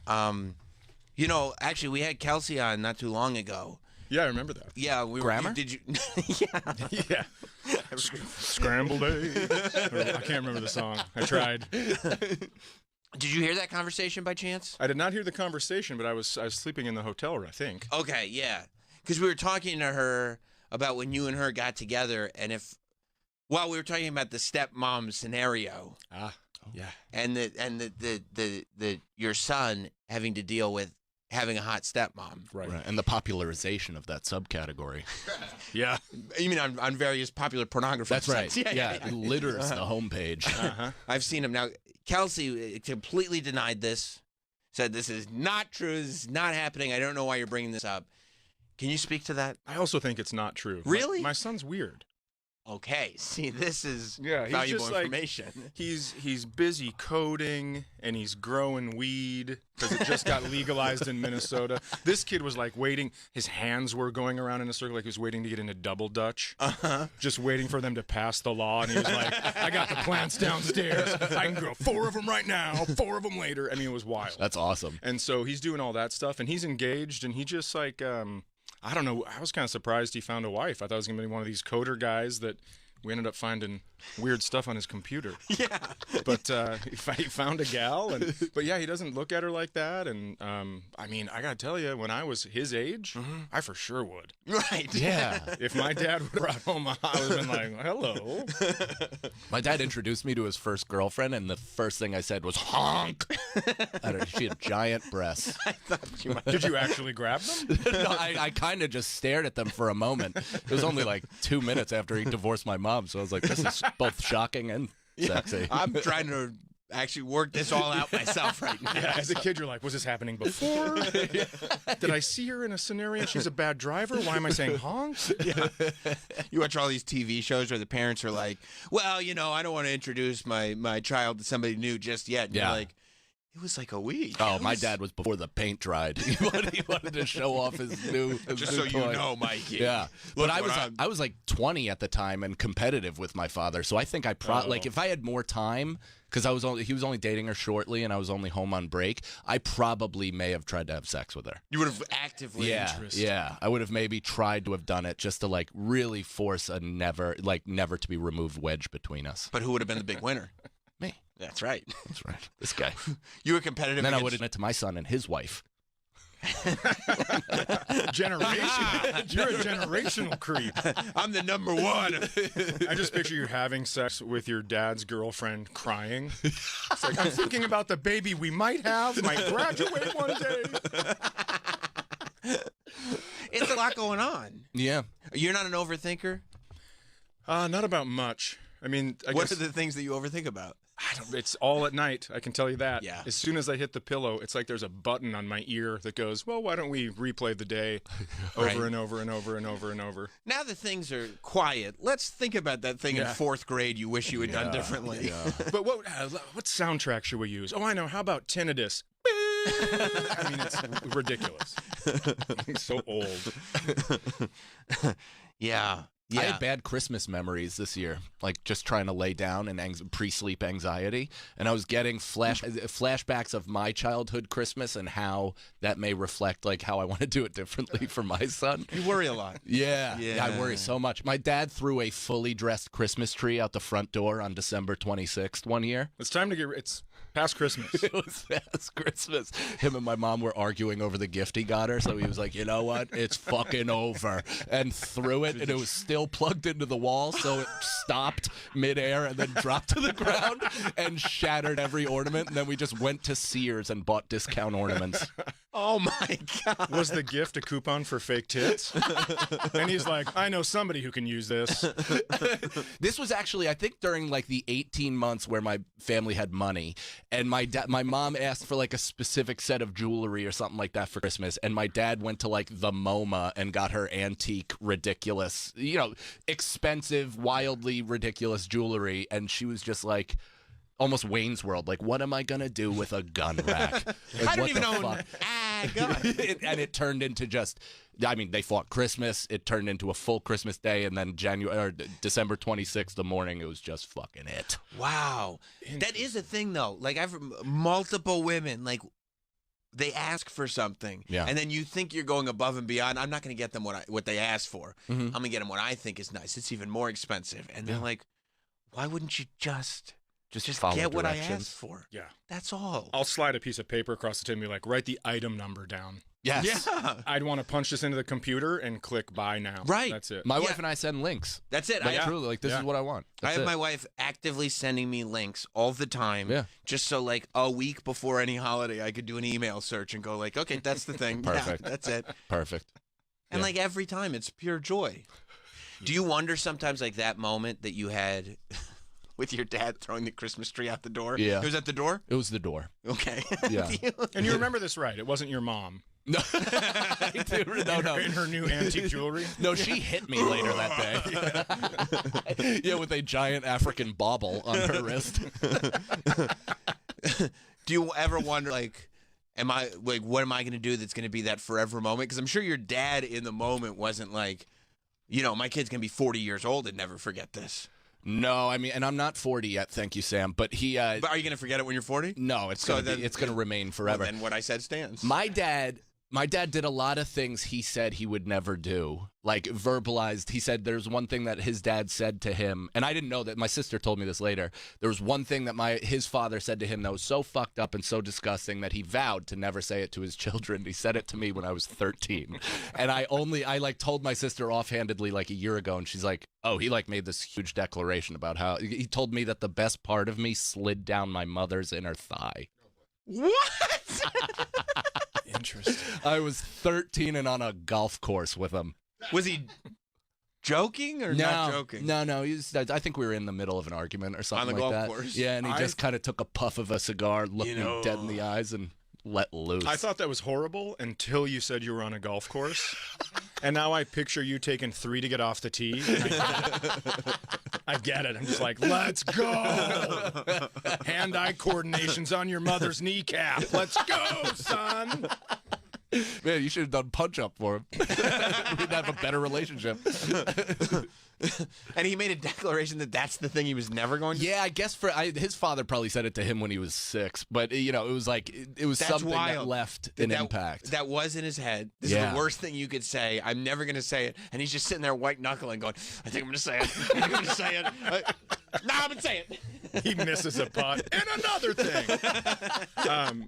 You know, actually, we had Kelsey on not too long ago. Yeah, I remember that. Yeah, we Grammar? Did you? Yeah. Scrambled egg. I can't remember the song. I tried. Did you hear that conversation by chance? I did not hear the conversation, but I was sleeping in the hotel, I think. Okay, yeah. Because we were talking to her about when you and her got together, and we were talking about the stepmom scenario. Yeah. And the your son having to deal with having a hot stepmom. Right. And the popularization of that subcategory. Yeah. You mean on various popular pornography That's right. sites? Yeah, it litters the homepage. I've seen him. Now, Kelsey completely denied this, said this is not true, this is not happening, I don't know why you're bringing this up. Can you speak to that? I also think it's not true. Really? My son's weird. Okay, see, this is he's valuable just information. Like, he's busy coding and he's growing weed because it just got legalized in Minnesota. This kid was like waiting. His hands were going around in a circle like he was waiting to get into double Dutch. Just waiting for them to pass the law. And he was like, I got the plants downstairs. I can grow 4 of them right now, 4 of them later. I mean, it was wild. That's awesome. And so he's doing all that stuff and he's engaged and he just like... I don't know. I was kind of surprised he found a wife. I thought it was going to be one of these coder guys that We ended up finding weird stuff on his computer. Yeah. But he found a gal, but yeah, he doesn't look at her like that. And I mean, I gotta tell you, when I was his age, I for sure would. Right. Yeah. If my dad would have brought home, I would have been like, hello. My dad introduced me to his first girlfriend, and the first thing I said was honk. She had giant breasts. I thought you might. Did you actually grab them? No, I kind of just stared at them for a moment. It was only like 2 minutes after he divorced my mom, so I was like, this is both shocking and sexy. I'm trying to actually work this all out myself right now. Yeah, as a kid, you're like, was this happening before? Did I see her in a scenario? She's a bad driver. Why am I saying honk? Yeah. You watch all these TV shows where the parents are like, well, you know, I don't want to introduce my child to somebody new just yet. And Yeah. You're like, it was like a week. Oh, my dad was before the paint dried. He wanted to show off his new Just new so toy. you know, Mikey. Yeah, Look but what I was like 20 at the time and competitive with my father. So I think like if I had more time, because he was only dating her shortly and I was only home on break, I probably may have tried to have sex with her. You would have actively interested. Yeah, I would have maybe tried to have done it just to like really force a never to be removed wedge between us. But who would have been the big winner? Me. That's right. That's right. This guy. You were competitive. And then I against- would have done it to my son and his wife. Generational. You're a generational creep. I'm the number one. I just picture you having sex with your dad's girlfriend crying. It's like, I'm thinking about the baby we might graduate one day. It's a lot going on. Yeah. You're not an overthinker? Not about much. I mean, What are the things that you overthink about? It's all at night, I can tell you that. Yeah. As soon as I hit the pillow, it's like there's a button on my ear that goes, well, why don't we replay the day over and over and over and over and over. Now that things are quiet, let's think about that thing in 4th grade you wish you had done differently. Yeah. But what soundtrack should we use? Oh, I know. How about Tinnitus? I mean, it's ridiculous. He's so old. Yeah. I had bad Christmas memories this year, like just trying to lay down and pre-sleep anxiety. And I was getting flashbacks of my childhood Christmas and how that may reflect like how I want to do it differently for my son. You worry a lot. Yeah, I worry so much. My dad threw a fully dressed Christmas tree out the front door on December 26th one year. It's time to it's past Christmas. It was past Christmas. Him and my mom were arguing over the gift he got her, so he was like, you know what? It's fucking over. And threw it, and it was still plugged into the wall, so it stopped midair and then dropped to the ground and shattered every ornament. And then we just went to Sears and bought discount ornaments. Oh my God. Was the gift a coupon for fake tits? And he's like, I know somebody who can use this. This was actually, I think, during like the 18 months where my family had money, and my mom asked for like a specific set of jewelry or something like that for Christmas, and my dad went to like the MoMA and got her antique, ridiculous, expensive, wildly ridiculous jewelry, and she was just like, almost Wayne's World, like, what am I gonna do with a gun rack? Like, I don't even own a gun. And it turned into just, I mean, they fought Christmas. It turned into a full Christmas day, and then December 26th, the morning, it was just fucking it. Wow. That is a thing, though. Like, I've multiple women, like, they ask for something, and then you think you're going above and beyond. I'm not going to get them what they asked for. I'm going to get them what I think is nice. It's even more expensive. And they're like, why wouldn't you just follow get what I directions. asked for? Yeah. That's all. I'll slide a piece of paper across the table and be like, write the item number down. Yes. Yeah. I'd want to punch this into the computer and click buy now. Right. That's it. My wife and I send links. That's it. Like, truly, like, this is what I want. I That's have it. my wife actively sending me links all the time. Yeah. Just so, like, a week before any holiday, I could do an email search and go, like, okay, that's the thing. Perfect. Yeah, that's it. Perfect. And, like, every time, it's pure joy. Do you wonder sometimes, like, that moment that you had with your dad throwing the Christmas tree out the door? Yeah. It was at the door? It was the door. Okay. Yeah. And you remember this right. It wasn't your mom. No. No. In her new antique jewelry? No, she hit me later that day. Yeah, with a giant African bauble on her wrist. Do you ever wonder, like, what am I going to do that's going to be that forever moment? Because I'm sure your dad in the moment wasn't like, my kid's going to be 40 years old and never forget this. No, I mean, and I'm not 40 yet, thank you, Sam. But he. But are you going to forget it when you're 40? No, it's going to remain forever. Well, then what I said stands. My dad My dad did a lot of things he said he would never do, like verbalized. He said there's one thing that his dad said to him, and I didn't know that. My sister told me this later. There was one thing that his father said to him that was so fucked up and so disgusting that he vowed to never say it to his children. He said it to me when I was 13, and I like told my sister offhandedly like a year ago, and she's like, "Oh, he like made this huge declaration about how he told me that the best part of me slid down my mother's inner thigh." What? Interesting. I was 13 and on a golf course with him. Was he joking or not joking? No. I think we were in the middle of an argument or something On the like golf that. course? Yeah, and he just kind of took a puff of a cigar, looked me dead in the eyes, and let loose. I thought that was horrible until you said you were on a golf course. And now I picture you taking 3 to get off the tee. I get it. I'm just like, let's go. Hand-eye coordination's on your mother's kneecap. Let's go, son. Man, you should have done punch-up for him. We'd have a better relationship. And he made a declaration that that's the thing he was never going to. Yeah, I guess his father probably said it to him when he was 6, but it was like it was That's something that wild. left an impact. That was in his head. This is the worst thing you could say. I'm never going to say it. And he's just sitting there white knuckling going, I think I'm going to say it. I think I'm going to say it. No, I'm going to say it. He misses a putt. And another thing.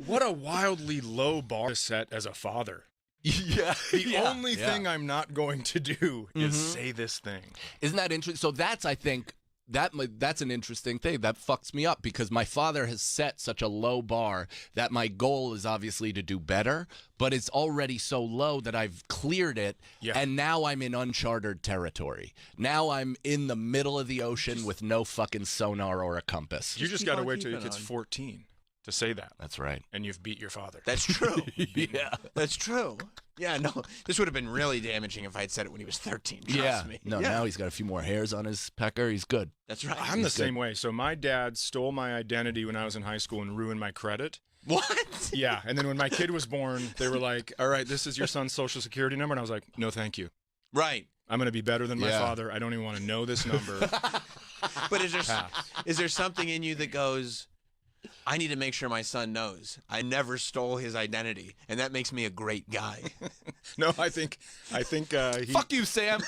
What a wildly low bar to set as a father. Yeah. The only thing I'm not going to do is say this thing. Isn't that interesting? So that's, I think, that's an interesting thing. That fucks me up because my father has set such a low bar that my goal is obviously to do better, but it's already so low that I've cleared it, and now I'm in uncharted territory. Now I'm in the middle of the ocean with no fucking sonar or a compass. You just got to wait till your kid's 14 to say that. That's right. And you've beat your father. That's true. Yeah. That's true. Yeah, no, this would have been really damaging if I had said it when he was 13. Trust me. No, now he's got a few more hairs on his pecker. He's good. That's right. I'm the same way. So my dad stole my identity when I was in high school and ruined my credit. What? Yeah, and then when my kid was born, they were like, all right, this is your son's social security number. And I was like, no, thank you. Right. I'm going to be better than my father. I don't even want to know this number. But is there something in you that goes, I need to make sure my son knows I never stole his identity, and that makes me a great guy. No, I think Fuck you, Sam.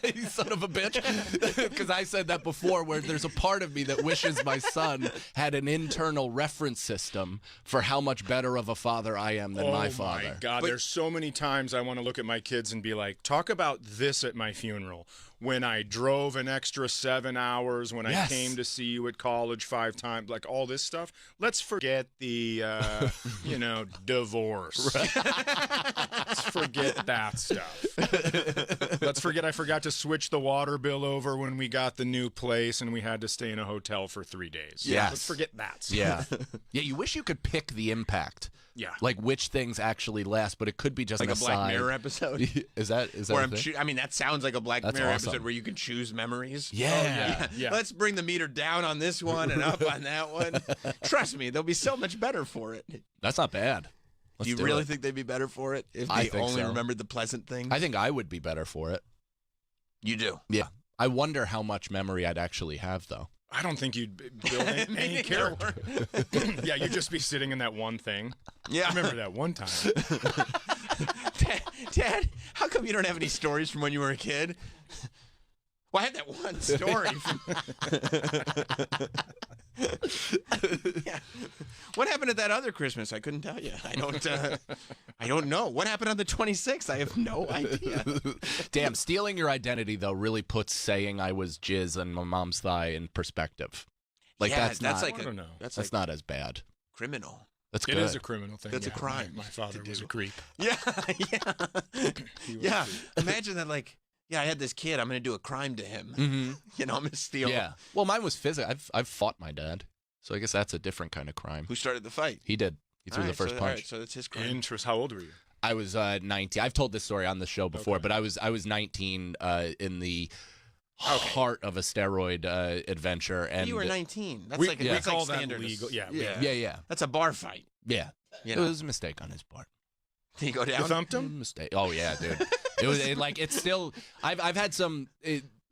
You son of a bitch. Because I said that before, where there's a part of me that wishes my son had an internal reference system for how much better of a father I am than my father. Oh my God, there's so many times I want to look at my kids and be like, talk about this at my funeral. When I drove an extra 7 hours, when I came to see you at college 5 times, like all this stuff. Let's forget the, divorce. Let's forget that stuff. Let's forget I forgot to switch the water bill over when we got the new place and we had to stay in a hotel for 3 days. Yes. Let's forget that stuff. Yeah. Yeah, you wish you could pick the impact. Yeah. Like which things actually last, but it could be just like an a Black aside. Mirror episode. Is that Where a thing? I mean, that sounds like a Black That's Mirror awesome. episode where you can choose memories. Yeah. Yeah. Let's bring the meter down on this one and up on that one. Trust me, they'll be so much better for it. That's not bad. Do you really think they'd be better for it if I they think only so. remembered the pleasant things? I think I would be better for it. You do? Yeah. I wonder how much memory I'd actually have, though. I don't think you'd build any character. Yeah, you'd just be sitting in that one thing. Yeah. I remember that one time. Dad, how come you don't have any stories from when you were a kid? Well, I had that one story. Yeah. What happened at that other Christmas? I couldn't tell you. I don't know. What happened on the 26th? I have no idea. Damn, stealing your identity, though, really puts saying I was jizz on my mom's thigh in perspective. Like, Yeah, that's that's not, like a- that's like- not as bad. Criminal. That's It good. is a criminal thing. That's a yeah. crime. My father was a creep. Yeah, yeah. Imagine that, like, I had this kid. I'm going to do a crime to him. Mhm. I'm going to steal. Yeah. Well, mine was physical. I've fought my dad, so I guess that's a different kind of crime. Who started the fight? He did. He threw All the right, first so, punch. All right, so that's his crime. Interest. How old were you? I was 19. I've told this story on the show before, but I was 19 in the heart of a steroid adventure, and You were 19. That's we like yeah. that's call like that standard. legal. Yeah, yeah. That's a bar fight. Yeah. You It know. was a mistake on his part. Did he go down? You thumped him? Mistake. Oh yeah, dude. It was like it's still. I've had some.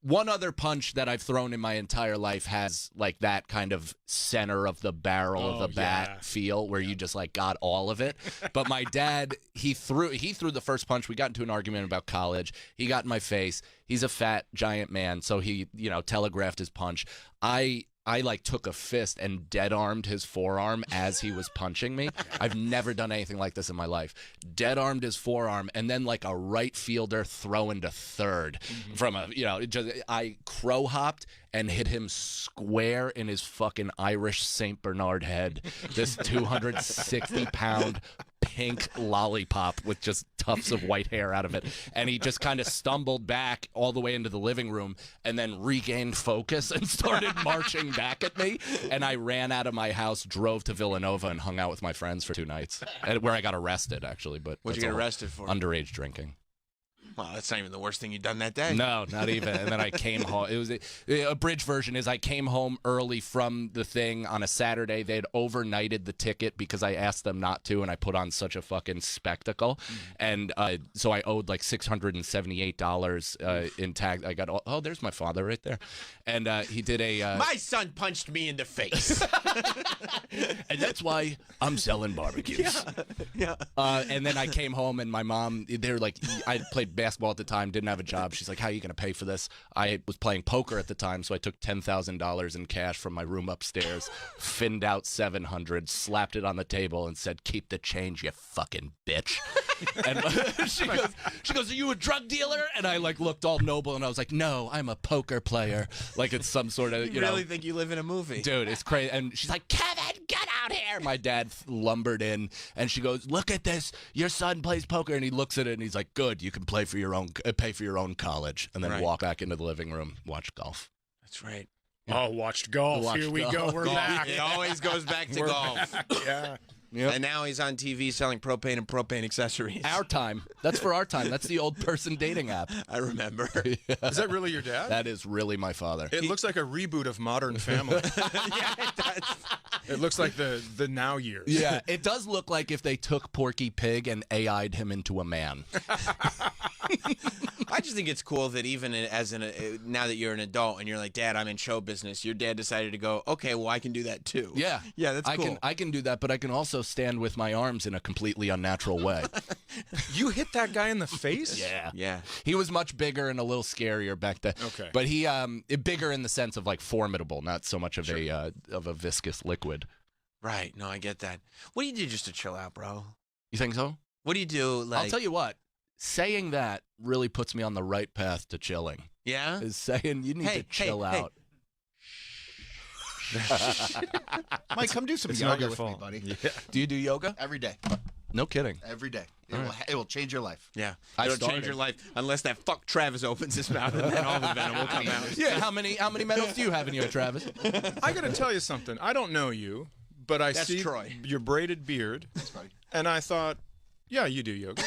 One other punch that I've thrown in my entire life has like that kind of center of the barrel of the bat feel where you just like got all of it. But my dad, he threw the first punch. We got into an argument about college. He got in my face. He's a fat giant man, so he, telegraphed his punch. I like took a fist and dead armed his forearm as he was punching me. I've never done anything like this in my life. Dead armed his forearm, and then like a right fielder throwing to third from I crow hopped and hit him square in his fucking Irish St. Bernard head. This 260-pound pink lollipop with just tufts of white hair out of it. And he just kind of stumbled back all the way into the living room and then regained focus and started marching back at me. And I ran out of my house, drove to Villanova, and hung out with my friends for 2 nights, where I got arrested, actually. But What'd you get arrested for? Underage drinking. Well, that's not even the worst thing you've done that day. No, not even. And then I came home. It was a bridge version is I came home early from the thing on a Saturday. They had overnighted the ticket because I asked them not to, and I put on such a fucking spectacle. And so I owed like $678 in tag. I got, there's my father right there. And he did a... My son punched me in the face. And that's why I'm selling barbecues. Yeah. And then I came home, and my mom, they were like, I played basketball at the time, didn't have a job. She's like, how are you going to pay for this? I was playing poker at the time, so I took $10,000 in cash from my room upstairs, finned out $700, slapped it on the table, and said, keep the change, you fucking bitch. And she goes, are you a drug dealer? And I like looked all noble, and I was like, no, I'm a poker player. Like it's some sort of, you really think you live in a movie. Dude, it's crazy. And she's like, Kevin, get out here. My dad lumbered in, and she goes, look at this. Your son plays poker. And he looks at it, and he's like, good, you can pay for your own college. And then walk back into the living room, watch golf. That's right. Oh, watched golf. Here we go. We're back. It always goes back to golf. Yeah. Yep. And now he's on TV selling propane and propane accessories. Our time. That's for our time. That's the old person dating app. I remember. Yeah. Is that really your dad? That is really my father. It looks like a reboot of Modern Family. Yeah, it does. It looks like the now years. Yeah, it does look like if they took Porky Pig and AI'd him into a man. I just think it's cool that even as now that you're an adult and you're like, Dad, I'm in show business, your dad decided to go, okay, well, I can do that too. Yeah. Yeah, that's cool. I can do that, but I can also stand with my arms in a completely unnatural way. You hit that guy in the face? Yeah. Yeah. He was much bigger and a little scarier back then. Okay. But he bigger in the sense of like formidable, not so much of a viscous liquid. Right. No, I get that. What do you do just to chill out, bro? You think so? What do you do? Like, I'll tell you what. Saying that really puts me on the right path to chilling. Yeah? Is saying you need to chill out. Mike, come do some It's yoga not your with fault. me, buddy. Yeah. Do you do yoga? Every day. No kidding. Every day. It will change your life. Yeah. I It'll started. change your life unless that fuck Travis opens his mouth and then all the venom will come out. Yeah, how many medals do you have in you, Travis? I got to tell you something. I don't know you, but I That's see Troy. your braided beard, and I thought, yeah, you do yoga.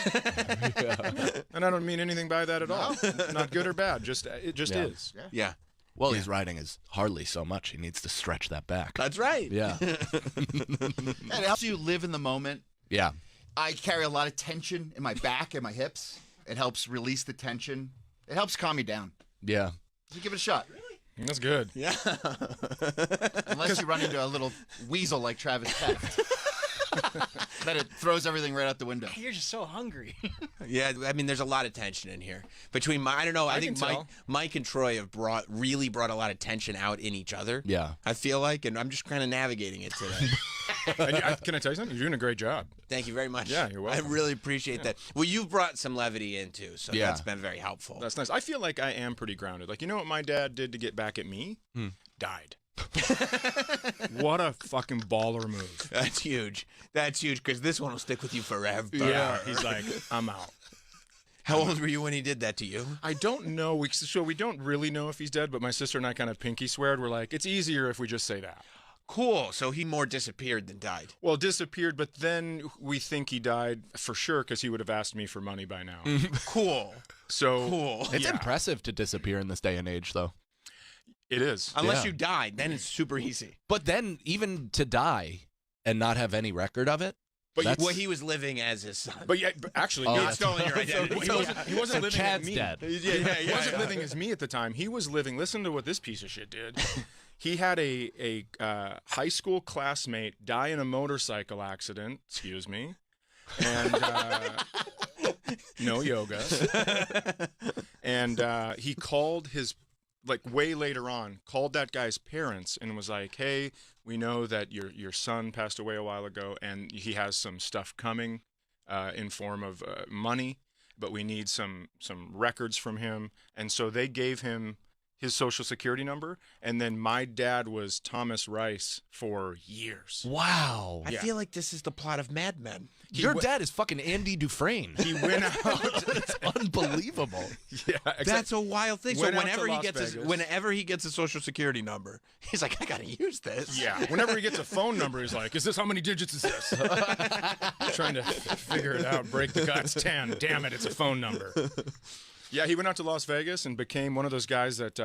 And I don't mean anything by that at all. Not good or bad. It just is. Yeah. Well, he's riding his Harley so much, he needs to stretch that back. That's right. Yeah. It helps you live in the moment. Yeah. I carry a lot of tension in my back and my hips. It helps release the tension. It helps calm me down. Yeah. So give it a shot. That's good. Yeah. Unless you run into a little weasel like Travis Peck. Then it throws everything right out the window. You're just so hungry. Yeah, I mean, there's a lot of tension in here between I don't know. I think Mike and Troy have really brought a lot of tension out in each other. Yeah, I feel like, and I'm just kind of navigating it today. Can I tell you something? You're doing a great job. Thank you very much. Yeah, you're welcome. I really appreciate that. Well, you've brought some levity in too, so that's been very helpful. That's nice. I feel like I am pretty grounded. Like, you know what my dad did to get back at me? Died. What a fucking baller move. That's huge. That's huge because this one will stick with you forever. Yeah, he's like, I'm out. How old were you when he did that to you? I don't know. We don't really know if he's dead, but my sister and I kind of pinky sweared. We're like, it's easier if we just say that. Cool. So he more disappeared than died. Well, disappeared, but then we think he died for sure because he would have asked me for money by now. Cool. So cool. It's impressive to disappear in this day and age, though. It is. Unless you died, then it's super easy. But then even to die and not have any record of it, But he was living as his son. But yeah, actually, it's stolen your identity. He wasn't living Chad's as me. dead. He wasn't living as me at the time. He was living. Listen to what this piece of shit did. He had a high school classmate die in a motorcycle accident. Excuse me. And no yoga. And he called his, like way later on, called that guy's parents and was like, "Hey, we know that your son passed away a while ago, and he has some stuff coming in form of money, but we need some records from him." And so they gave him his social security number, and then my dad was Thomas Rice for years. Wow. I feel like this is the plot of Mad Men. Your dad is fucking Andy Dufresne. He went out. It's unbelievable. Yeah, exactly. That's a wild thing. So Went out whenever to he Las gets Vegas. whenever he gets a social security number, he's like, I gotta use this. Yeah. Whenever he gets a phone number, he's like, "Is this how many digits is this?" Trying to figure it out. Break the guy. It's 10. Damn it! It's a phone number. Yeah, he went out to Las Vegas and became one of those guys that,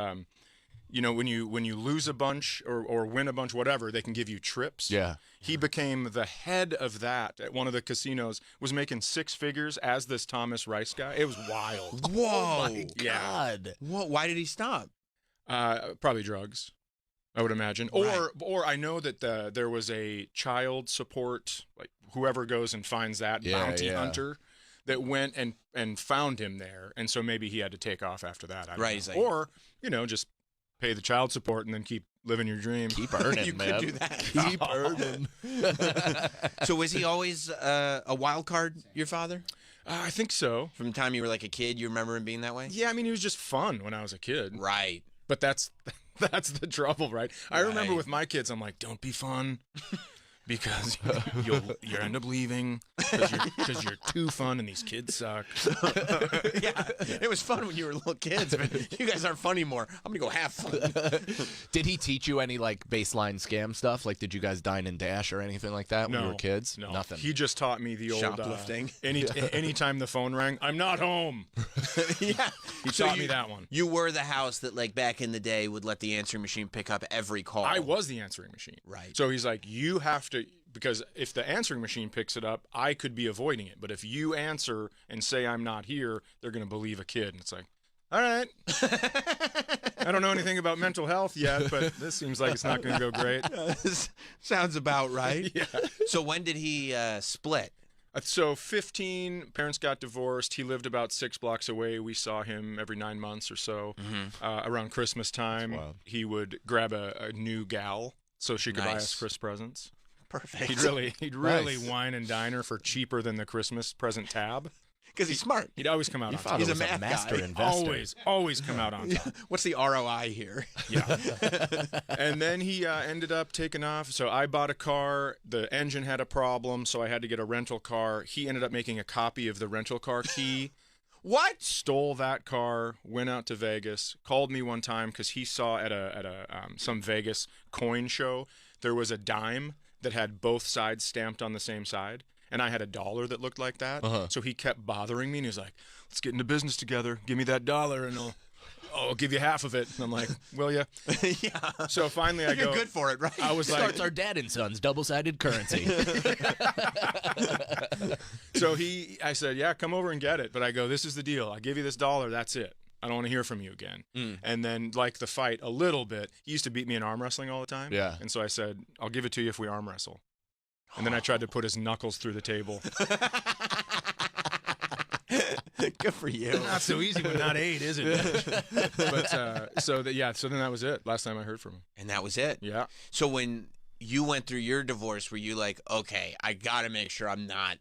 when you lose a bunch or win a bunch, whatever, they can give you trips. Yeah. He became the head of that at one of the casinos. Was making 6 figures as this Thomas Rice guy. It was wild. Whoa! Oh my Yeah. God. What? Why did he stop? Probably drugs, I would imagine. Right. Or I know that there was a child support, like whoever goes and finds that bounty hunter that went and found him there, and so maybe he had to take off after that. I don't Right, know. he's like- Or just pay the child support and then keep living your dream. Keep earning, You man. could do that. Keep earning. So was he always a wild card, your father? I think so. From the time you were like a kid, you remember him being that way? Yeah, I mean, he was just fun when I was a kid. Right. But that's the trouble, right? I remember Right. with my kids, I'm like, don't be fun. Because you'll end up leaving because you're too fun and these kids suck. Yeah, it was fun when you were little kids, but you guys aren't fun anymore. I'm gonna go have fun. Did he teach you any like baseline scam stuff? Like, did you guys dine and dash or anything like that when you were kids? No, Nothing. He just taught me the old Shoplifting. Anytime the phone rang, I'm not home. Yeah, He taught me that one. You were the house that, like back in the day, would let the answering machine pick up every call. I was the answering machine. Right. So he's like, you have to, because if the answering machine picks it up, I could be avoiding it. But if you answer and say I'm not here, they're going to believe a kid. And it's like, all right. I don't know anything about mental health yet, but this seems like it's not going to go great. Sounds about right. Yeah. So when did he split? So 15, parents got divorced. He lived about 6 blocks away. We saw him every 9 months or so. Around Christmas time, he would grab a new gal so she could buy us Christmas presents. Perfect. He'd really wine and dine her for cheaper than the Christmas present tab. Because he's smart. He'd always come out on top. He's a math master guy. investor. Always come out on top. What's the ROI here? Yeah. And then he ended up taking off. So I bought a car. The engine had a problem, so I had to get a rental car. He ended up making a copy of the rental car key. What? Stole that car, went out to Vegas, called me one time because he saw at some Vegas coin show, there was a dime that had both sides stamped on the same side. And I had $1 that looked like that. So he kept bothering me, and he was like, let's get into business together. Give me that $1, and I'll give you half of it. And I'm like, will ya? Yeah. So finally I You're go. good for it, right? I was Starts like, our dad and son's double-sided currency. so I said, yeah, come over and get it. But I go, this is the deal. I give you this $1. That's it. I don't want to hear from you again. And then, like the fight a little bit, he used to beat me in arm wrestling all the time. Yeah. And so I said, I'll give it to you if we arm wrestle. And then I tried to put his knuckles through the table. Good for you. Not so easy with not 8, is it? But so then that was it. Last time I heard from him. And that was it. Yeah. So when you went through your divorce, were you like, okay, I got to make sure I'm not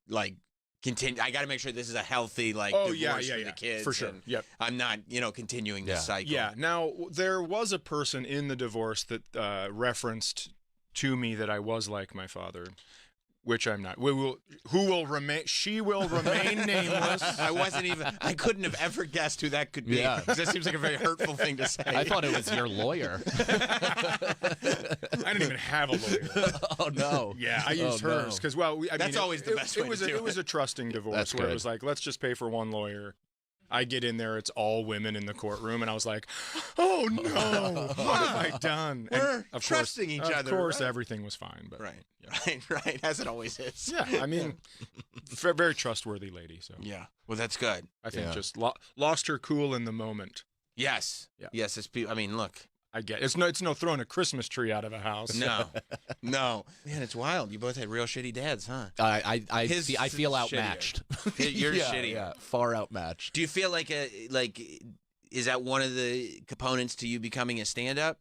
like continue. I got to make sure this is a healthy divorce for the kids. For sure. and Yep. I'm not continuing this cycle. Yeah. Now there was a person in the divorce that referenced to me that I was like my father, which I'm not. She will remain nameless. I couldn't have ever guessed who that could be. Yeah. That seems like a very hurtful thing to say. I thought it was your lawyer. I didn't even have a lawyer. Oh no. Yeah, I used hers because That's always the best way to do it was a trusting divorce That's where it good. was like, let's just pay for one lawyer. I get in there, it's all women in the courtroom, and I was like, oh no, what have I done? We're of trusting each other. Of course, right? everything was fine. But Right, as it always is. yeah, I mean, very trustworthy lady. So Yeah. Well, that's good. I think just lost her cool in the moment. Yes. Yeah. Yes. I mean, look. I get it's no throwing a Christmas tree out of a house. No. Man, it's wild. You both had real shitty dads, huh? I feel shittier. outmatched. You're yeah, shitty. Yeah, far outmatched. Do you feel like is that one of the components to you becoming a stand-up?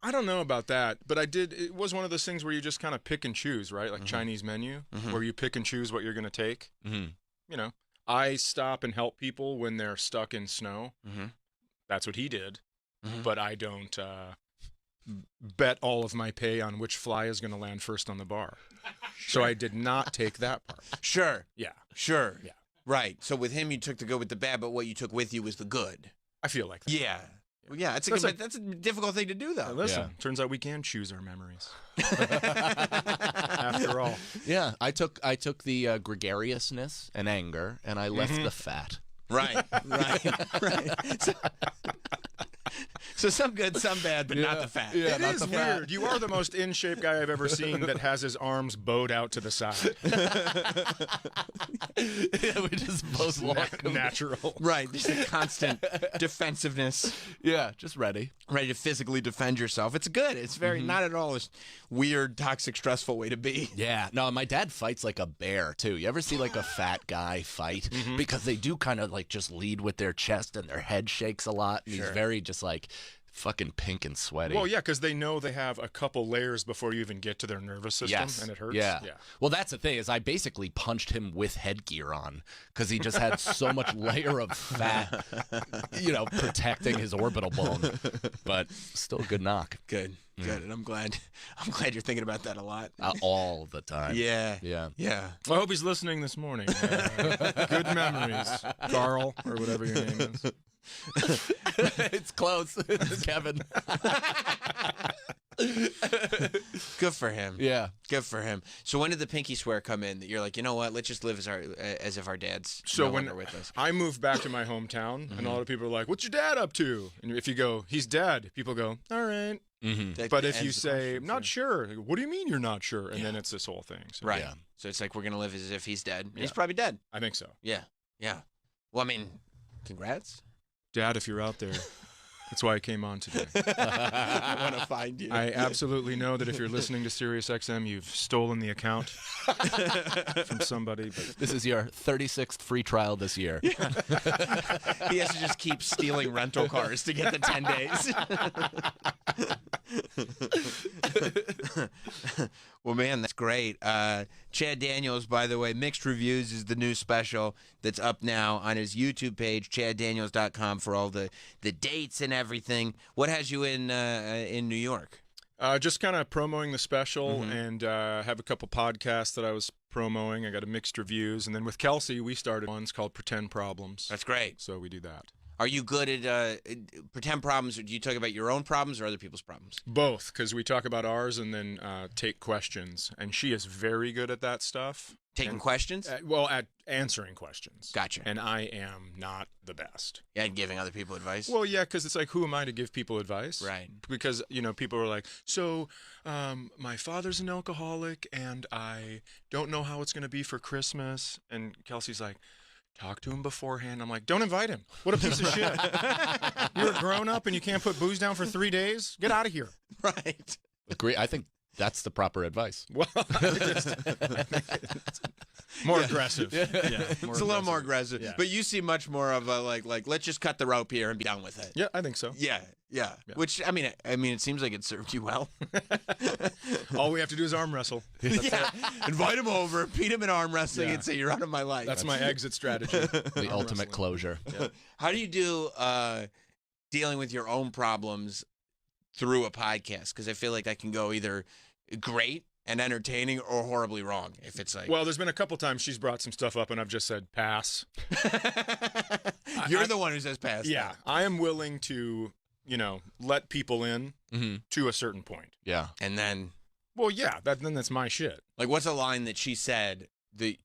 I don't know about that, but it was one of those things where you just kind of pick and choose, right? Like Chinese menu, where you pick and choose what you're going to take. You know, I stop and help people when they're stuck in snow. That's what he did. But I don't bet all of my pay on which fly is going to land first on the bar. So I did not take that part. Sure. Yeah. Sure. Yeah. Right. So with him, you took the good with the bad, but what you took with you was the good. I feel like that. Yeah. Well, yeah. That's a difficult thing to do, though. Listen, turns out we can choose our memories. After all. Yeah, I took the gregariousness and anger, and I left the fat. Right. So some good, some bad, but not the fat. Yeah, It is weird. You are the most in shape guy I've ever seen that has his arms bowed out to the side. Yeah, we just both walk natural. Right. Just a constant defensiveness. Yeah, just ready to physically defend yourself. It's good. It's very not at all this weird, toxic, stressful way to be. Yeah. No, my dad fights like a bear too. You ever see like a fat guy fight? Because they do kind of like just lead with their chest and their head shakes a lot. And he's very just like fucking pink and sweaty. Well, yeah, because they know they have a couple layers before you even get to their nervous system, and it hurts. Yeah. Well, that's the thing is I basically punched him with headgear on because he just had so much layer of fat, protecting his orbital bone. But still a good knock. Good. And I'm glad you're thinking about that a lot. All the time. Yeah. Yeah. Well, I hope he's listening this morning. Good memories, Carl, or whatever your name is. It's close. It's Kevin. Good for him. Yeah. Good for him. So when did the pinky swear come in that you're like, you know what, let's just live as if our dad's no longer with us? I moved back to my hometown, and a lot of people are like, what's your dad up to? And if you go, he's dead, people go, all right. But if you say, I'm not sure, they go, what do you mean you're not sure? And then it's this whole thing. So. Right. Yeah. So it's like we're going to live as if he's dead. And he's probably dead. I think so. Yeah. Well, I mean, congrats. Dad, if you're out there, that's why I came on today. I want to find you. I absolutely know that if you're listening to SiriusXM, you've stolen the account from somebody. But this is your 36th free trial this year. He has to just keep stealing rental cars to get the 10 days. Well, man, that's great. Chad Daniels, by the way, Mixed Reviews is the new special that's up now on his YouTube page, chaddaniels.com, for all the dates and everything. What has you in New York? Just kind of promoting the special and have a couple podcasts that I was promoting. I got a Mixed Reviews. And then with Kelsey, we started ones called Pretend Problems. That's great. So we do that. Are you good at pretend problems, or do you talk about your own problems or other people's problems? Both, because we talk about ours and then take questions. And she is very good at that stuff. Taking questions? At answering questions. Gotcha. And I am not the best. Yeah, and giving other people advice? Well, yeah, because it's like, who am I to give people advice? Right. Because, people are like, so my father's an alcoholic and I don't know how it's going to be for Christmas. And Kelsey's like, talk to him beforehand. I'm like, don't invite him. What a piece of shit. You're a grown-up and you can't put booze down for 3 days? Get out of here. Right. Agree. I think that's the proper advice. Well, more aggressive. Yeah. It's a little more aggressive. Yeah. But you see much more of a, like, let's just cut the rope here and be done with it. Yeah, I think so. Yeah. Which, I mean, it seems like it served you well. All we have to do is arm wrestle. Invite him over, beat him in arm wrestling, and say, you're out of my life. That's my exit strategy. The ultimate closure. Yeah. How do you do dealing with your own problems through a podcast? Because I feel like that can go either great and entertaining or horribly wrong. If it's like, well, there's been a couple times she's brought some stuff up and I've just said pass. You're the one who says pass. Yeah, I am willing to, let people in to a certain point. Yeah, and then, well, yeah, then that's my shit. Like, what's a line that she said that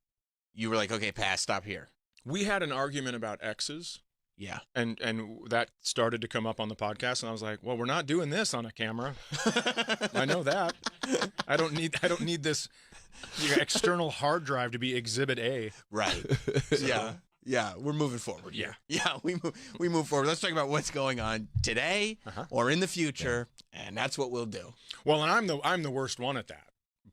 you were like, okay, pass, stop here? We had an argument about exes. Yeah. And that started to come up on the podcast, and I was like, well, we're not doing this on a camera. I know that. I don't need this external hard drive to be Exhibit A. Right. Yeah, we're moving forward. Yeah. Yeah, we move forward. Let's talk about what's going on today or in the future, and that's what we'll do. Well, and I'm the worst one at that.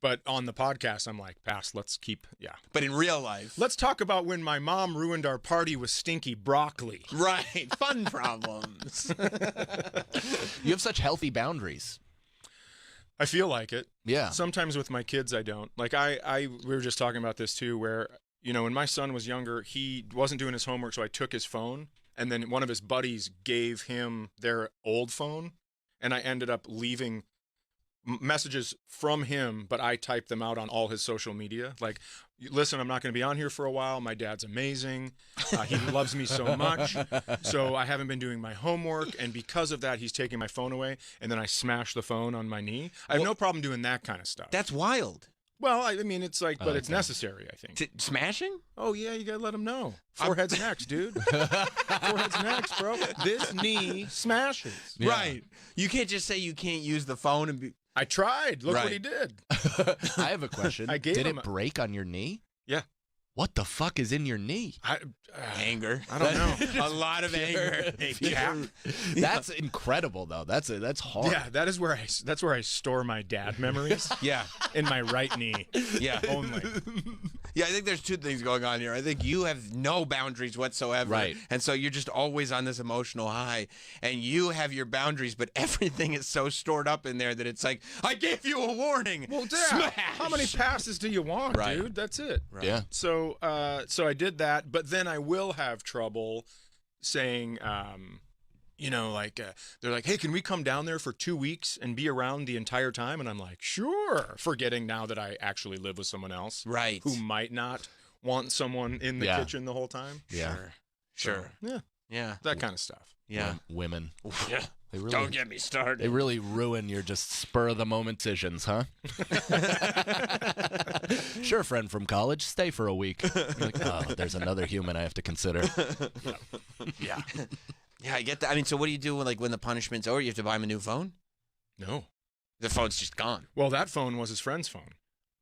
But on the podcast, I'm like, pass, let's keep, But in real life. Let's talk about when my mom ruined our party with stinky broccoli. Right. Fun problems. You have such healthy boundaries. I feel like it. Yeah. Sometimes with my kids, I don't. Like, we were just talking about this too, where, when my son was younger, he wasn't doing his homework, so I took his phone, and then one of his buddies gave him their old phone, and I ended up leaving messages from him, but I typed them out on all his social media. Like, listen, I'm not going to be on here for a while. My dad's amazing. He loves me so much. So I haven't been doing my homework. And because of that, he's taking my phone away. And then I smash the phone on my knee. I have no problem doing that kind of stuff. That's wild. Well, I mean, it's like, but it's necessary, I think. Smashing? Oh, yeah, you got to let him know. Forehead's next, dude. Forehead's next, bro. This knee smashes. Yeah. Right. You can't just say you can't use the phone and be... I tried. Look what he did. I have a question. Did it break on your knee? Yeah. What the fuck is in your knee? Anger. I don't know. A lot of anger. That's incredible, though. That's hard. Yeah, that's where I store my dad memories. Yeah. In my right knee. Yeah. Only. Yeah, I think there's two things going on here. I think you have no boundaries whatsoever. Right. And so you're just always on this emotional high. And you have your boundaries, but everything is so stored up in there that it's like, I gave you a warning. Well, Dad, Smash! how many passes do you want, dude? That's it. Right. Yeah. So I did that, but then I will have trouble saying, they're like, hey, can we come down there for 2 weeks and be around the entire time? And I'm like, sure. Forgetting now that I actually live with someone else. Right. Who might not want someone in the kitchen the whole time. Yeah. Sure. Yeah. Yeah. That kind of stuff. Yeah. Women. Yeah. They really, Don't get me started. They really ruin your just spur of the moment decisions, huh? Sure, friend from college, stay for a week. You're like, oh, there's another human I have to consider. Yeah. Yeah, I get that. I mean, so what do you do when the punishment's over? You have to buy him a new phone? No. The phone's just gone. Well, that phone was his friend's phone.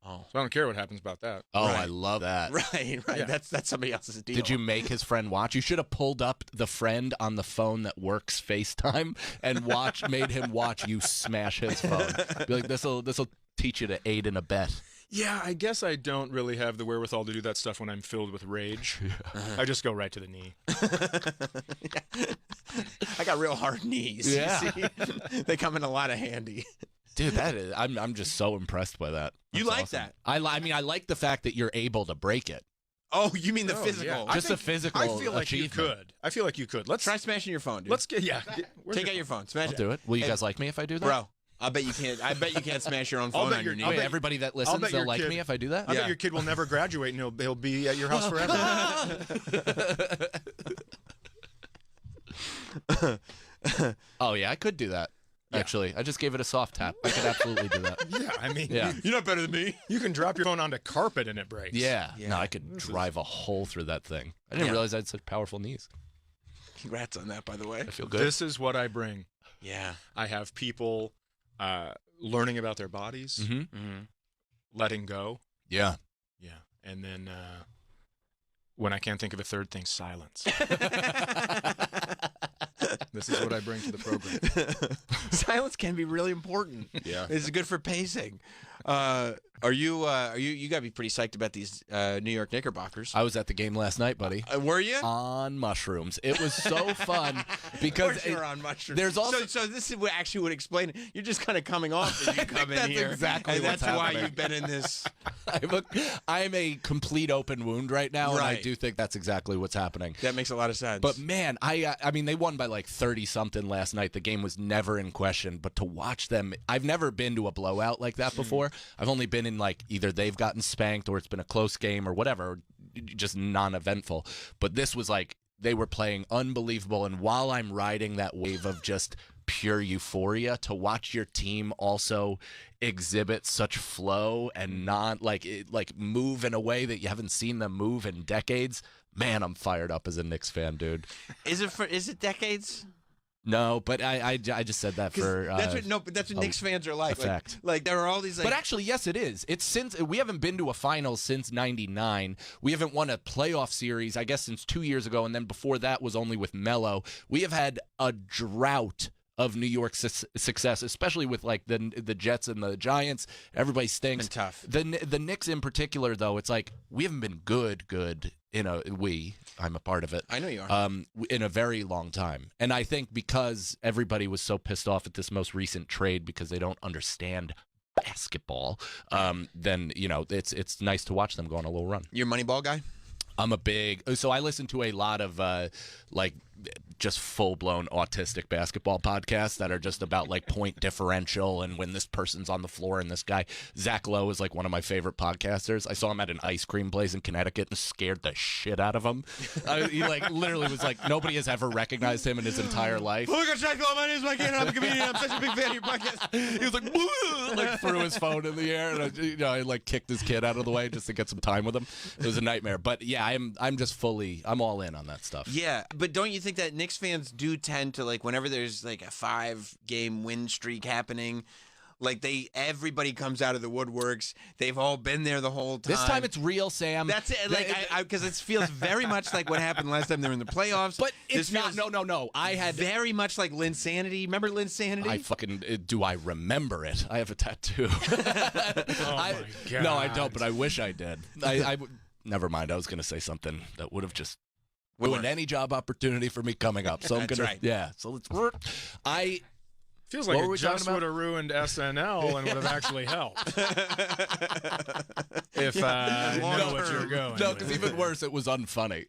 Oh. So I don't care what happens about that. Oh, Right. I love that. Right. Yeah. That's somebody else's deal. Did you make his friend watch? You should have pulled up the friend on the phone that works FaceTime and made him watch you smash his phone. Be like, this'll teach you to aid and abet. Yeah, I guess I don't really have the wherewithal to do that stuff when I'm filled with rage. I just go right to the knee. I got real hard knees. Yeah. You see? They come in a lot of handy. Dude, I'm just so impressed by that. You That's like awesome. that? I mean, I like the fact that you're able to break it. Oh, you mean the Oh, physical? yeah. Just a physical I feel like achievement. you could. I feel like you could. Let's Try smashing your phone, dude. Let's get where's Take out your phone. Smash I'll it. do it. Will you Hey, guys like me if I do that? Bro, I bet you can't. I bet you can't smash your own I'll phone bet on your you're- knee. I'll Wait, bet- everybody that I'll listens, bet they'll your like kid- me if I do that? I bet your kid will never graduate and he'll be at your house forever. Oh, yeah, I could do that. Actually, I just gave it a soft tap. I could absolutely do that. Yeah, I mean, Yeah. You're not better than me. you can drop your phone onto carpet and it breaks. Yeah. Yeah. No, I could drive a hole through that thing. I didn't Yeah. realize I had such powerful knees. Congrats on that, by the way. I feel good. This is what I bring. Yeah. I have people learning about their bodies, Mm-hmm. letting go. Yeah. Yeah. And then when I can't think of a third thing, silence. This is what I bring to the program. Silence can be really important. Yeah. It's good for pacing. You gotta be pretty psyched about these New York Knickerbockers. I was at the game last night, buddy. Were you? On mushrooms. It was so fun because Of course you're on mushrooms. there's also so this is what actually would explain it. You're just kind of coming off as you come in that's here. exactly and what's that's why happening. you've been in this. I'm a complete open wound right now, and I Right. do think that's exactly what's happening. That makes a lot of sense. But man, I mean, they won by like 30 something last night. The game was never in question, but to watch them, I've never been to a blowout like that before. I've only been in like either they've gotten spanked or it's been a close game or whatever, just non-eventful. But this was like they were playing unbelievable, and while I'm riding that wave of just pure euphoria to watch your team also exhibit such flow and not move in a way that you haven't seen them move in decades. Man, I'm fired up as a Knicks fan, dude. Is it decades? No, but I just said that for that's what Knicks fans are like. Effect. Like there are all these. But actually, yes, it is. It's since we haven't been to a final since '99. We haven't won a playoff series, I guess, since 2 years ago, and then before that was only with Melo. We have had a drought of New York success, especially with like the Jets and the Giants. Everybody stinks. Been tough. The Knicks in particular, though, it's like we haven't been good. I'm a part of it. I know you are. In a very long time. And I think because everybody was so pissed off at this most recent trade because they don't understand basketball, then, it's nice to watch them go on a little run. You're a Moneyball guy? I'm a big – so I listen to a lot of just full-blown autistic basketball podcasts that are just about like point differential and when this person's on the floor and this guy. Zach Lowe is like one of my favorite podcasters. I saw him at an ice cream place in Connecticut and scared the shit out of him. He like literally was like, nobody has ever recognized him in his entire life. Look at Zach Lowe, my name is Mike Hannon, I'm a comedian, I'm such a big fan of your podcast. He was like threw his phone in the air and I like kicked his kid out of the way just to get some time with him. It was a nightmare. But yeah, I'm just I'm all in on that stuff. Yeah, but don't you think that Knicks fans do tend to, like, whenever there's like a 5-game win streak happening, like everybody comes out of the woodworks. They've all been there the whole time. This time it's real, Sam. That's it. Like, because it feels very much like what happened last time they were in the playoffs. But it's not. No. I had very much like Linsanity. Remember Linsanity? I fucking do. I remember it. I have a tattoo. my God. No, I don't. But I wish I did. I never mind. I was going to say something that would have just ruined any job opportunity for me coming up. So I'm That's gonna. right. Yeah. So let's. Feels like it just would have ruined SNL and would have actually helped. If I know what you're going. No, because even worse, it was unfunny.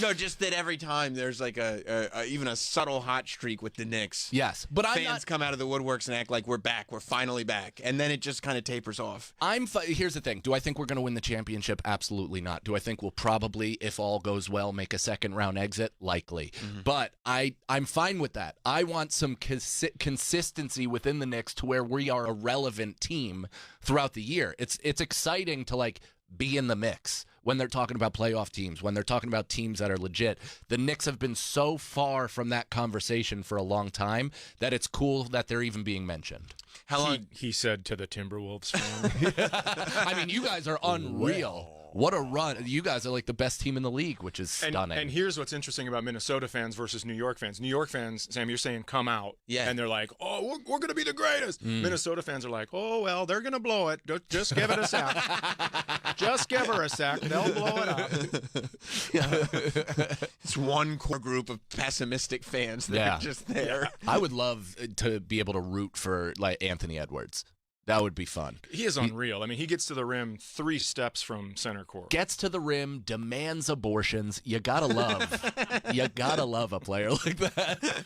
No, just that every time there's like even a subtle hot streak with the Knicks. Yes, but fans come out of the woodworks and act like we're back, we're finally back, and then it just kind of tapers off. Here's the thing: do I think we're going to win the championship? Absolutely not. Do I think we'll probably, if all goes well, make a second round exit? Likely. Mm-hmm. But I'm fine with that. I want some consistency within the Knicks to where we are a relevant team throughout the year. It's exciting to like be in the mix when they're talking about playoff teams, when they're talking about teams that are legit. The Knicks have been so far from that conversation for a long time that it's cool that they're even being mentioned. How long? He said to the Timberwolves fan. I mean, you guys are unreal. What a run. You guys are like the best team in the league, which is stunning. And here's what's interesting about Minnesota fans versus New York fans. New York fans, Sam, you're saying come out. Yeah. And they're like, oh, we're going to be the greatest. Minnesota fans are like, oh, well, they're going to blow it. Just give it a sec. Just give her a sec. They'll blow it up. It's one core group of pessimistic fans that are just there. I would love to be able to root for like Anthony Edwards. That would be fun. He is unreal. I mean, he gets to the rim 3 steps from center court. Gets to the rim, demands abortions. You gotta love a player like that.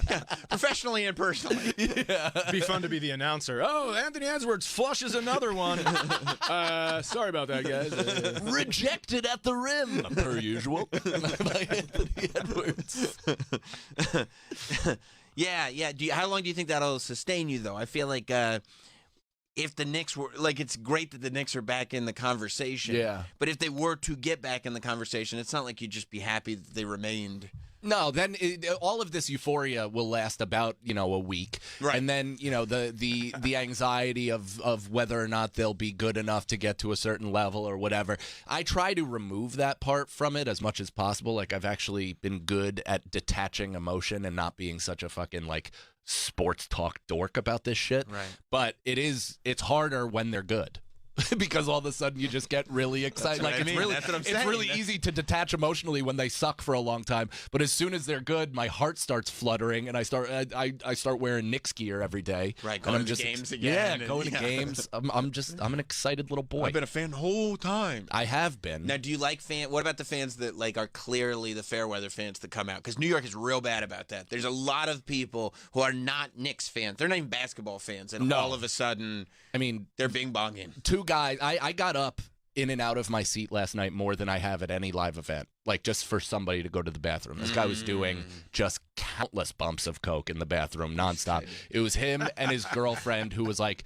Yeah, professionally and personally. Yeah. It'd be fun to be the announcer. Oh, Anthony Edwards flushes another one. Sorry about that, guys. Rejected at the rim, per usual. By Anthony Edwards. Yeah. How long do you think that'll sustain you, though? I feel like if the Knicks were, like, it's great that the Knicks are back in the conversation. Yeah. But if they were to get back in the conversation, it's not like you'd just be happy that they remained. No, then all of this euphoria will last about, a week. Right. And then, the anxiety of whether or not they'll be good enough to get to a certain level or whatever. I try to remove that part from it as much as possible. Like, I've actually been good at detaching emotion and not being such a fucking, like, sports talk dork about this shit. Right. But it's harder when they're good. Because all of a sudden you just get really excited. That's what I'm saying. It's really easy to detach emotionally when they suck for a long time. But as soon as they're good, my heart starts fluttering, and I start wearing Knicks gear every day. Right, going to games again. Yeah, going to games. I'm an excited little boy. I've been a fan the whole time. I have been. Now, do you like what about the fans that like are clearly the fair weather fans that come out? Because New York is real bad about that. There's a lot of people who are not Knicks fans. They're not even basketball fans, and all of a sudden, I mean, they're bing bonging. 2 guys. I got up in and out of my seat last night more than I have at any live event. Like, just for somebody to go to the bathroom. This guy was doing just countless bumps of coke in the bathroom nonstop. It was him and his girlfriend who was like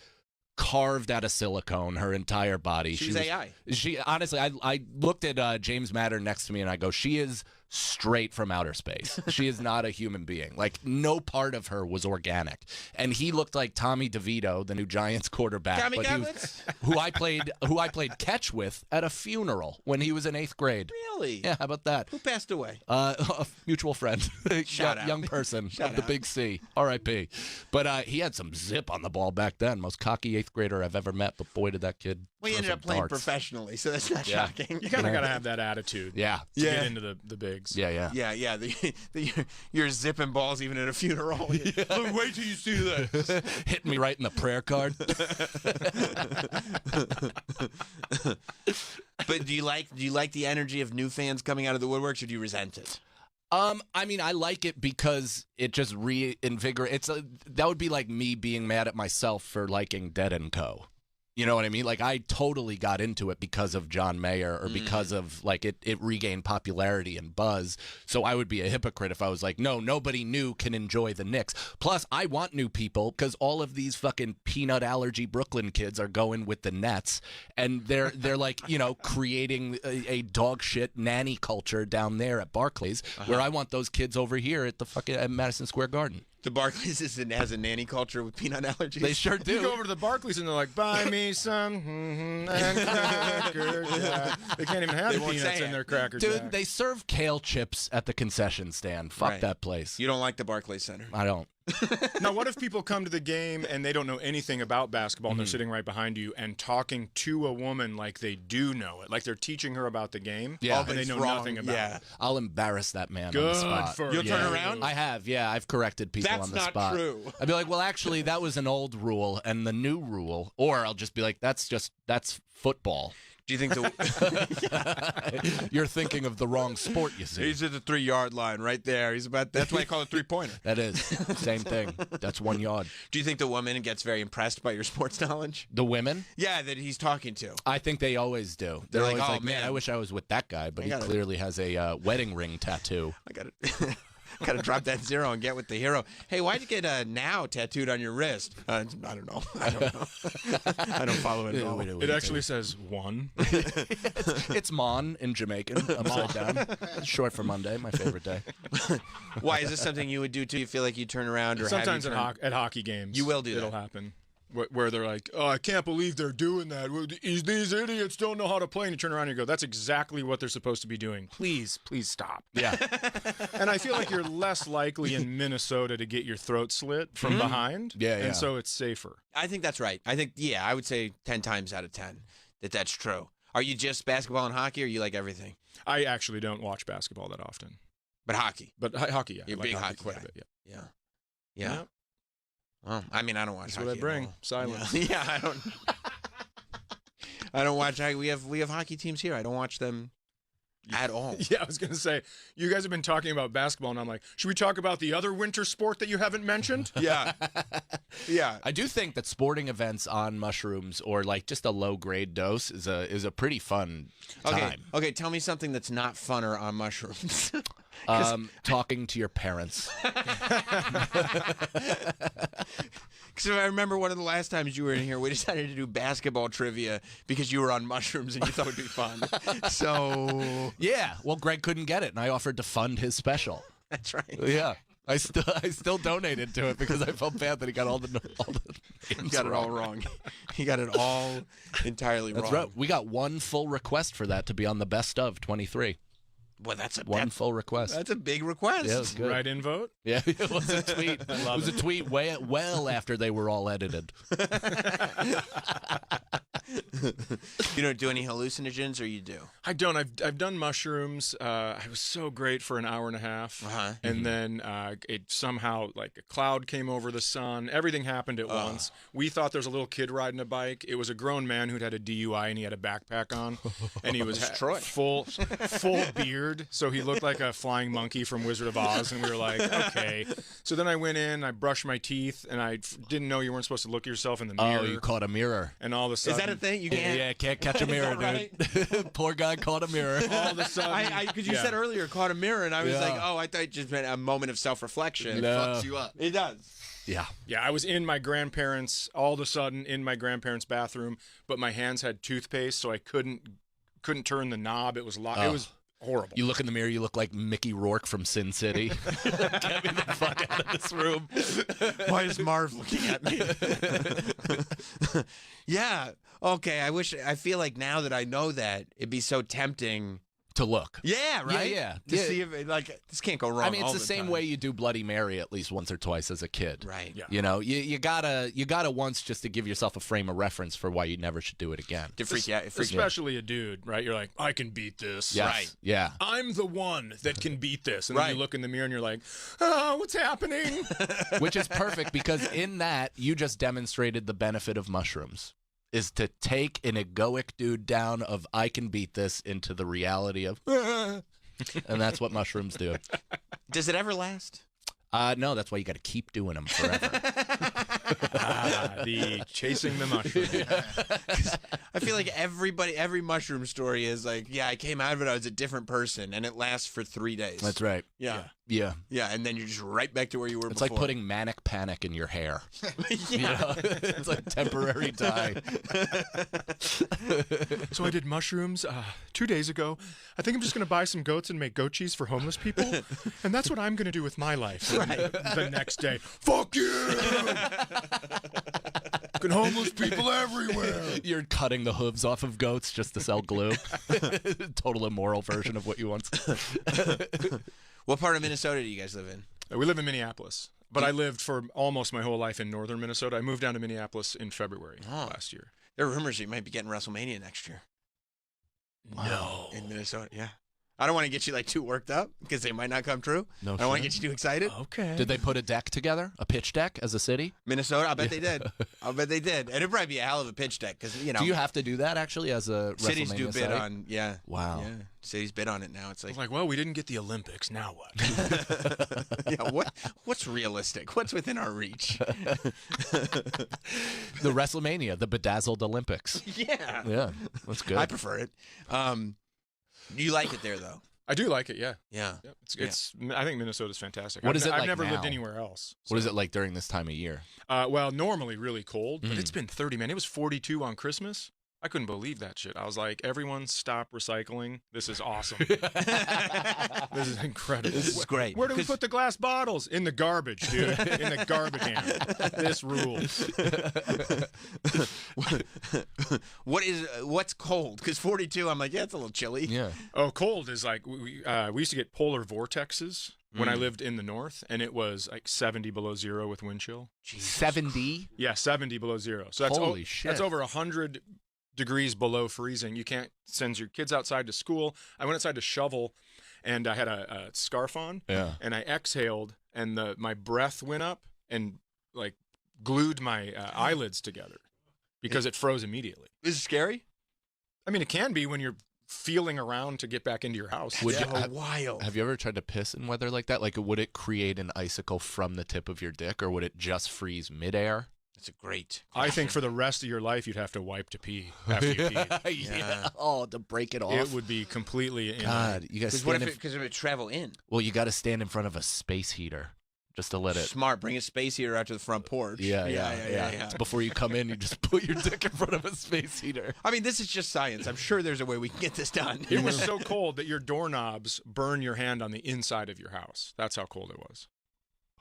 carved out of silicone, her entire body. She's AI. She honestly, I looked at James Matter next to me and I go, she is straight from outer space. She is not a human being. Like, no part of her was organic. And he looked like Tommy DeVito, the new Giants quarterback, Tommy but Gablitz? who I played catch with at a funeral when he was in 8th grade. Really? Yeah, how about that? Who passed away? A mutual friend, Shout out. young person Shout of the out. Big C, R.I.P. But he had some zip on the ball back then. Most cocky 8th grader I've ever met. But boy, did that kid. Well, he throw ended some up playing darts. professionally, so that's not Yeah. shocking. You kind of got to have that attitude. Yeah. To get into the bigs. Yeah. Yeah. You're zipping balls even at a funeral. Look, wait till you see this. Hitting me right in the prayer card. But do you like the energy of new fans coming out of the woodworks, or do you resent it? I mean, I like it because it just reinvigorates. That would be like me being mad at myself for liking Dead and Co. You know what I mean? Like, I totally got into it because of John Mayer or because of, like, it regained popularity and buzz. So I would be a hypocrite if I was like, no, nobody new can enjoy the Knicks. Plus, I want new people because all of these fucking peanut allergy Brooklyn kids are going with the Nets. And they're like, you know, creating a dog shit nanny culture down there at Barclays, where I want those kids over here at the fucking at Madison Square Garden. The Barclays has a nanny culture with peanut allergies. They sure do. You go over to the Barclays and they're like, buy me some and Cracker Jack. They can't even have They the won't peanuts say in it. their Cracker Dude, Jack. they serve kale chips at the concession stand. Fuck Right. that place. You don't like the Barclays Center. I don't. Now, what if people come to the game and they don't know anything about basketball and they're sitting right behind you and talking to a woman like they do know it, like they're teaching her about the game, Yeah. and they know nothing about it? I'll embarrass that man on Good the spot. for You'll you. turn around? I have, yeah. I've corrected people That's on the not spot. true. I'd be like, well, actually, that was an old rule and the new rule. Or I'll just be like, that's football. Do you think the You're thinking of the wrong sport, you see. He's at the 3-yard line right there. That's why I call it 3-pointer. That is. Same thing. That's 1 yard. Do you think the woman gets very impressed by your sports knowledge? The women? Yeah, that he's talking to. I think they always do. They're like, always "Oh, like, man, man. I wish I was with that guy, but I he gotta- clearly has a wedding ring tattoo. I got to got to drop that zero and get with the hero. Hey, why'd you get a now tattooed on your wrist? I don't know. I don't follow it at all. It actually says 1. It's Mon in Jamaican, upside down. Short for Monday, my favorite day. Why is this something you would do too? You feel like you turn around, or Sometimes have you at hockey games. You will do It'll that. happen. Where they're like, oh, I can't believe they're doing that. These idiots don't know how to play. And you turn around and you go, that's exactly what they're supposed to be doing. Please stop. Yeah. And I feel like you're less likely in Minnesota to get your throat slit from behind. Yeah, yeah. And so it's safer. I think that's right. I think, I would say 10 times out of 10 that's true. Are you just basketball and hockey, or you like everything? I actually don't watch basketball that often. But hockey. But hockey, yeah. You're I a big like hockey quite guy. a bit, yeah. Yeah. Yep. Well, I mean, I don't watch That's hockey what I bring. at all. Silence. Yeah, I don't watch hockey. We have hockey teams here. I don't watch them at all. Yeah, I was going to say, you guys have been talking about basketball, and I'm like, should we talk about the other winter sport that you haven't mentioned? Yeah. Yeah. I do think that sporting events on mushrooms or like just a low grade dose is a pretty fun time. Okay, tell me something that's not funner on mushrooms. Talking to your parents. Because I remember one of the last times you were in here, we decided to do basketball trivia because you were on mushrooms and you thought it would be fun. So Yeah, well, Greg couldn't get it, and I offered to fund his special. that's right. Yeah, I still donated to it because I felt bad that he got all the He names got it all wrong. He got it all entirely That's wrong. right. We got one full request for that to be on the best of 23. Well, that's One full request. That's a big request. Yeah, it was good. Write-in vote? Yeah, it was a tweet. It was a tweet well after they were all edited. You don't do any hallucinogens, or you do? I don't. I've done mushrooms. I was so great for an hour and a half, and then it somehow, like, a cloud came over the sun. Everything happened at once. We thought there was a little kid riding a bike. It was a grown man who'd had a DUI, and he had a backpack on, and he was full beard, so he looked like a flying monkey from Wizard of Oz. And we were like, okay. So then I went in, I brushed my teeth, and I didn't know you weren't supposed to look at yourself in the mirror. Oh, you caught a mirror. And all of a sudden, Is that a thing? You can't. Yeah, can't catch a mirror, dude. Poor guy caught a mirror. All of a sudden, Because you said earlier, caught a mirror, and I was like, oh, I thought it just meant a moment of self-reflection. No. Fucks you up. It does. Yeah. Yeah, I was in my grandparents, all of a sudden in my grandparents' bathroom, but my hands had toothpaste, so I couldn't turn the knob. It was It was horrible. You look in the mirror, you look like Mickey Rourke from Sin City. Get me the fuck out of this room. Why is Marv looking at me? Yeah. Okay. I feel like now that I know that, it'd be so tempting to look. Yeah, right? Yeah. To see if, this can't go wrong. I mean, it's all the same time. way you do Bloody Mary at least once or twice as a kid. Right. Yeah. You know, you gotta once just to give yourself a frame of reference for why you never should do it again. To freak out. Especially a dude, right? You're like, I can beat this. Yes. Right. Yeah. I'm the one that can beat this. And then you look in the mirror and you're like, oh, what's happening? Which is perfect because in that, you just demonstrated the benefit of mushrooms. Is to take an egoic dude down of I can beat this into the reality of and that's what mushrooms do. Does it ever last? No, that's why you got to keep doing them forever. The chasing the mushroom. I feel like every mushroom story is like, yeah, I came out of it, I was a different person, and it lasts for 3 days. That's right. Yeah. Yeah. Yeah, and then you're just right back to where you were It's before. like putting manic panic in your hair. Yeah. You know? It's like temporary dye. So I did mushrooms 2 days ago. I think I'm just going to buy some goats and make goat cheese for homeless people. And that's what I'm going to do with my life. Right. The next day, fuck you! Fucking homeless people everywhere. You're cutting the hooves off of goats just to sell glue. Total immoral version of what you once. What part of Minnesota do you guys live in? We live in Minneapolis. But I lived for almost my whole life in northern Minnesota. I moved down to Minneapolis in February last year. There are rumors you might be getting WrestleMania next year. No. In Minnesota, yeah. I don't want to get you too worked up because they might not come true. No, I don't want to get you too excited. Okay. Did they put a deck together? A pitch deck as a city? Minnesota, I bet they did. I bet they did. And it'd probably be a hell of a pitch deck because, Do you have to do that actually as a cities WrestleMania do bid site? on, yeah. Wow. Yeah. Cities bid on it now. It's like, well, we didn't get the Olympics. Now what? yeah, what's realistic? What's within our reach? The WrestleMania, the bedazzled Olympics. Yeah. Yeah, that's good. I prefer it. You like it there, though? I do like it, yeah. Yeah. It's. I think Minnesota's fantastic. What is it like I've never lived now? anywhere else. What is it like during this time of year? Well, normally really cold, but it's been 30, man. It was 42 on Christmas. I couldn't believe that shit. I was like, everyone stop recycling. This is awesome. This is incredible. This is great. Where do we put the glass bottles? In the garbage, dude. In the garbage can. This rules. What's cold? Because 42, I'm like, yeah, it's a little chilly. Yeah. Oh, cold is like, we used to get polar vortexes when I lived in the north, and it was like 70 below zero with wind chill. 70? Yeah, 70 below zero. So that's Holy shit. That's over 100 degrees below freezing. You can't send your kids outside to school. I went outside to shovel, and I had a scarf on. Yeah. And I exhaled, and my breath went up and like glued my eyelids together because it froze immediately. Is it scary? I mean, it can be when you're feeling around to get back into your house. Would you, wild. Have you ever tried to piss in weather like that? Like, would it create an icicle from the tip of your dick, or would it just freeze midair? That's a great I think for the rest of your life, you'd have to wipe to pee after you pee. Yeah. Oh, to break it off. It would be completely. God, you guys. Because if it travel in? Well, you got to stand in front of a space heater just to let it. Smart. Bring a space heater out to the front porch. Yeah. Before you come in, you just put your dick in front of a space heater. I mean, this is just science. I'm sure there's a way we can get this done. It was so cold that your doorknobs burn your hand on the inside of your house. That's how cold it was.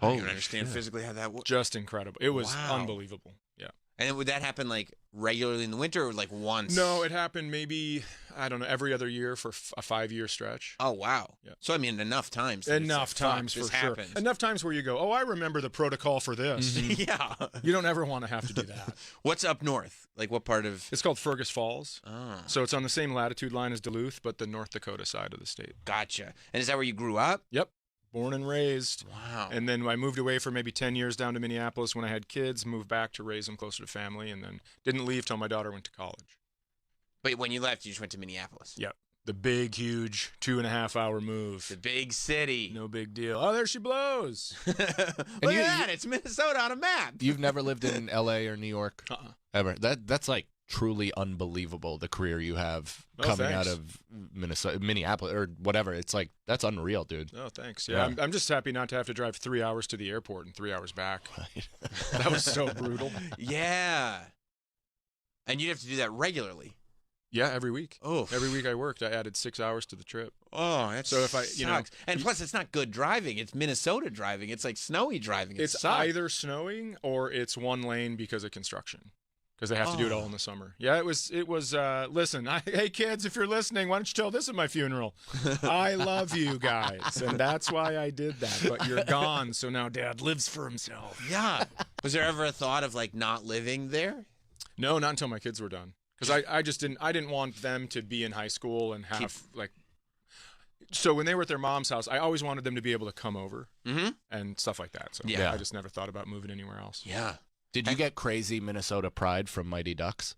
I don't even understand physically how that works. Just incredible. It was Wow. unbelievable. Yeah. And would that happen like regularly in the winter or like once? No, it happened maybe, I don't know, every other year for a 5-year stretch. Oh, wow. Yeah. So, I mean, enough times. Enough times for sure. Happened. Enough times where you go, oh, I remember the protocol for this. Yeah. You don't ever want to have to do that. What's up north? Like what part of? It's called Fergus Falls. Oh. So it's on the same latitude line as Duluth, but the North Dakota side of the state. Gotcha. And is that where you grew up? Yep. Born and raised. Wow. And then I moved away for maybe 10 years down to Minneapolis when I had kids, moved back to raise them closer to family, and then didn't leave till my daughter went to college. But when you left, you just went to Minneapolis. Yep. The big, huge 2.5-hour move. The big city. No big deal. Oh, there she blows. Look at that. It's Minnesota on a map. You've never lived in L.A. or New York ever. That's like truly unbelievable, the career you have Oh, coming thanks. out of Minneapolis or whatever. It's like, that's unreal, dude. Oh, thanks. Yeah, I'm just happy not to have to drive 3 hours to the airport and 3 hours back. That was so brutal. Yeah. And you'd have to do that regularly. Yeah, every week. Oh, every week I worked, I added 6 hours to the trip. Oh, that's so if I, you know, and plus it's not good driving. It's Minnesota driving. It's like snowy driving. It's sucks. either snowing or it's one lane because of construction. Because they have to do it all in the summer. Yeah, it was. Listen, hey kids, if you're listening, why don't you tell this at my funeral? I love you guys, and that's why I did that. But you're gone, so now Dad lives for himself. Yeah. Was there ever a thought of like not living there? No, not until my kids were done. Because I just didn't. I didn't want them to be in high school and have like. So when they were at their mom's house, I always wanted them to be able to come over and stuff like that. So Yeah. I just never thought about moving anywhere else. Yeah. Did you get crazy Minnesota pride from Mighty Ducks?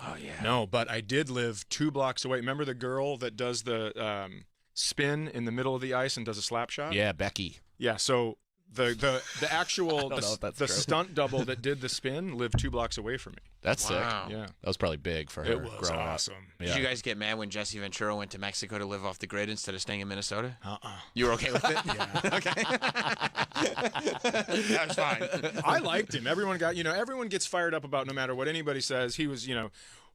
Oh yeah. No, but I did live 2 blocks away. Remember the girl that does the spin in the middle of the ice and does a slap shot? Yeah, Becky. Yeah. So the actual I don't know if that's the true. stunt double that did the spin lived 2 blocks away from me. That's Wow. sick. Yeah. That was probably big for her. It was growing up. awesome. Did Yeah. you guys get mad when Jesse Ventura went to Mexico to live off the grid instead of staying in Minnesota? Uh-uh. You were okay with it? Yeah. Okay. That's fine. I liked him. Everyone gets fired up about no matter what anybody says. He was,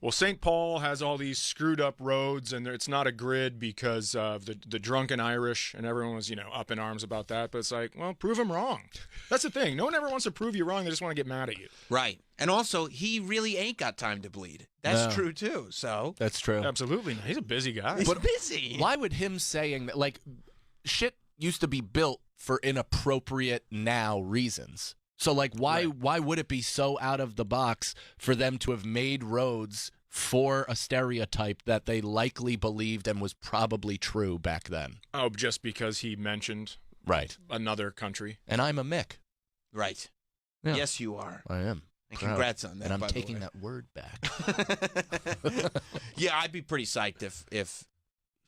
well, St. Paul has all these screwed up roads and it's not a grid because of the drunken Irish, and everyone was, up in arms about that. But it's like, well, prove them wrong. That's the thing. No one ever wants to prove you wrong. They just want to get mad at you. Right. And also, he really ain't got time to bleed. That's No. true, too. So, That's true. Absolutely. He's a busy guy. he's busy. Why would him saying that, like, shit used to be built for inappropriate now reasons? So, like, why would it be so out of the box for them to have made roads for a stereotype that they likely believed and was probably true back then? Oh, just because he mentioned Right. another country. And I'm a Mick. Right. Yeah. Yes, you are. I am. And Proud. congrats on that, And I'm by the taking way. that word back. Yeah, I'd be pretty psyched if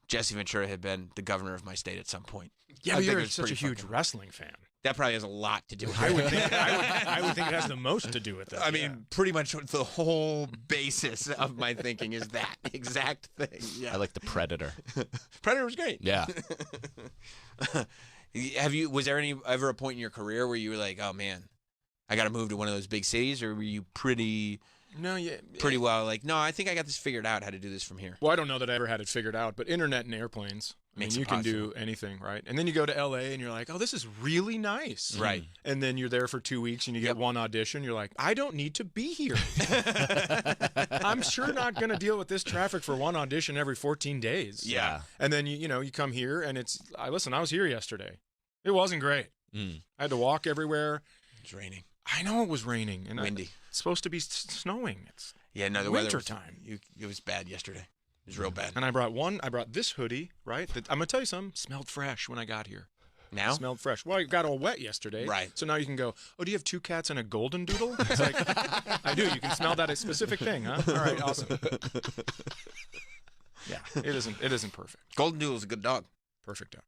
Jesse Ventura had been the governor of my state at some point. Yeah, I but think you're it's such a pretty huge fucking- wrestling fan. That probably has a lot to do with it. I would think it has the most to do with it. I mean, pretty much the whole basis of my thinking is that exact thing. Yeah. I like the Predator. Predator was great. Yeah. Was there ever a point in your career where you were like, oh man, I got to move to one of those big cities, or were you pretty well like, no, I think I got this figured out how to do this from here? Well, I don't know that I ever had it figured out, but internet and airplanes. Makes you it can do anything, right? And then you go to LA and you're like, oh, this is really nice. Right. And then you're there for 2 weeks and you get one audition. You're like, I don't need to be here. I'm sure not going to deal with this traffic for one audition every 14 days. Yeah. And then, you come here and I was here yesterday. It wasn't great. I had to walk everywhere. It's raining. I know it was raining. And Windy. It's supposed to be snowing. It's Yeah, no, the winter weather time. It was bad yesterday. It was real bad. And I brought this hoodie, right? That, I'm going to tell you something. Smelled fresh when I got here. Now? Smelled fresh. Well, it got all wet yesterday. Right. So now you can go, oh, do you have 2 cats and a golden doodle? It's like, I do. You can smell that a specific thing, huh? All right, awesome. Yeah, it isn't perfect. Golden Doodle's a good dog. Perfect dog.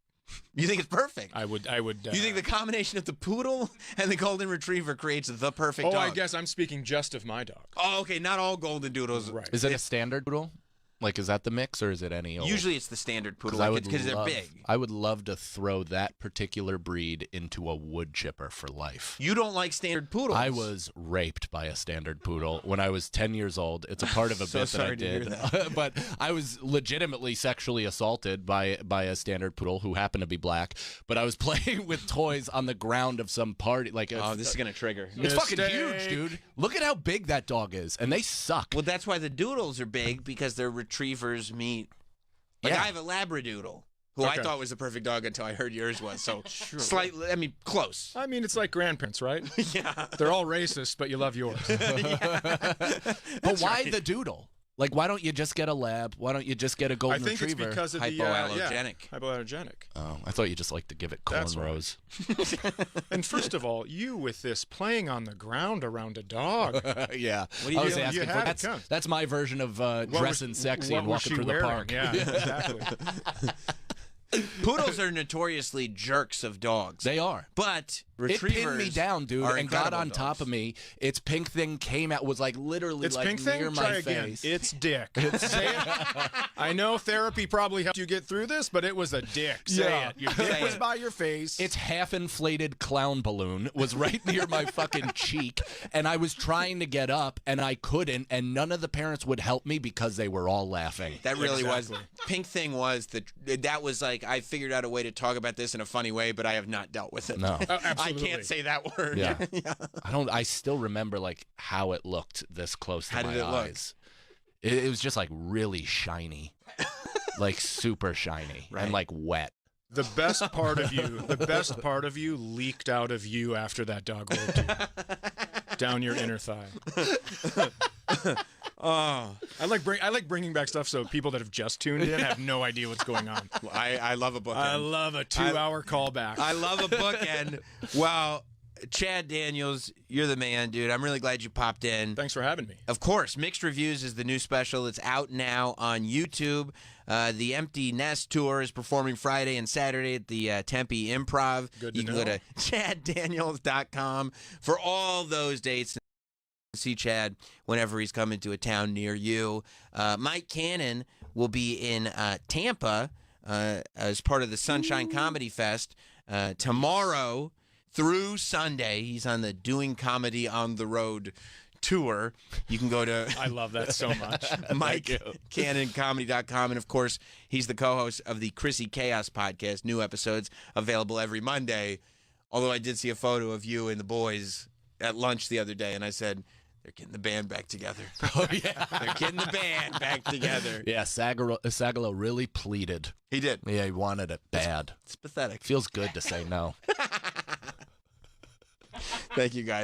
You think it's perfect? I would. You think the combination of the poodle and the golden retriever creates the perfect dog? I guess I'm speaking just of my dog. Oh, okay. Not all golden doodles. Right. Is it a standard poodle? Like, is that the mix, or is it any old? Usually it's the standard poodle Because they're big. I would love to throw that particular breed into a wood chipper for life. You don't like standard poodles. I was raped by a standard poodle when I was 10 years old. It's a part of a So bit that I sorry to hear did. that. But I was legitimately sexually assaulted by a standard poodle who happened to be black. But I was playing with toys on the ground of some party. Like, Oh, this is going to trigger. it's fucking huge, dude. Look at how big that dog is. And they suck. Well, that's why the doodles are big, because they're retrievers meet. Like, Yeah. I have a Labradoodle, who I Okay. thot was the perfect dog until I heard yours was. So slightly, close. I mean, it's like grandparents, right? Yeah. They're all racist, but you love yours. But why the doodle? Like, why don't you just get a lab? Why don't you just get a golden I think retriever? it's because of Hypoallergenic. Hypoallergenic. Oh, I thought you just like to give it That's why. cornrows. And first of all, you with this playing on the ground around a dog. Yeah. What do you I was do? asking You for had it come. that's my version of dressing sexy what and was walking she through wearing? the park. Yeah, exactly. Poodles are notoriously jerks of dogs. They are. But It retrievers pinned me down, dude, are and got incredible on top dogs. of me. Its pink thing came out, was like literally It's like pink near thing? my Try again. face. It's dick. Say it. I know therapy probably helped you get through this, but it was a dick. Say it. Your dick was by your face. Its half-inflated clown balloon was right near my fucking cheek, and I was trying to get up, and I couldn't, and none of the parents would help me because they were all laughing. That really was. Pink thing was that was like, I figured out a way to talk about this in a funny way, but I have not dealt with it. No. I can't say that word. Yeah. I still remember like how it looked this close to How my did it look? eyes. It was just like really shiny. Like super shiny and like wet. The best part of you leaked out of you after that dog rolled you down your inner thigh. Oh, I like bringing back stuff so people that have just tuned in have no idea what's going on. I love a bookend. I love a 2-hour callback. I love a bookend. Well, Chad Daniels, you're the man, dude. I'm really glad you popped in. Thanks for having me. Of course, Mixed Reviews is the new special. It's out now on YouTube. The Empty Nest Tour is performing Friday and Saturday at the Tempe Improv. Good to You can know. go to chaddaniels.com for all those dates. See Chad whenever he's coming to a town near you. Mike Cannon will be in Tampa as part of the Sunshine Comedy Fest tomorrow through Sunday. He's on the Doing Comedy on the Road tour. You can go to I love that so much. MikeCannonComedy.com. And of course, he's the co-host of the Chrissy Chaos podcast. New episodes available every Monday. Although I did see a photo of you and the boys at lunch the other day, and I said, they're getting the band back together. Oh, yeah. They're getting the band back together. Yeah, Sagalo really pleaded. He did. Yeah, he wanted it bad. It's pathetic. Feels good to say no. Thank you, guys.